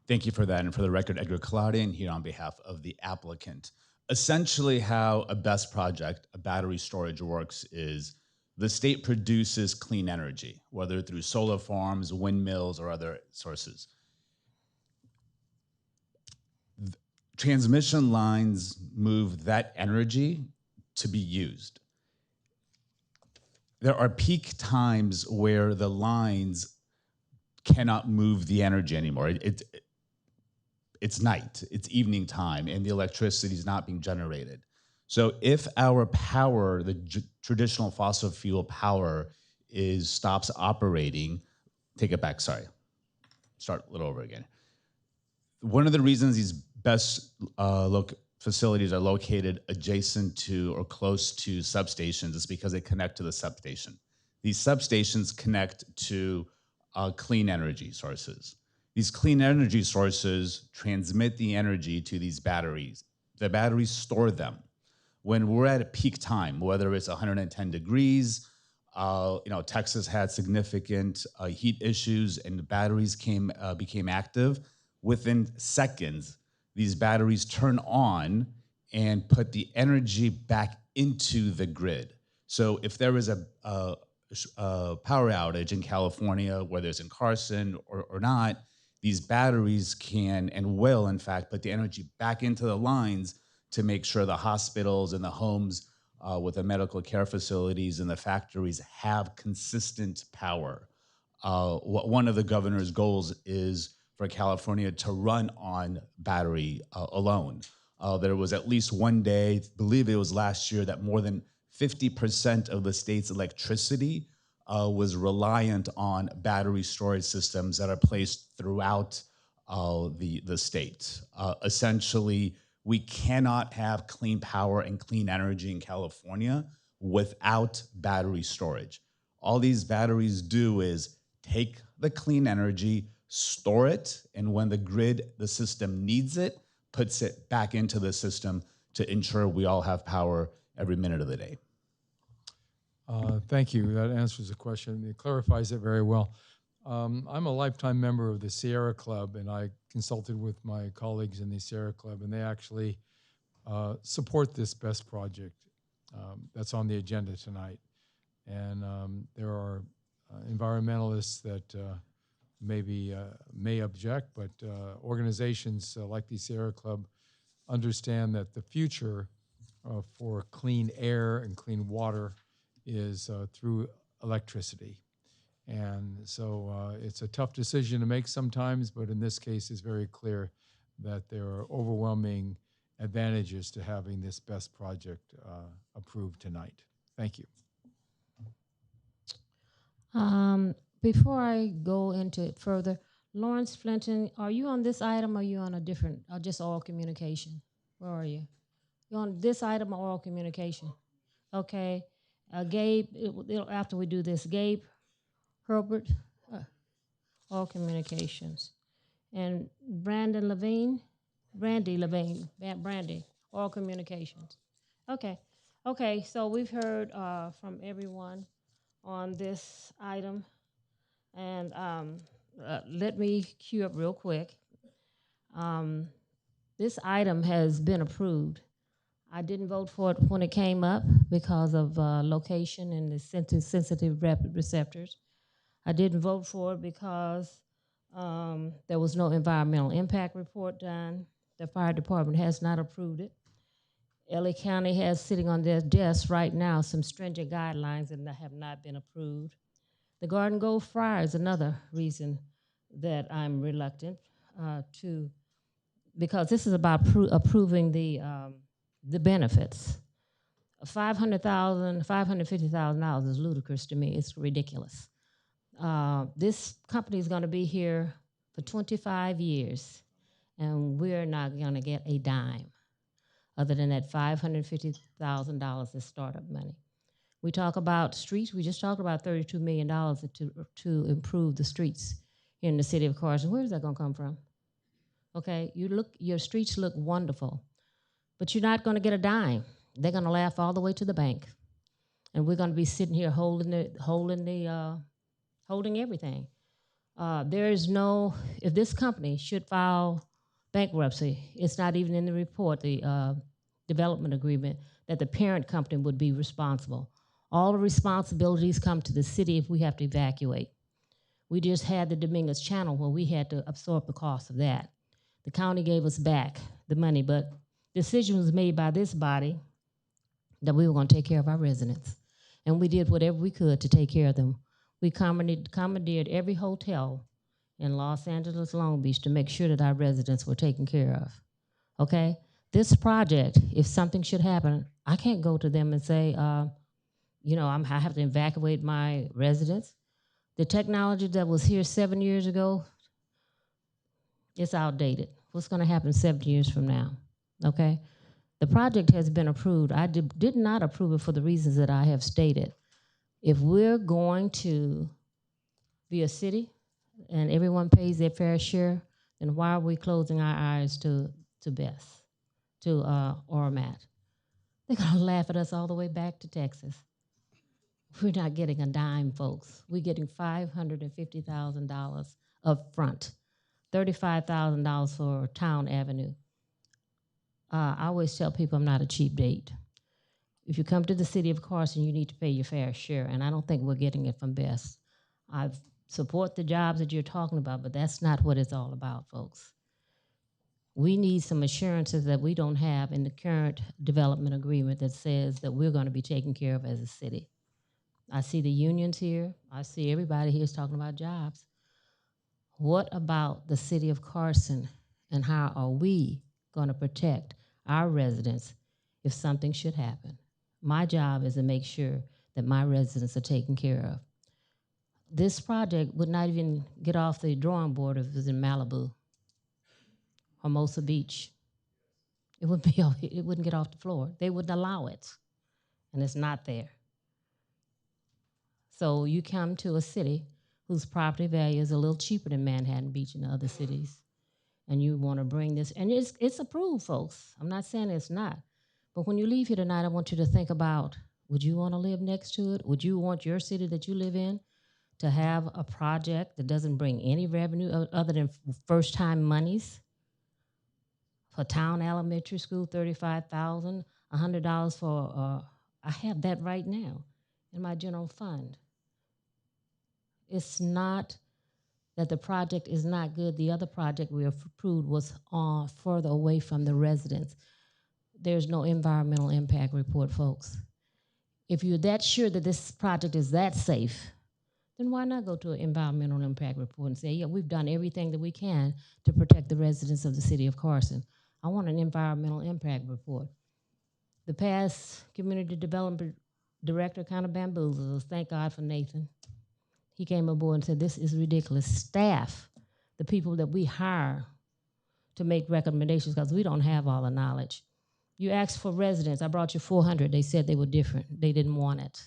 Thank you for that. And for the record, Edgar Claudian here on behalf of the applicant. Essentially, how a BEST project, a battery storage, works is the state produces clean energy, whether through solar farms, windmills, or other sources. Transmission lines move that energy to be used. There are peak times where the lines cannot move the energy anymore. It's night, it's evening time, and the electricity is not being generated. So if our power, the traditional fossil fuel power, stops operating, take it back, sorry. Start a little over again. One of the reasons these BEST facilities are located adjacent to or close to substations is because they connect to the substation. These substations connect to clean energy sources. These clean energy sources transmit the energy to these batteries. The batteries store them. When we're at a peak time, whether it's 110 degrees, Texas had significant heat issues and the batteries became active. Within seconds, these batteries turn on and put the energy back into the grid. So if there is a power outage in California, whether it's in Carson or not, these batteries can and will, in fact, put the energy back into the lines to make sure the hospitals and the homes with the medical care facilities and the factories have consistent power. One of the governor's goals is for California to run on battery alone. There was at least one day, I believe it was last year, that more than 50% of the state's electricity was reliant on battery storage systems that are placed throughout the state. Essentially, we cannot have clean power and clean energy in California without battery storage. All these batteries do is take the clean energy, store it, and when the grid, the system needs it, puts it back into the system to ensure we all have power every minute of the day. Thank you. That answers the question. It clarifies it very well. I'm a lifetime member of the Sierra Club, and I consulted with my colleagues in the Sierra Club, and they actually support this BEST project that's on the agenda tonight. And there are environmentalists that may object, but organizations like the Sierra Club understand that the future for clean air and clean water is through electricity. And so it's a tough decision to make sometimes, but in this case, it's very clear that there are overwhelming advantages to having this BEST project approved tonight. Thank you. Before I go into it further, Lawrence Flinton, are you on this item or are you on a different, just oral communication? Where are you? You on this item or oral communication? Okay. Gabe, after we do this, Gabe Herbert, oral communications. And Brandy Levine, oral communications. Okay, so we've heard from everyone on this item. And let me cue up real quick. This item has been approved. I didn't vote for it when it came up because of location and the sensitive receptors. I didn't vote for it because there was no environmental impact report done. The fire department has not approved it. LA County has sitting on their desk right now some stringent guidelines that have not been approved. The Garden Grove Fire is another reason that I'm reluctant because this is about approving the benefits. $500,000, $550,000 is ludicrous to me. It's ridiculous. This company is going to be here for 25 years, and we're not going to get a dime other than that $550,000 is startup money. We talk about streets. We just talked about $32 million to improve the streets here in the city of Carson. Where is that going to come from? Okay, your streets look wonderful, but you're not going to get a dime. They're going to laugh all the way to the bank, and we're going to be sitting here holding everything. There is no, if this company should file bankruptcy, it's not even in the report, the development agreement, that the parent company would be responsible. All the responsibilities come to the city if we have to evacuate. We just had the Dominguez Channel where we had to absorb the cost of that. The county gave us back the money, but decision was made by this body that we were going to take care of our residents. And we did whatever we could to take care of them. We commandeered every hotel in Los Angeles, Long Beach to make sure that our residents were taken care of. Okay? This project, if something should happen, I can't go to them and say, I have to evacuate my residents. The technology that was here 7 years ago, it's outdated. What's going to happen 7 years from now? Okay? The project has been approved. I did not approve it for the reasons that I have stated. If we're going to be a city and everyone pays their fair share, then why are we closing our eyes to Beth, to Ormat? They're going to laugh at us all the way back to Texas. We're not getting a dime, folks. We're getting $550,000 up front, $35,000 for Town Avenue. I always tell people I'm not a cheap date. If you come to the city of Carson, you need to pay your fair share, and I don't think we're getting it from Best. I support the jobs that you're talking about, but that's not what it's all about, folks. We need some assurances that we don't have in the current development agreement that says that we're going to be taken care of as a city. I see the unions here. I see everybody here is talking about jobs. What about the city of Carson, and how are we going to protect our residents if something should happen? My job is to make sure that my residents are taken care of. This project would not even get off the drawing board if it was in Malibu, Hermosa Beach. It wouldn't get off the floor. They wouldn't allow it, and it's not there. So you come to a city whose property value is a little cheaper than Manhattan Beach and other cities, and you want to bring this, and it's approved, folks. I'm not saying it's not. But when you leave here tonight, I want you to think about, would you want to live next to it? Would you want your city that you live in to have a project that doesn't bring any revenue other than first-time monies? For Town Elementary School, $35,000, $100 for, I have that right now in my general fund. It's not that the project is not good. The other project we approved was further away from the residents. There's no environmental impact report, folks. If you're that sure that this project is that safe, then why not go to an environmental impact report and say, yeah, we've done everything that we can to protect the residents of the city of Carson. I want an environmental impact report. The past community development director kind of bamboozled us. Thank God for Nathan. He came aboard and said, this is ridiculous. Staff, the people that we hire to make recommendations, because we don't have all the knowledge. You asked for residents. I brought you 400. They said they were different. They didn't want it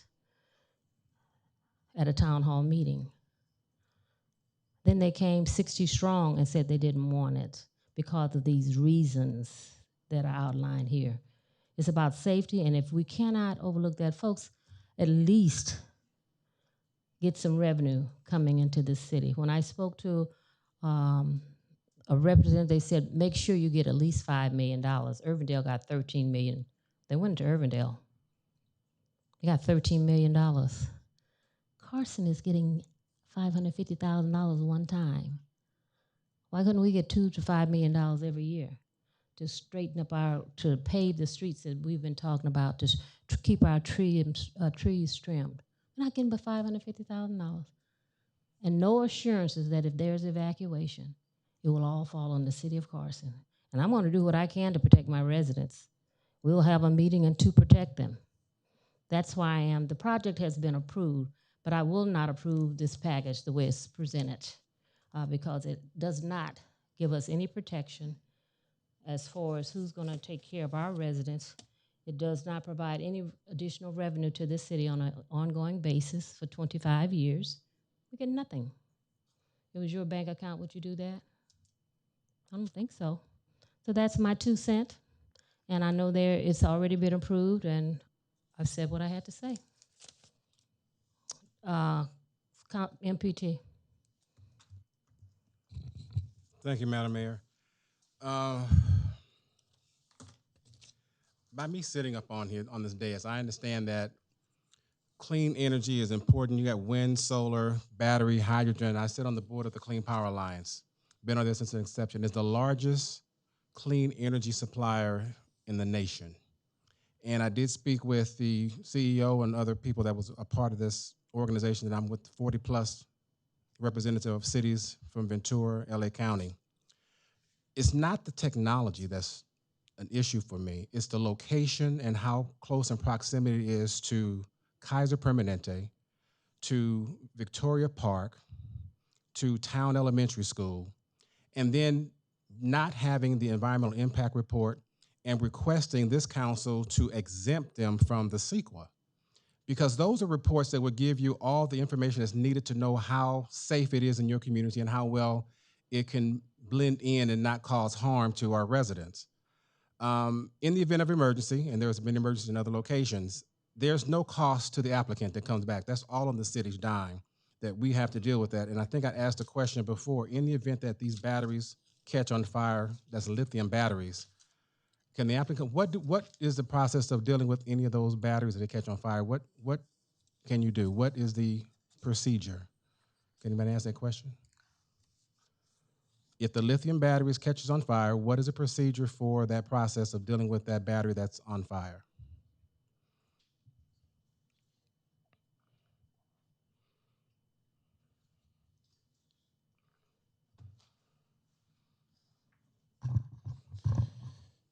at a town hall meeting. Then they came 60 strong and said they didn't want it because of these reasons that are outlined here. It's about safety, and if we cannot overlook that, folks, at least get some revenue coming into this city. When I spoke to a representative, they said, make sure you get at least $5 million. Irvindale got $13 million. They went to Irvindale. They got $13 million. Carson is getting $550,000 one time. Why couldn't we get $2 to $5 million every year to straighten up to pave the streets that we've been talking about, to keep our trees trimmed? We're not getting but $550,000. And no assurances that if there's evacuation, it will all fall on the city of Carson. And I'm going to do what I can to protect my residents. We'll have a meeting and to protect them. That's why I am. The project has been approved, but I will not approve this package the way it's presented because it does not give us any protection as far as who's going to take care of our residents It does not provide any additional revenue to this city on an ongoing basis for 25 years. We get nothing. It was your bank account, would you do that? I don't think so. So that's my 2 cents. And I know it's already been approved, and I've said what I had to say. MPT. Thank you, Madam Mayor. By me sitting up on here on this dais, I understand that clean energy is important. You got wind, solar, battery, hydrogen. I sit on the board of the Clean Power Alliance. Been on this since its inception. It's the largest clean energy supplier in the nation. And I did speak with the CEO and other people that was a part of this organization that I'm with, 40 plus representative of cities from Ventura, LA County. It's not the technology that's an issue for me. It's the location and how close in proximity it is to Kaiser Permanente, to Victoria Park, to Town Elementary School, and then not having the environmental impact report and requesting this council to exempt them from the CEQA. Because those are reports that would give you all the information that's needed to know how safe it is in your community and how well it can blend in and not cause harm to our residents. In the event of emergency, and there's been emergencies in other locations, there's no cost to the applicant that comes back. That's all on the city's dime that we have to deal with that. And I think I asked a question before, in the event that these batteries catch on fire, that's lithium batteries, can the applicant, what is the process of dealing with any of those batteries that they catch on fire? What can you do? What is the procedure? Can anybody answer that question? If the lithium batteries catches on fire, what is the procedure for that process of dealing with that battery that's on fire?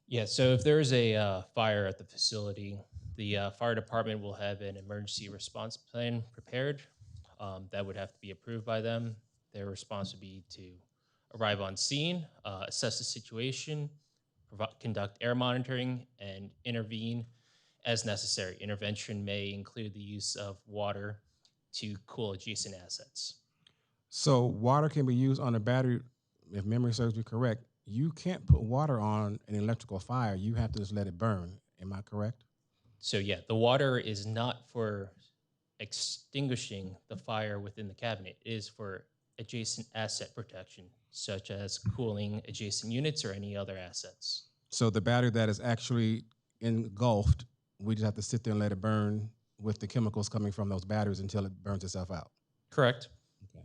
Yeah, so if there's a fire at the facility, the fire department will have an emergency response plan prepared. That would have to be approved by them. Their response would be to arrive on scene, assess the situation, conduct air monitoring, and intervene as necessary. Intervention may include the use of water to cool adjacent assets. So water can be used on a battery, if memory serves me correct. You can't put water on an electrical fire. You have to just let it burn. Am I correct? So yeah, the water is not for extinguishing the fire within the cabinet. It is for adjacent asset protection, such as cooling adjacent units or any other assets. So the battery that is actually engulfed, we just have to sit there and let it burn with the chemicals coming from those batteries until it burns itself out. Correct. Okay.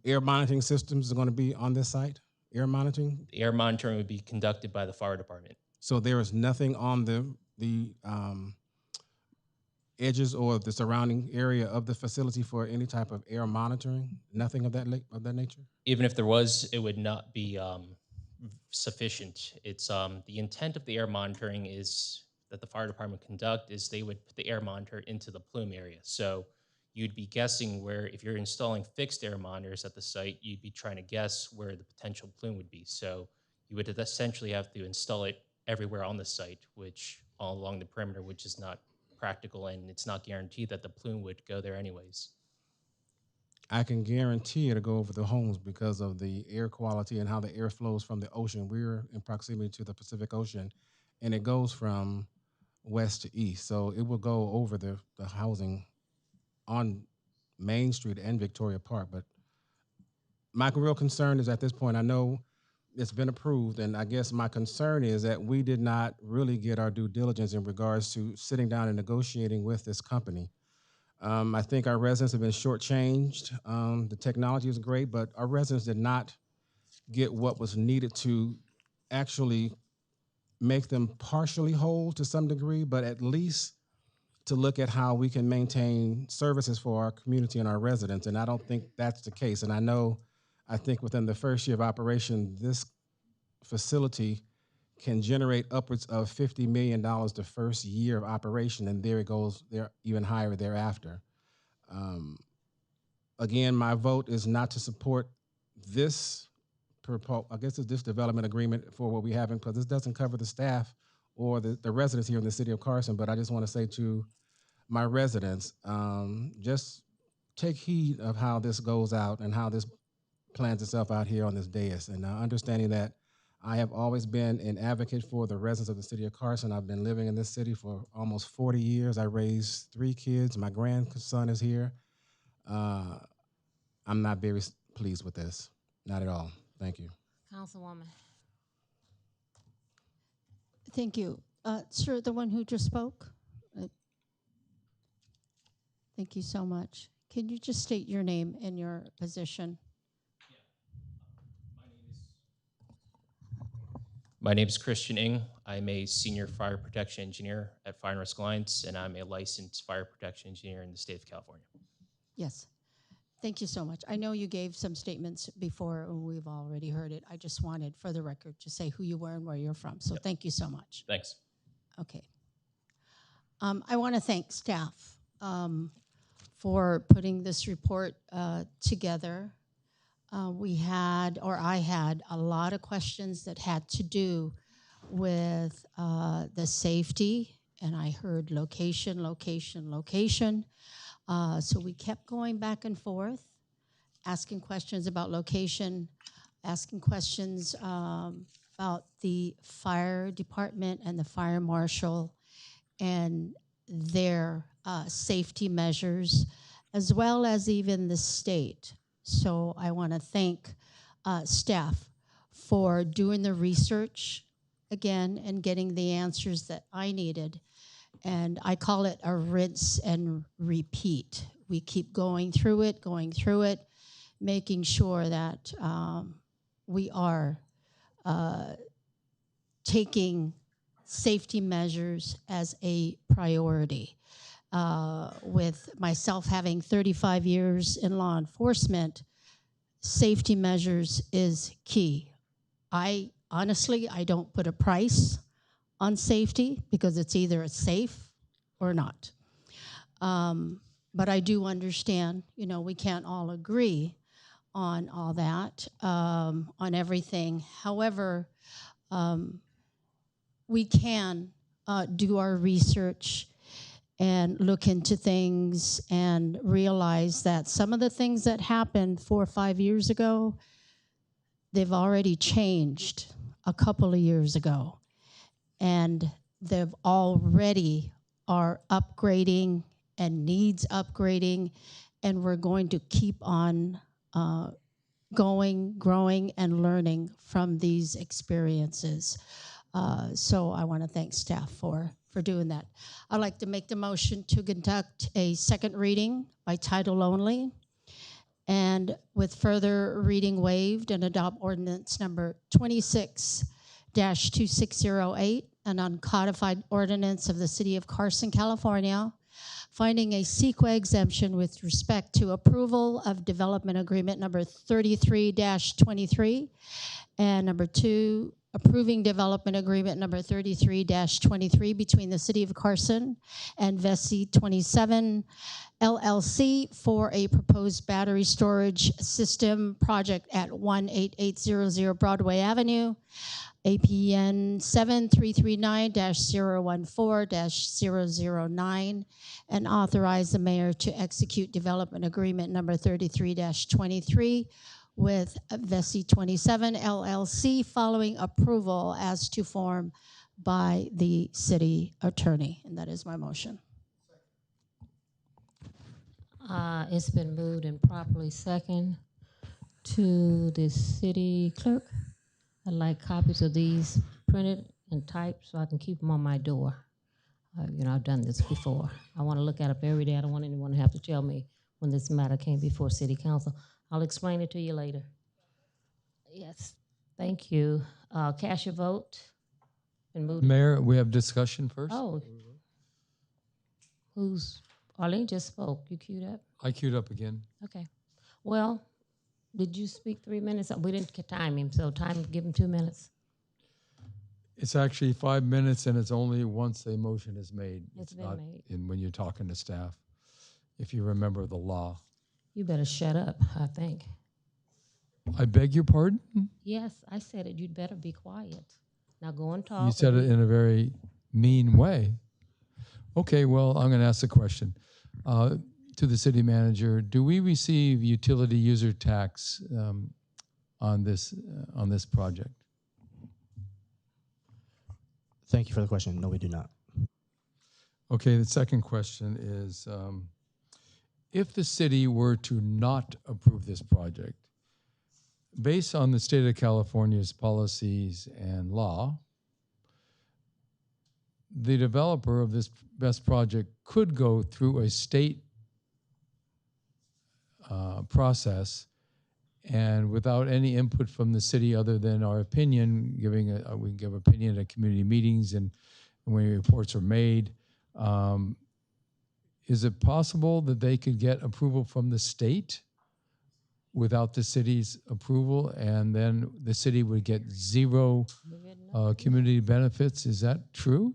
Air monitoring systems are going to be on this site? Air monitoring? The air monitoring would be conducted by the fire department. So there is nothing on the edges or the surrounding area of the facility for any type of air monitoring? Nothing of that nature? Even if there was, it would not be sufficient. It's the intent of the air monitoring is that the fire department conduct is they would put the air monitor into the plume area. So you'd be guessing where, if you're installing fixed air monitors at the site, you'd be trying to guess where the potential plume would be. So you would essentially have to install it everywhere on the site, which all along the perimeter, which is not practical, and it's not guaranteed that the plume would go there anyways. I can guarantee it'll go over the homes because of the air quality and how the air flows from the ocean. We're in proximity to the Pacific Ocean, and it goes from west to east. So it will go over the housing on Main Street and Victoria Park. But my real concern is at this point, I know it's been approved, and I guess my concern is that we did not really get our due diligence in regards to sitting down and negotiating with this company. I think our residents have been shortchanged. The technology is great, but our residents did not get what was needed to actually make them partially whole to some degree, but at least to look at how we can maintain services for our community and our residents. And I don't think that's the case. And I think within the first year of operation, this facility can generate upwards of $50 million the first year of operation, and there it goes, there even higher thereafter. Again, my vote is not to support this development agreement for what we have, because this doesn't cover the staff or the residents here in the city of Carson, but I just want to say to my residents, just take heed of how this goes out and how this plans itself out here on this dais. And understanding that I have always been an advocate for the residents of the city of Carson. I've been living in this city for almost 40 years. I raised 3 kids. My grandson is here. I'm not very pleased with this. Not at all. Thank you. Councilwoman. Thank you. Sir, the one who just spoke? Thank you so much. Can you just state your name and your position? My name is Christian Ng. I'm a senior fire protection engineer at Fire and Risk Alliance, and I'm a licensed fire protection engineer in the state of California. Yes. Thank you so much. I know you gave some statements before, and we've already heard it. I just wanted, for the record, to say who you were and where you're from. So thank you so much. Thanks. Okay. I want to thank staff for putting this report together. I had a lot of questions that had to do with the safety, and I heard location, location, location. So we kept going back and forth, asking questions about location, asking questions about the fire department and the fire marshal and their safety measures, as well as even the state. So I want to thank staff for doing the research again and getting the answers that I needed. And I call it a rinse and repeat. We keep going through it, making sure that we are taking safety measures as a priority. With myself having 35 years in law enforcement, safety measures is key. I don't put a price on safety because it's either safe or not. But I do understand, we can't all agree on all that, on everything. However, we can do our research and look into things and realize that some of the things that happened 4 or 5 years ago, they've already changed a couple of years ago. And they've already are upgrading and needs upgrading, and we're going to keep on going, growing, and learning from these experiences. So I want to thank staff for doing that. I'd like to make the motion to conduct a second reading by title only, and with further reading waived, and adopt ordinance number 26-2608, an uncodified ordinance of the City of Carson, California, finding a CEQA exemption with respect to approval of development agreement number 33-23, and number 2, approving development agreement number 33-23 between the City of Carson and Vessi 27 LLC for a proposed battery storage system project at 18800 Broadway Avenue, APN 7339-014-009, and authorize the mayor to execute development agreement number 33-23 with Vessi 27 LLC following approval as to form by the city attorney. And that is my motion. It's been moved and properly second to the city clerk. I'd like copies of these printed and typed so I can keep them on my door. I've done this before. I want to look at it every day. I don't want anyone to have to tell me when this matter came before city council. I'll explain it to you later. Yes, thank you. Cast your vote. Been moved. Mayor, we have discussion first. Oh, Arlene just spoke. You queued up? I queued up again. Okay. Well, did you speak 3 minutes? We didn't time him, so give him 2 minutes. It's actually 5 minutes, and it's only once a motion is made. It's been not made. when you're talking to staff, if you remember the law. You better shut up, I think. I beg your pardon? Yes, I said it. You'd better be quiet. Now go and talk. You said it in a very mean way. Okay, well, I'm going to ask a question to the city manager. Do we receive utility user tax on this project? Thank you for the question. No, we do not. Okay, the second question is, if the city were to not approve this project, based on the state of California's policies and law, the developer of this best project could go through a state process, and without any input from the city other than our opinion, we give opinion at community meetings and when reports are made. Is it possible that they could get approval from the state without the city's approval, and then the city would get zero community benefits? Is that true?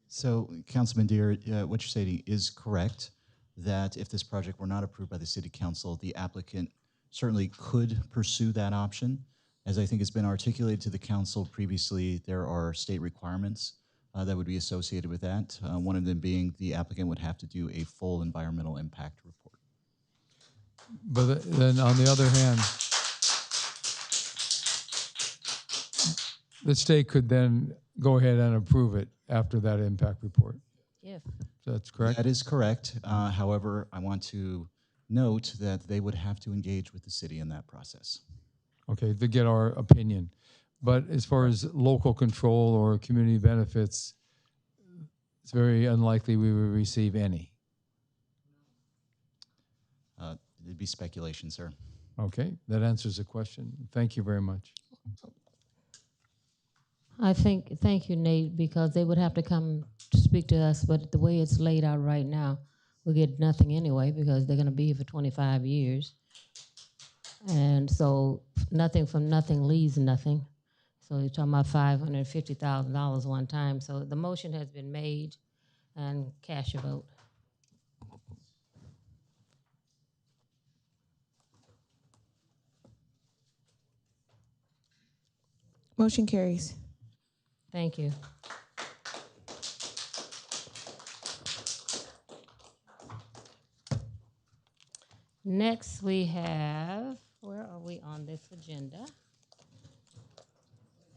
So, Councilman Deere, what you're stating is correct, that if this project were not approved by the City Council, the applicant certainly could pursue that option. As I think has been articulated to the Council previously, there are state requirements that would be associated with that. One of them being the applicant would have to do a full environmental impact report. But then on the other hand, the state could then go ahead and approve it after that impact report. Yeah. That's correct? That is correct. However, I want to note that they would have to engage with the city in that process. Okay, to get our opinion. But as far as local control or community benefits, it's very unlikely we will receive any. It'd be speculation, sir. Okay, that answers the question. Thank you very much. Thank you, Nate, because they would have to come to speak to us, but the way it's laid out right now, we get nothing anyway because they're going to be here for 25 years. And so nothing from nothing leaves nothing. So you're talking about $550,000 one time. So the motion has been made and cast your vote. Motion carries. Thank you. Next, we have, where are we on this agenda?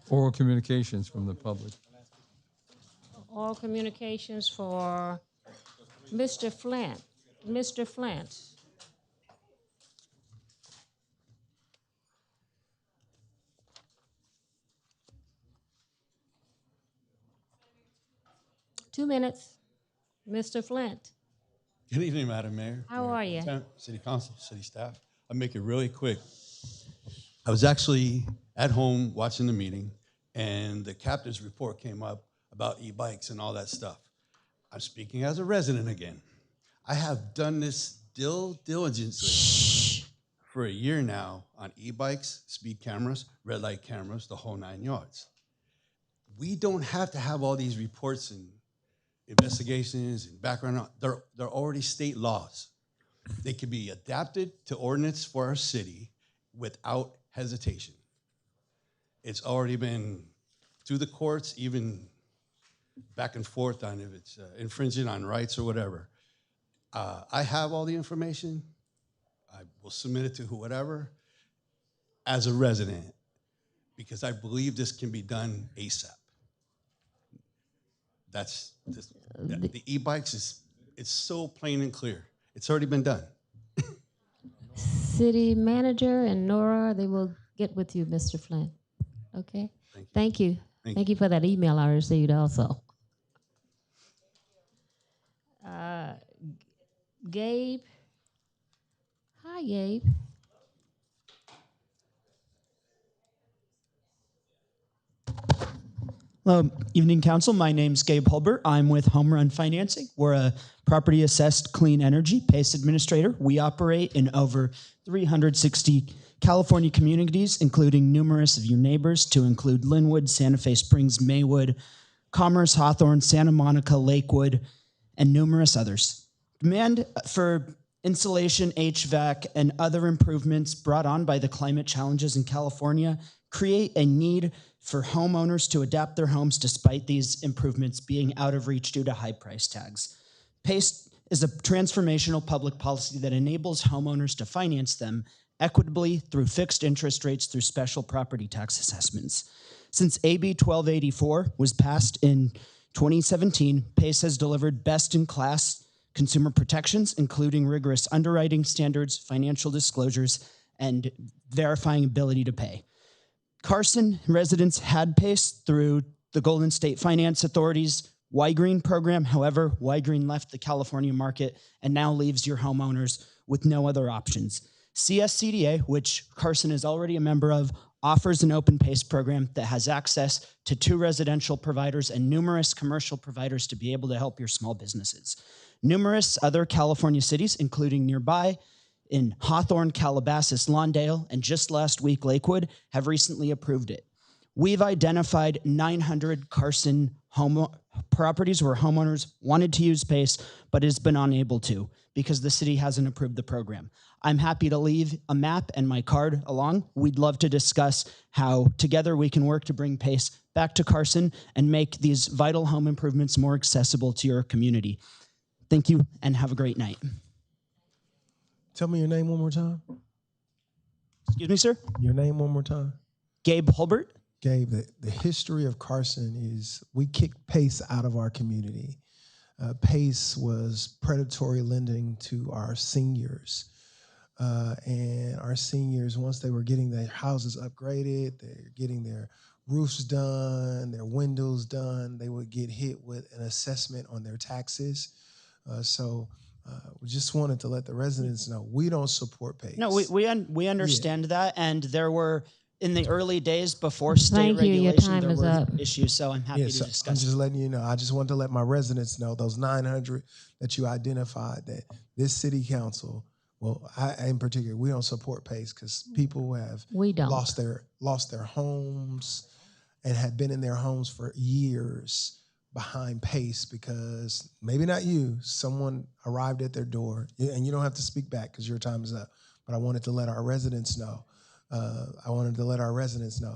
Oral communications from the public. Oral communications for Mr. Flint. Mr. Flint. Two minutes. Mr. Flint. Good evening, Madam Mayor. How are you? City Council, city staff. I'll make it really quick. I was actually at home watching the meeting, and the captain's report came up about e-bikes and all that stuff. I'm speaking as a resident again. I have done this diligently for a year now on e-bikes, speed cameras, red light cameras, the whole 9 yards. We don't have to have all these reports and investigations and background. They're already state laws. They can be adapted to ordinance for our city without hesitation. It's already been through the courts, even back and forth on if it's infringing on rights or whatever. I have all the information. I will submit it to whoever as a resident because I believe this can be done ASAP. That's the e-bikes it's so plain and clear. It's already been done. City manager and Nora, they will get with you, Mr. Flint. Okay? Thank you. Thank you for that email I received also. Gabe. Hi, Gabe. Hello, evening council. My name's Gabe Hulbert. I'm with Home Run Financing. We're a property assessed clean energy PACE administrator. We operate in over 360 California communities, including numerous of your neighbors, to include Linwood, Santa Fe Springs, Maywood, Commerce, Hawthorne, Santa Monica, Lakewood, and numerous others. Demand for insulation, HVAC, and other improvements brought on by the climate challenges in California create a need for homeowners to adapt their homes despite these improvements being out of reach due to high price tags. PACE is a transformational public policy that enables homeowners to finance them equitably through fixed interest rates through special property tax assessments. Since AB 1284 was passed in 2017, PACE has delivered best-in-class consumer protections, including rigorous underwriting standards, financial disclosures, and verifying ability to pay. Carson residents had PACE through the Golden State Finance Authority's Y-Green program. However, Y-Green left the California market and now leaves your homeowners with no other options. CSCDA, which Carson is already a member of, offers an open PACE program that has access to 2 residential providers and numerous commercial providers to be able to help your small businesses. Numerous other California cities, including nearby in Hawthorne, Calabasas, Lawndale, and just last week, Lakewood, have recently approved it. We've identified 900 Carson home properties where homeowners wanted to use PACE, but has been unable to because the city hasn't approved the program. I'm happy to leave a map and my card along. We'd love to discuss how together we can work to bring PACE back to Carson and make these vital home improvements more accessible to your community. Thank you and have a great night. Tell me your name one more time. Excuse me, sir? Your name one more time. Gabe Hulbert. Gabe, the history of Carson is we kicked PACE out of our community. PACE was predatory lending to our seniors. And our seniors, once they were getting their houses upgraded, they're getting their roofs done, their windows done, they would get hit with an assessment on their taxes. We just wanted to let the residents know we don't support PACE. No, we understand that, and there were in the early days before state Thank you. Your regulation, time there is were up. issues. So I'm happy to I'm discuss. just letting you know. I just wanted to let my residents know, those 900 that you identified, that this city council, well, I in particular, we don't support PACE because people have lost their homes and have been in their homes for years behind PACE because maybe not you, someone arrived at their door, and you don't have to speak back because your time is up. But I wanted to let our residents know.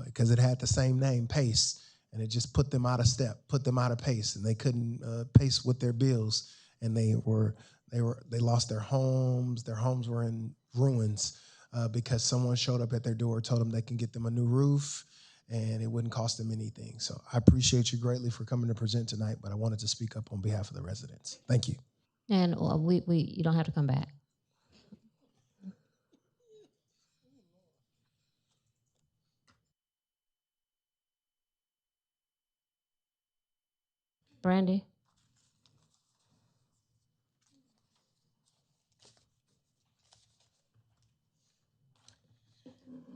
Because it had the same name, PACE, and it just put them out of step, put them out of pace, and they couldn't pace with their bills, and they lost their homes. Their homes were in ruins because someone showed up at their door, told them they can get them a new roof, and it wouldn't cost them anything. So I appreciate you greatly for coming to present tonight, but I wanted to speak up on behalf of the residents. Thank you. And you don't have to come back. Brandy?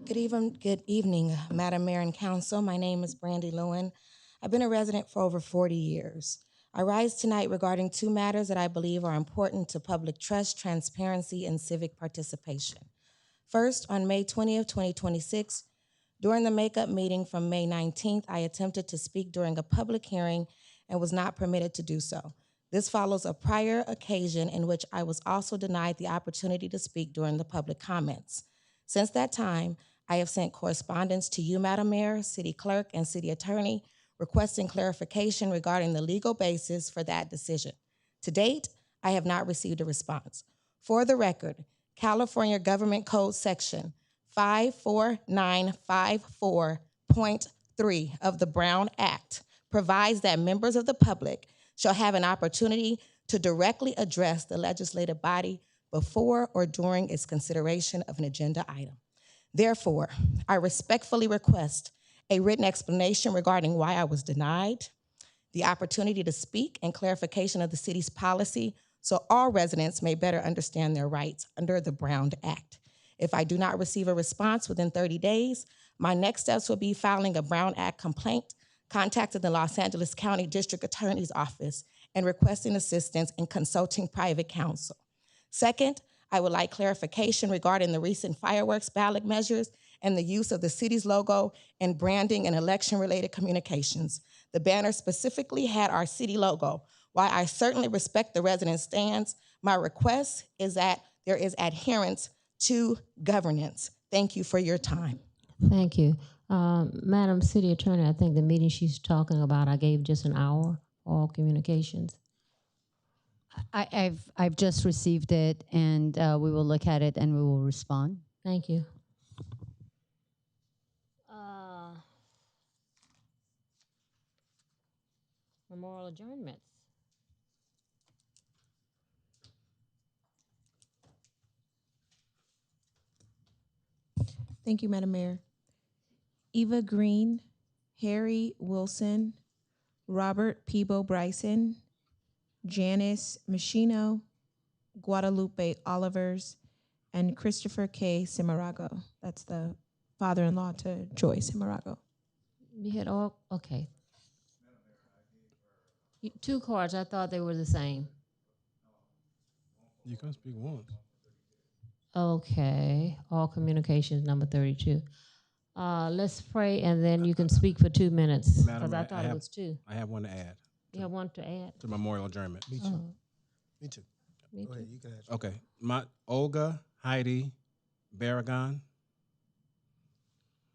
Good evening, Madam Mayor and Council. My name is Brandy Lewin. I've been a resident for over 40 years. I rise tonight regarding 2 matters that I believe are important to public trust, transparency, and civic participation. First, on May 20th, 2026, during the makeup meeting from May 19th, I attempted to speak during a public hearing and was not permitted to do so. This follows a prior occasion in which I was also denied the opportunity to speak during the public comments. Since that time, I have sent correspondence to you, Madam Mayor, City Clerk, and City Attorney requesting clarification regarding the legal basis for that decision. To date, I have not received a response. For the record, California Government Code Section 54954.3 of the Brown Act provides that members of the public shall have an opportunity to directly address the legislative body before or during its consideration of an agenda item. Therefore, I respectfully request a written explanation regarding why I was denied, the opportunity to speak, and clarification of the city's policy so all residents may better understand their rights under the Brown Act. If I do not receive a response within 30 days, my next steps will be filing a Brown Act complaint, contacting the Los Angeles County District Attorney's Office, and requesting assistance in consulting private counsel. Second, I would like clarification regarding the recent fireworks ballot measures and the use of the city's logo in branding and election-related communications. The banner specifically had our city logo. While I certainly respect the residents' stance, my request is that there is adherence to governance. Thank you for your time. Thank you. Madam City Attorney, I think the meeting she's talking about, I gave just an hour for all communications. I've just received it, and we will look at it and we will respond. Thank you. Memorial adjournments. Thank you, Madam Mayor. Eva Green, Harry Wilson, Robert Peebo Bryson, Janice Machino, Guadalupe Olivers, and Christopher K. Cimarrago. That's the father-in-law to Joy Cimarrago. You had all, okay. Two cards, I thought they were the same. You can speak once. Okay, all communications, number 32. Let's pray, and then you can speak for 2 minutes, Madam because I Mayor, thought it was two. I have one to add. You have one to add? To memorial adjournment. Me too. Me too. Me Go ahead, too. you can add. Okay. Olga Heidi Barragon.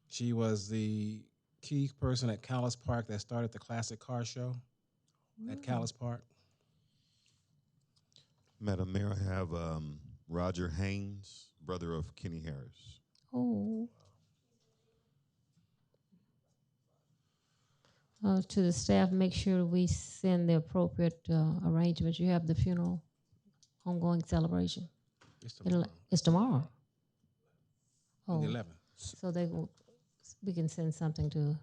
She was the key person at Callis Park that started the classic car show at Callis Park. Madam Mayor, I have Roger Haynes, brother of Kenny Harris. Oh. To the staff, make sure we send the appropriate arrangements. You have the funeral, homegoing celebration. It's tomorrow. It's tomorrow. On the Oh, 11th. so we can send something to.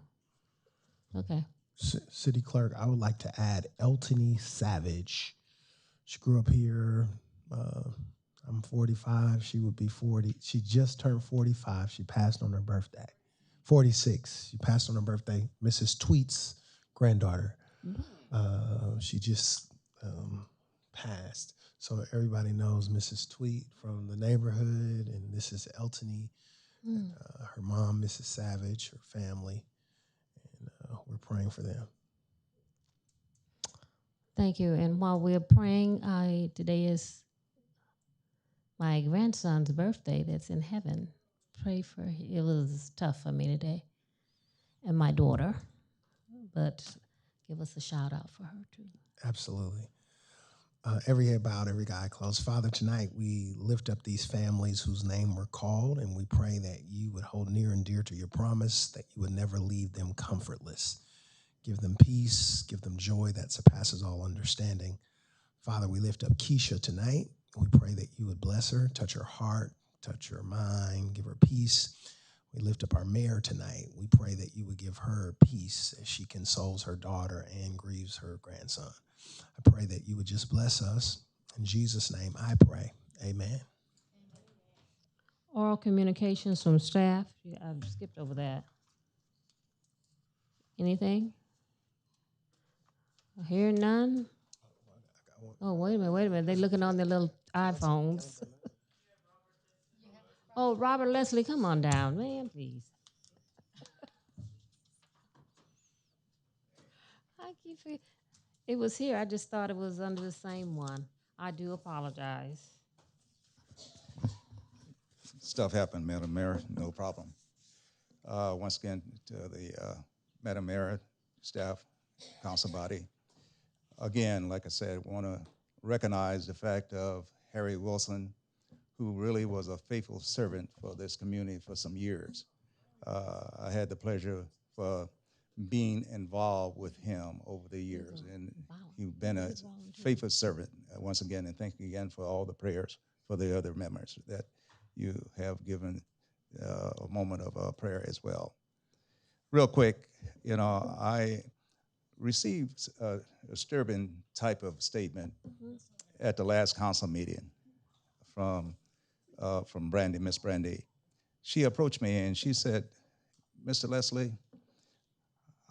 Okay. City Clerk, I would like to add Eltony Savage. She grew up here. I'm 45. She would be 40. She just turned 45. She passed on her birthday. 46. She passed on her birthday. Mrs. Tweet's granddaughter. She just passed. So everybody knows Mrs. Tweet from the neighborhood, and this is Eltony, her mom, Mrs. Savage, her family, and we're praying for them. Thank you. And while we're praying, today is my grandson's birthday that's in heaven. Pray for him. It was tough for me today. And my daughter. But give us a shout out for her too. Absolutely. Every head bowed, every eye closed. Father, tonight we lift up these families whose name were called, and we pray that you would hold near and dear to your promise, that you would never leave them comfortless. Give them peace, give them joy that surpasses all understanding. Father, we lift up Keisha tonight. We pray that you would bless her, touch her heart, touch her mind, give her peace. We lift up our mayor tonight. We pray that you would give her peace as she consoles her daughter and grieves her grandson. I pray that you would just bless us. In Jesus' name I pray. Amen. Oral communications from staff. I've skipped over that. Anything? I hear none. Oh, wait a minute. They're looking on their little iPhones. Oh, Robert Leslie, come on down, man, please. It was here. I just thought it was under the same one. I do apologize. Stuff happened, Madam Mayor, no problem. Once again, to the Madam Mayor, staff, council body. Again, like I said, want to recognize the fact of Harry Wilson, who really was a faithful servant for this community for some years. I had the pleasure of being involved with him over the years, and he's been a faithful servant once again, and thank you again for all the prayers for the other members that you have given a moment of prayer as well. Real quick, I received a disturbing type of statement at the last council meeting from Brandy, Miss Brandy. She approached me and she said, Mr. Leslie,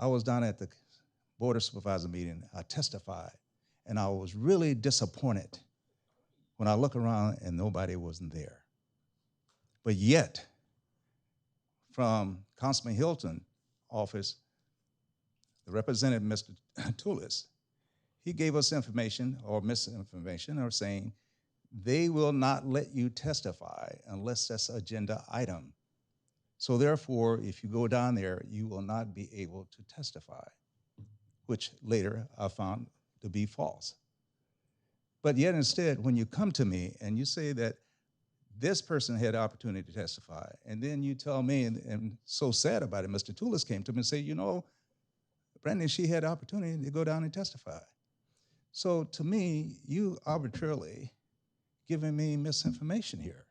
I was down at the Board of Supervisor meeting. I testified, and I was really disappointed when I look around and nobody wasn't there. But yet, from Councilman Hilton's office, the representative, Mr. Toulis, he gave us information or misinformation or saying they will not let you testify unless that's an agenda item. So therefore, if you go down there, you will not be able to testify, which later I found to be false. But yet instead, when you come to me and you say that this person had the opportunity to testify, and then you tell me, and so sad about it, Mr. Toulis came to me and said, you know, Brandon, she had the opportunity to go down and testify. So to me, you arbitrarily giving me misinformation here.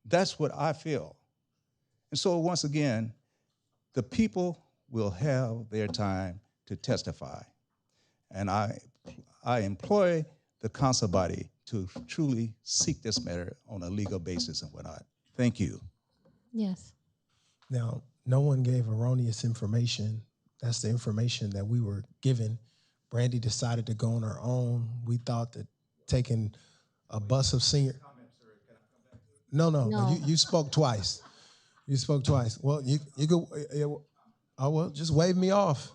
That's what I feel. And so once again, the people will have their time to testify. And I employ the council body to truly seek this matter on a legal basis and whatnot. Thank you. Yes. Now, no one gave erroneous information. That's the information that we were given. Brandy decided to go on her own. We thought that taking a bus of senior. No. You spoke twice. You spoke twice. Well, you go. Oh well, just wave me off.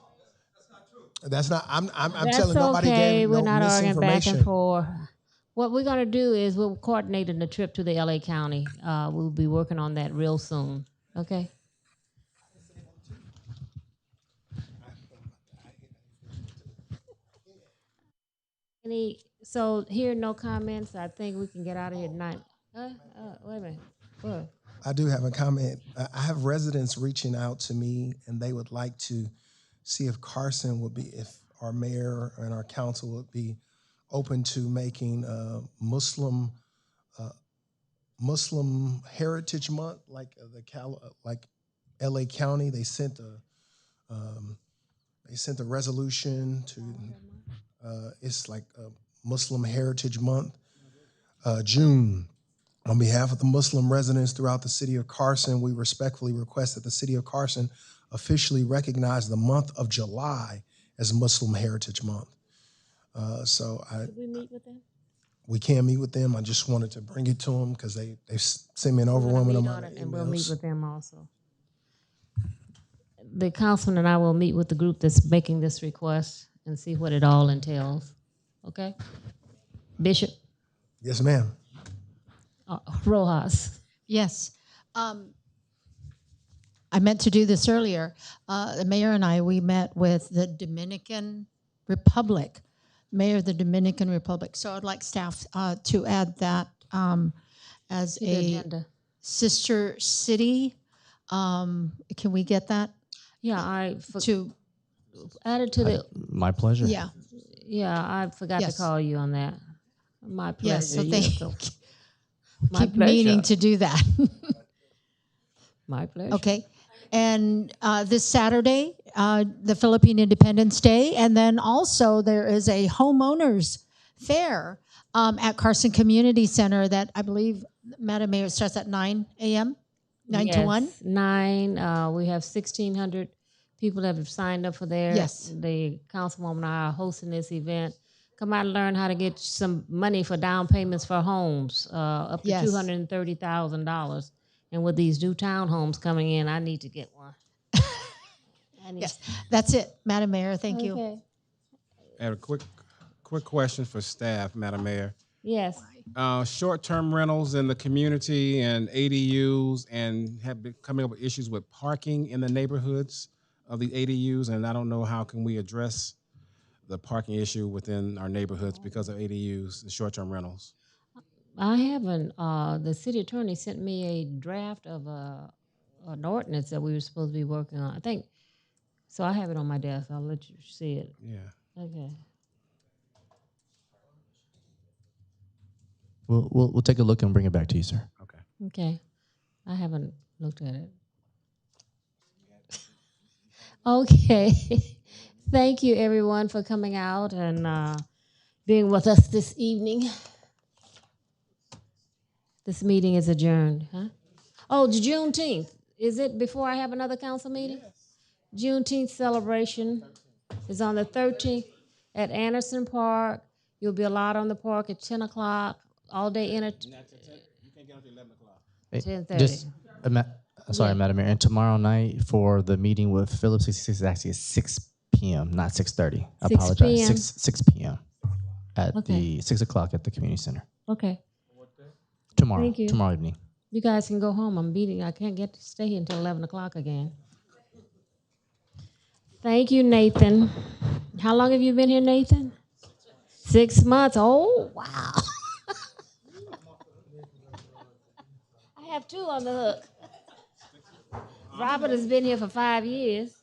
That's not. I'm That's telling nobody okay. gave We're no not arguing back and misinformation. forth. What we're gonna do is we're coordinating the trip to the LA County. We'll be working on that real soon. Okay. So here, no comments. I think we can get out of here tonight. Wait a minute. What? I do have a comment. I have residents reaching out to me, and they would like to see if Carson would be, if our mayor and our council would be open to making Muslim Heritage Month, like like LA County. They sent a resolution to. It's like Muslim Heritage Month, June. On behalf of the Muslim residents throughout the city of Carson, we respectfully request that the city of Carson officially recognize the month of July as Muslim Heritage Month. Should we meet with them? We can meet with them. I just wanted to bring it to them because they sent me an overwhelming amount of emails. And we'll meet with them also. The councilman and I will meet with the group that's making this request and see what it all entails. Okay? Bishop? Yes, ma'am. Rojas. Yes. I meant to do this earlier. The mayor and I, we met with the Dominican Republic, mayor of the Dominican Republic. So I'd like staff to add that as a sister city. Can we get that? Yeah, to add it to the. My pleasure. Yeah. Yeah, I forgot to call you on that. My pleasure. Yes, so thank you. My Keep pleasure. meaning to do that. My pleasure. Okay. And this Saturday, the Philippine Independence Day, and then also there is a homeowners fair at Carson Community Center that I believe, Madam Mayor, starts at 9 a.m., 9 to 1? 9. We have 1,600 people that have signed up for there. Yes. The councilwoman and I are hosting this event. Come out and learn how to get some money for down payments for homes, up to Yes. $230,000. And with these new townhomes coming in, I need to get one. Yes, that's it, Madam Mayor. Thank you. Okay. I have a quick question for staff, Madam Mayor. Yes. Short-term rentals in the community and ADUs, and have been coming up with issues with parking in the neighborhoods of the ADUs, and I don't know how can we address the parking issue within our neighborhoods because of ADUs, the short-term rentals. I haven't. The city attorney sent me a draft of an ordinance that we were supposed to be working on. I think, so I have it on my desk. I'll let you see it. Yeah. Okay. We'll take a look and bring it back to you, sir. Okay. Okay. I haven't looked at it. Okay. Thank you, everyone, for coming out and being with us this evening. This meeting is adjourned, huh? Oh, Juneteenth. Is it before I have another council meeting? Yes. Juneteenth celebration is on the 13th at Anderson Park. You'll be allowed on the park at 10 o'clock, all day entertainment. You can't get up to 11 o'clock. 10:30. Sorry, Madam Mayor. And tomorrow night for the meeting with Phillips 66 is actually at 6 p.m., not 6:30. I 6 apologize. p.m. 6 p.m. at the 6 o'clock at the community center. Okay. Tomorrow. Thank you. Tomorrow evening. You guys can go home. I can't get to stay here until 11 o'clock again. Thank you, Nathan. How long have you been here, Nathan? 6 months. Oh, wow. I have 2 on the hook. Robert has been here for 5 years.